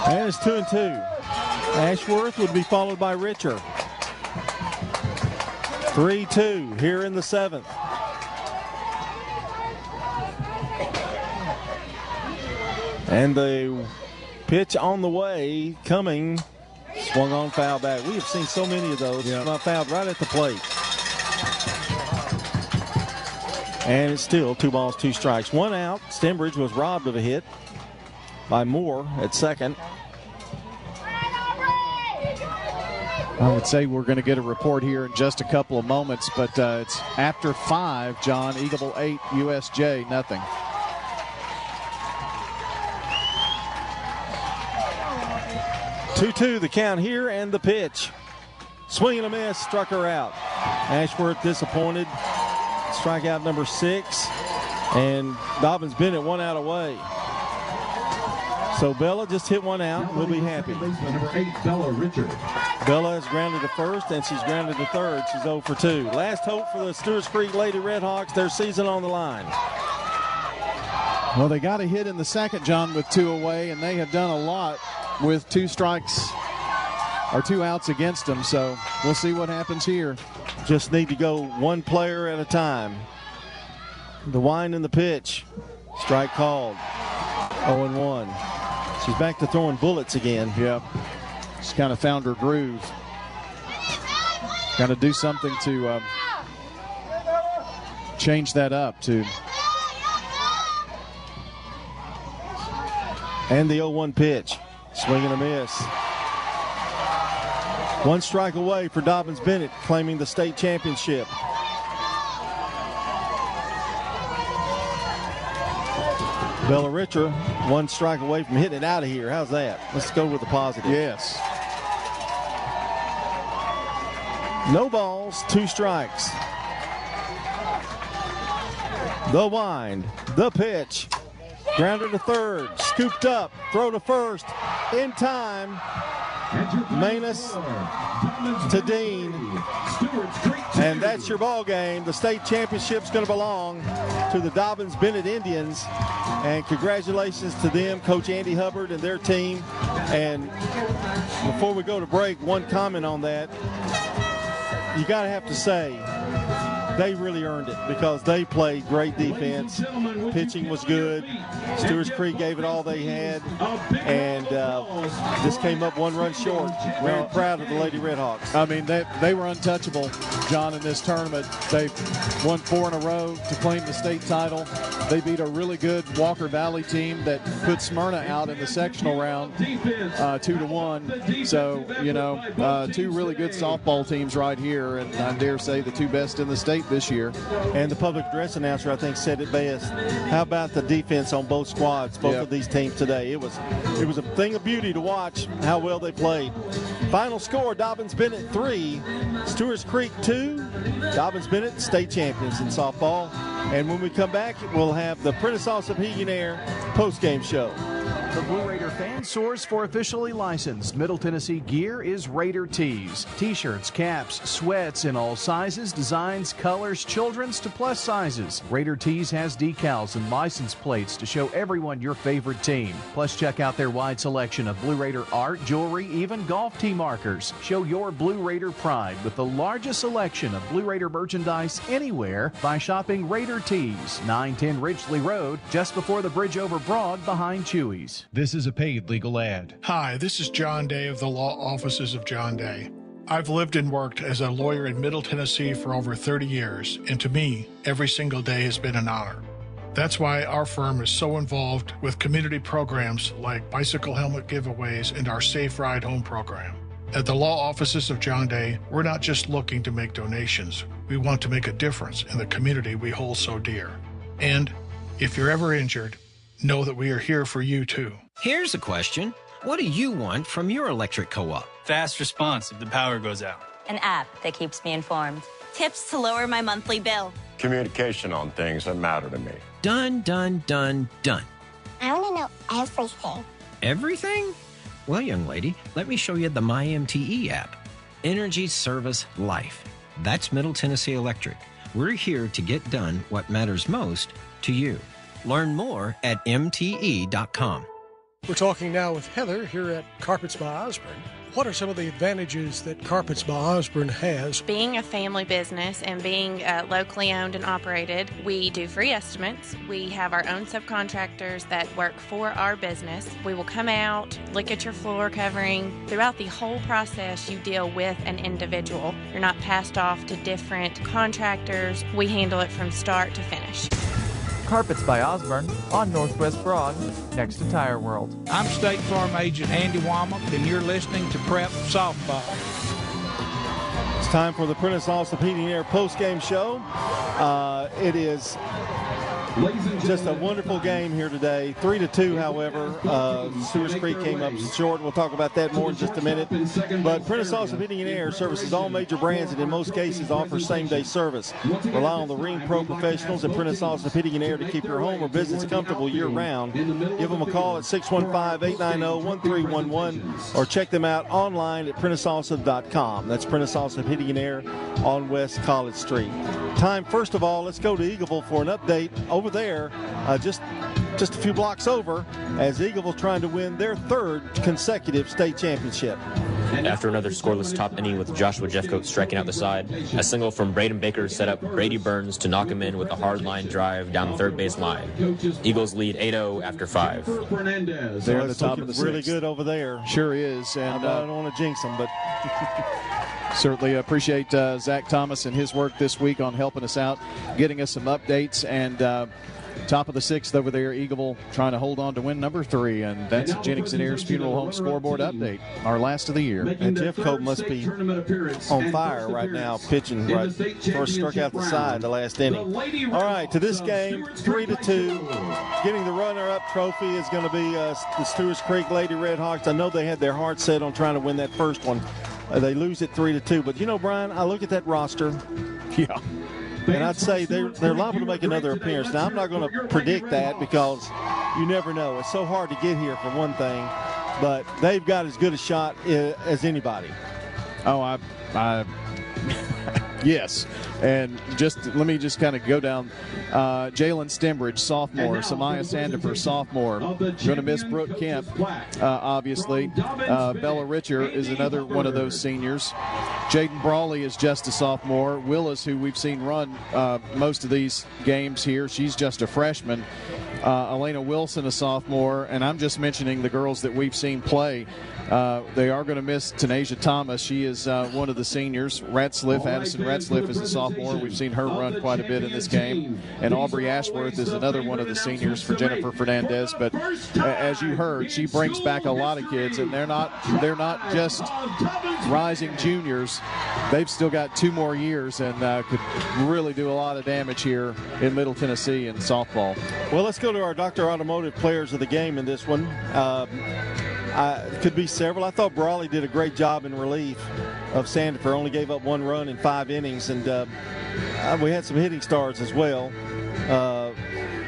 And it's 2-2. Ashworth would be followed by Richer. 3-2 here in the 7th. And the pitch on the way, coming, swung on, foul back. We have seen so many of those. Yeah. Fouled right at the plate. And it's still 2 balls, 2 strikes. 1 out. Stembridge was robbed of a hit by Moore at second. I would say we're going to get a report here in just a couple of moments, but it's after 5, John. Eagleville 8, USJ nothing. Two the count here, and the pitch. Swing and a miss, struck her out. Ashworth disappointed. Strikeout number 6. And Dobyns Bennett 1 out away. So Bella just hit one out. We'll be happy. Number 8, Bella Richard. Bella has grounded to first, and she's grounded to third. She's 0 for 2. Last hope for the Stewarts Creek Lady Redhawks. Their season on the line. Well, they got a hit in the second, John, with 2 away, and they have done a lot with 2 strikes or 2 outs against them. So we'll see what happens here. Just need to go one player at a time. The wind and the pitch. Strike called. 0-1. She's back to throwing bullets again. Yep. She's kind of found her groove. Got to do something to change that up too. And the 0-1 pitch. Swing and a miss. 1 strike away for Dobyns Bennett, claiming the state championship. Bella Richard, 1 strike away from hitting it out of here. How's that? Let's go with the positive. Yes. No balls, 2 strikes. The wind, the pitch. Grounded to third, scooped up, throw to first, in time. Manus to Dean. And that's your ball game. The state championship's going to belong to the Dobyns Bennett Indians. And congratulations to them, Coach Andy Hubbard and their team. And before we go to break, one comment on that. You got to have to say, they really earned it because they played great defense. Pitching was good. Stewarts Creek gave it all they had, and just came up 1 run short. Very proud of the Lady Redhawks. I mean, they were untouchable, John, in this tournament. They won 4 in a row to claim the state title. They beat a really good Walker Valley team that put Smyrna out in the sectional round 2-1. So, 2 really good softball teams right here, and I dare say the 2 best in the state this year. And the public address announcer, I think, said it best. How about the defense on both squads, both of these teams today? It was a thing of beauty to watch how well they played. Final score, Dobyns Bennett 3, Stewarts Creek 2. Dobyns Bennett state champions in softball. And when we come back, we'll have the Prentice Allsup Heating Air post-game show. The Blue Raider fan source for officially licensed Middle Tennessee gear is Raider Tees. T-shirts, caps, sweats in all sizes, designs, colors, children's to plus sizes. Raider Tees has decals and license plates to show everyone your favorite team. Plus, check out their wide selection of Blue Raider art, jewelry, even golf tee markers. Show your Blue Raider pride with the largest selection of Blue Raider merchandise anywhere by shopping Raider Tees, 910 Ridgely Road, just before the bridge over Broad behind Chewy's. This is a paid legal ad. Hi, this is John Day of the Law Offices of John Day. I've lived and worked as a lawyer in Middle Tennessee for over 30 years, and to me, every single day has been an honor. That's why our firm is so involved with community programs like bicycle helmet giveaways and our Safe Ride Home program. At the Law Offices of John Day, we're not just looking to make donations. We want to make a difference in the community we hold so dear. And if you're ever injured, know that we are here for you too. Here's a question. What do you want from your electric co-op? Fast response if the power goes out. An app that keeps me informed. Tips to lower my monthly bill. Communication on things that matter to me. Done, done, done, done. I want to know everything. Everything? Well, young lady, let me show you the MyMTE app. Energy Service Life. That's Middle Tennessee Electric. We're here to get done what matters most to you. Learn more at mte.com. We're talking now with Heather here at Carpets by Osborne. What are some of the advantages that Carpets by Osborne has? Being a family business and being locally owned and operated, we do free estimates. We have our own subcontractors that work for our business. We will come out, look at your floor covering. Throughout the whole process, you deal with an individual. You're not passed off to different contractors. We handle it from start to finish. Carpets by Osborne on Northwest Broad, next to Tire World. I'm State Farm Agent Andy Womack, and you're listening to Prep Softball. It's time for the Prentice Allsup Heating Air post-game show. It is Just a wonderful game here today. 3-2, however. Stewarts Creek came up short. We'll talk about that more in just a minute. But Prentice Awesome Heating and Air services all major brands and in most cases offers same-day service. Rely on the Ring Pro professionals at Prentice Awesome Heating and Air to keep your home or business comfortable year-round. Give them a call at 615-890-1311 or check them out online at PrenticeAwesome.com. That's Prentice Awesome Heating and Air on West College Street. Time, first of all, let's go to Eagleville for an update over there, just a few blocks over, as Eagleville trying to win their third consecutive state championship. After another scoreless top inning with Joshua Jeffcoat striking out the side, a single from Braden Baker set up Brady Burns to knock him in with a hard line drive down the third base line. Eagles lead 8-0 after 5. They're at the top of the sixth. Really good over there. Sure is. And I don't want to jinx them, but certainly appreciate Zach Thomas and his work this week on helping us out, getting us some updates. And top of the sixth over there, Eagleville trying to hold on to win number 3, and that's Jennings and Ayers Funeral Home scoreboard update, our last of the year. And Jeffcoat must be on fire right now, pitching right. First struck out the side the last inning. All right, to this game, 3-2. Getting the runner-up trophy is going to be the Stewarts Creek Lady Redhawks. I know they had their heart set on trying to win that first one. They lose it 3-2. But, you know, Brian, I look at that roster. Yeah. And I'd say they're liable to make another appearance. Now, I'm not going to predict that because you never know. It's so hard to get here for one thing, but they've got as good a shot as anybody. Oh, yes. And let me just kind of go down. Jalen Stembridge, sophomore. Samaya Sandifer, sophomore. Going to miss Brooke Kemp, obviously. Bella Richer is another one of those seniors. Jaden Brawley is just a sophomore. Willis, who we've seen run most of these games here, she's just a freshman. Elena Wilson, a sophomore. And I'm just mentioning the girls that we've seen play. They are going to miss Tanasia Thomas. She is one of the seniors. Addison Ratzliff is a sophomore. We've seen her run quite a bit in this game. And Aubrey Ashworth is another one of the seniors for Jennifer Fernandez. But as you heard, she brings back a lot of kids, and they're not just rising juniors. They've still got 2 more years and could really do a lot of damage here in Middle Tennessee in softball. Well, let's go to our Dr. Automotive players of the game in this one. Could be several. I thought Brawley did a great job in relief of Sandifer. Only gave up 1 run in 5 innings, and we had some hitting stars as well.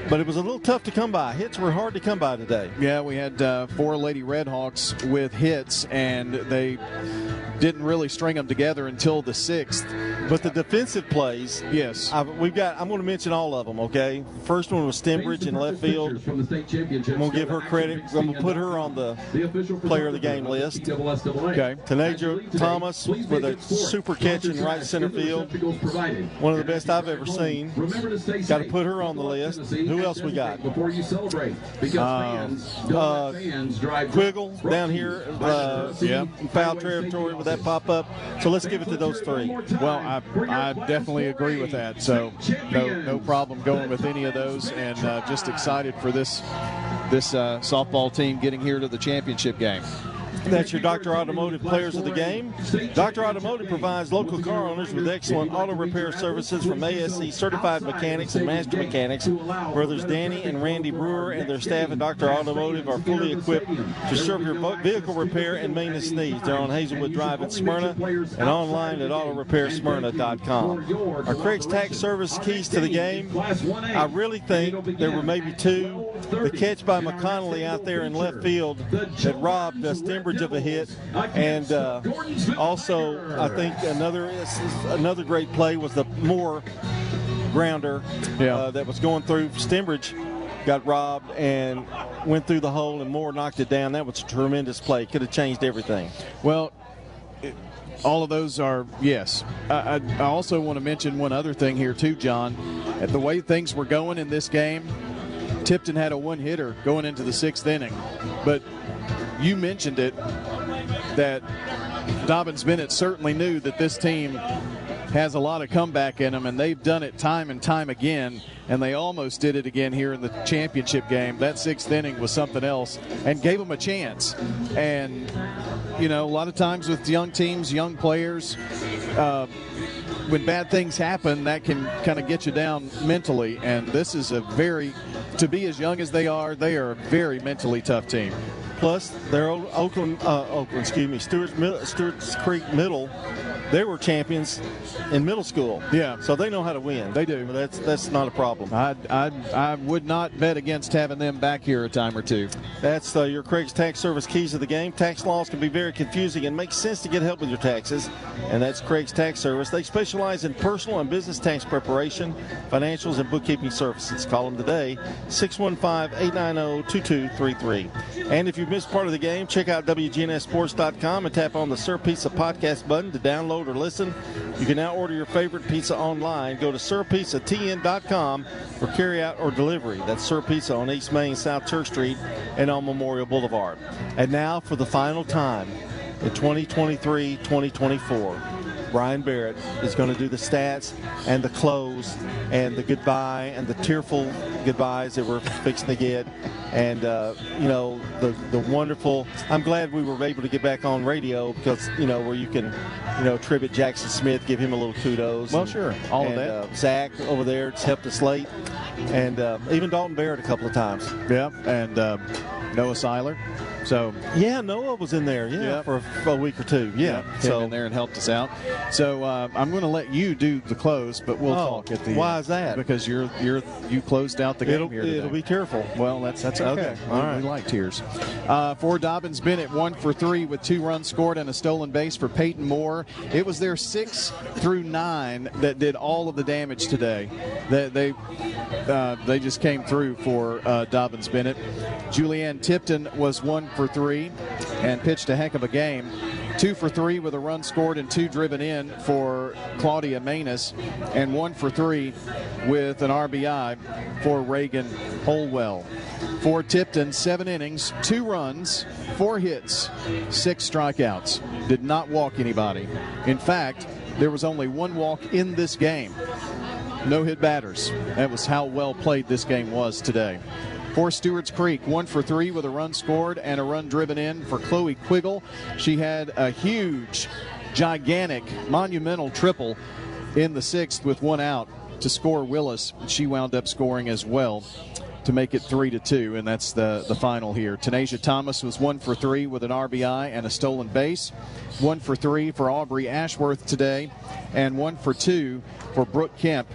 But it was a little tough to come by. Hits were hard to come by today. Yeah, we had 4 Lady Redhawks with hits, and they didn't really string them together until the 6th. But the defensive plays, yes, I'm going to mention all of them. Okay, first one was Stembridge in left field. I'm going to give her credit. I'm going to put her on the player of the game list. Okay, Tanasia Thomas with a super catch in right center field, one of the best I've ever seen. Got to put her on the list. Who else we got? Quiggle down here, in foul territory with that pop up. So let's give it to those 3. Well, I definitely agree with that. So no problem going with any of those, and just excited for this softball team getting here to the championship game. That's your Dr. Automotive players of the game. Dr. Automotive provides local car owners with excellent auto repair services from ASE certified mechanics and master mechanics. Brothers Danny and Randy Brewer and their staff at Dr. Automotive are fully equipped to serve your vehicle repair and maintenance needs. They're on Hazelwood Drive in Smyrna and online at autorepairsmyrna.com. Our Craig's Tax Service keys to the game. I really think there were maybe 2. The catch by McConnelly out there in left field that robbed Stembridge of a hit, and also I think another great play was the Moore grounder that was going through. Stembridge got robbed and went through the hole, and Moore knocked it down. That was a tremendous play. Could have changed everything. Well, all of those are, yes. I also want to mention one other thing here too, John. At the way things were going in this game, Tipton had a 1-hitter going into the 6th inning, but you mentioned it, that Dobyns Bennett certainly knew that this team has a lot of comeback in them, and they've done it time and time again, and they almost did it again here in the championship game. That 6th inning was something else and gave them a chance. And a lot of times with young teams, young players, when bad things happen, that can kind of get you down mentally. And this is to be as young as they are a very mentally tough team. Plus, they're Stewarts Creek Middle. They were champions in middle school. Yeah. So they know how to win. They do. That's not a problem. I would not bet against having them back here a time or two. That's your Craig's Tax Service keys of the game. Tax laws can be very confusing and make sense to get help with your taxes. And that's Craig's Tax Service. They specialize in personal and business tax preparation, financials, and bookkeeping services. Call them today, 615-890-2233. And if you've missed part of the game, check out WGNSSports.com and tap on the Sir Pizza podcast button to download or listen. You can now order your favorite pizza online. Go to SirPizzaTN.com for carryout or delivery. That's Sir Pizza on East Main, South Church Street, and on Memorial Boulevard. And now, for the final time in 2023-2024, Brian Barrett is going to do the stats and the close and the goodbye and the tearful goodbyes that we're fixing to get. And, the wonderful – I'm glad we were able to get back on radio because, where you can, tribute Jackson Smith, give him a little kudos. Well, sure. All of that. Zach over there has helped us late. And even Dalton Barrett a couple of times. Yeah, and Noah Seiler. So yeah, Noah was in there, for a week or two. Yeah, came in there and helped us out. So I'm going to let you do the close, but we'll talk at the. Why is that? Because you closed out the game here today. It'll be tearful. Well, that's okay. All right, we like tears. For Dobyns Bennett, 1 for 3 with 2 runs scored and a stolen base for Peyton Moore. It was their 6 through 9 that did all of the damage today. They just came through for Dobyns Bennett. Julianne Tipton was 1 for 3 and pitched a heck of a game. 2 for 3 with a run scored and 2 driven in for Claudia Manus, and 1 for 3 with an RBI for Reagan Holwell. For Tipton, 7 innings, 2 runs, 4 hits, 6 strikeouts. Did not walk anybody. In fact, there was only 1 walk in this game. No hit batters. That was how well played this game was today. For Stewarts Creek, 1 for 3 with a run scored and a run driven in for Chloe Quiggle. She had a huge, gigantic, monumental triple in the 6th with 1 out to score Willis. She wound up scoring as well to make it 3-2, and that's the final here. Tanasia Thomas was 1 for 3 with an RBI and a stolen base. 1 for 3 for Aubrey Ashworth today, and 1 for 2 for Brooke Kemp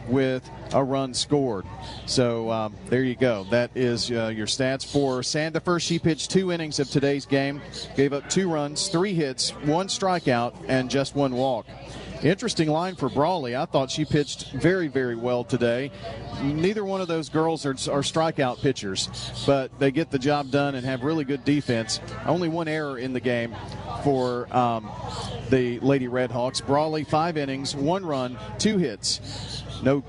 with a run scored. So there you go. That is your stats for Sandifer. She pitched 2 innings of today's game, gave up 2 runs, 3 hits, 1 strikeout, and just 1 walk. Interesting line for Brawley. I thought she pitched very, very well today. Neither one of those girls are strikeout pitchers, but they get the job done and have really good defense. Only 1 error in the game for the Lady Redhawks. Brawley, 5 innings, 1 run, 2 hits. No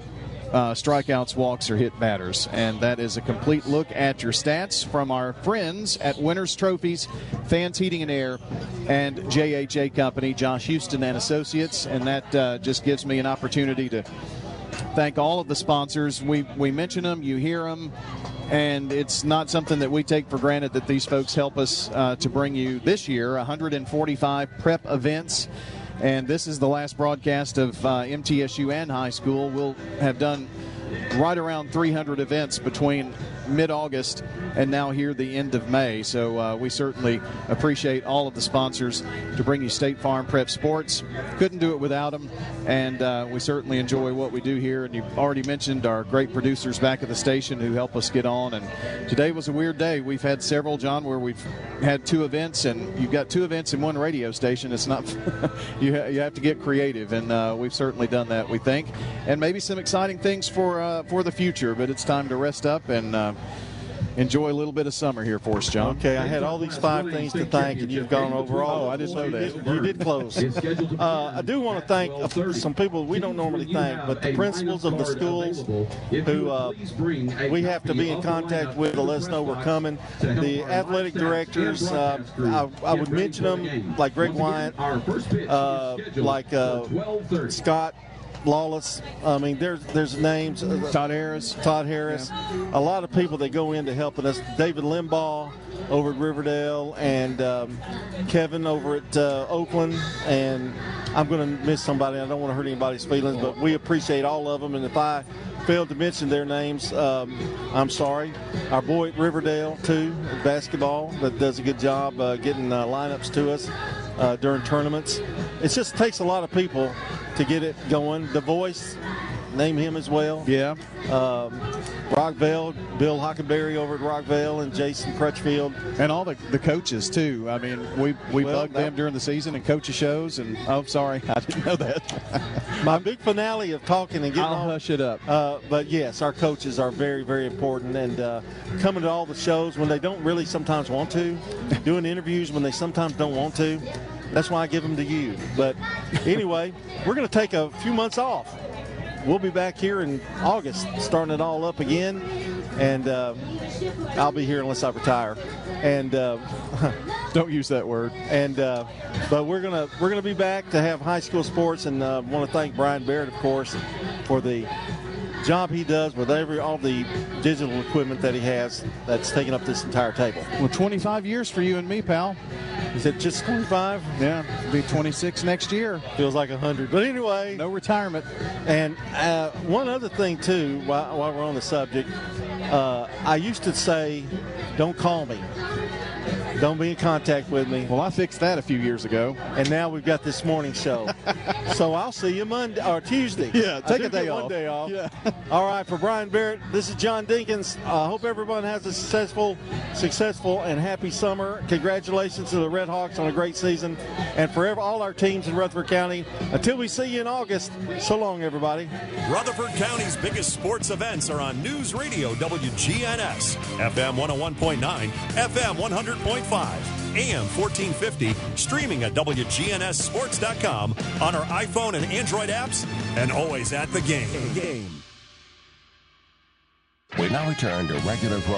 strikeouts, walks, or hit batters. And that is a complete look at your stats from our friends at Winners Trophies, Fans Heating and Air, and JHA Company, Josh Houston and Associates. And that just gives me an opportunity to thank all of the sponsors. We mention them, you hear them, and it's not something that we take for granted that these folks help us to bring you this year 145 prep events. And this is the last broadcast of MTSU and high school. We'll have done right around 300 events between mid-August and now here the end of May. So we certainly appreciate all of the sponsors to bring you State Farm Prep Sports. Couldn't do it without them, and we certainly enjoy what we do here. And you've already mentioned our great producers back at the station who help us get on. And today was a weird day. We've had several, John, where we've had 2 events, and you've got 2 events in 1 radio station. It's not you have to get creative, and we've certainly done that, we think. And maybe some exciting things for the future, but it's time to rest up and enjoy a little bit of summer here for us, John. Okay, I had all these 5 things to thank, and you've gone over all. Oh, I didn't know that. You did close. I do want to thank some people we don't normally thank, but the principals of the schools who we have to be in contact with to let us know we're coming. The athletic directors, I would mention them, like Greg Wyatt, like Scott Lawless. I mean, there's names. Todd Harris. Yeah. A lot of people that go into helping us. David Limbaugh over at Riverdale, and Kevin over at Oakland. And I'm going to miss somebody. I don't want to hurt anybody's feelings, but we appreciate all of them. And if I failed to mention their names, I'm sorry. Our boy at Riverdale, too, at basketball, that does a good job getting lineups to us during tournaments. It just takes a lot of people to get it going. The Voice, name him as well. Yeah. Rockville, Bill Hockenberry over at Rockville, and Jason Crutchfield. And all the coaches, too. I mean, we bugged them during the season and coaches shows. And, oh, sorry, I didn't know that. My big finale of talking and getting I'll hush it up. But, yes, our coaches are very, very important. And coming to all the shows when they don't really sometimes want to, doing interviews when they sometimes don't want to. That's why I give them to you. But anyway, we're going to take a few months off. We'll be back here in August, starting it all up again, and I'll be here unless I retire. And don't use that word. And but we're gonna be back to have high school sports, and want to thank Brian Barrett, of course, for the job he does with all the digital equipment that he has that's taking up this entire table. Well, 25 years for you and me, pal. Is it just 25? Yeah, it'll be 26 next year. Feels like 100. But anyway. No retirement. And one other thing, too, while we're on the subject, I used to say, don't call me. Don't be in contact with me. Well, I fixed that a few years ago. And now we've got this morning show. So I'll see you Monday or Tuesday. Yeah, take a day off. 1 day off. Yeah. All right, for Brian Barrett, this is John Dinkins. I hope everyone has a successful and happy summer. Congratulations to the Red Hawks on a great season. And for all our teams in Rutherford County, until we see you in August, so long, everybody. Rutherford County's biggest sports events are on News Radio WGNS, FM 101.9, FM 100.5. AM 1450, streaming at WGNSSports.com, on our iPhone and Android apps, and always at the game. We now return to regular program.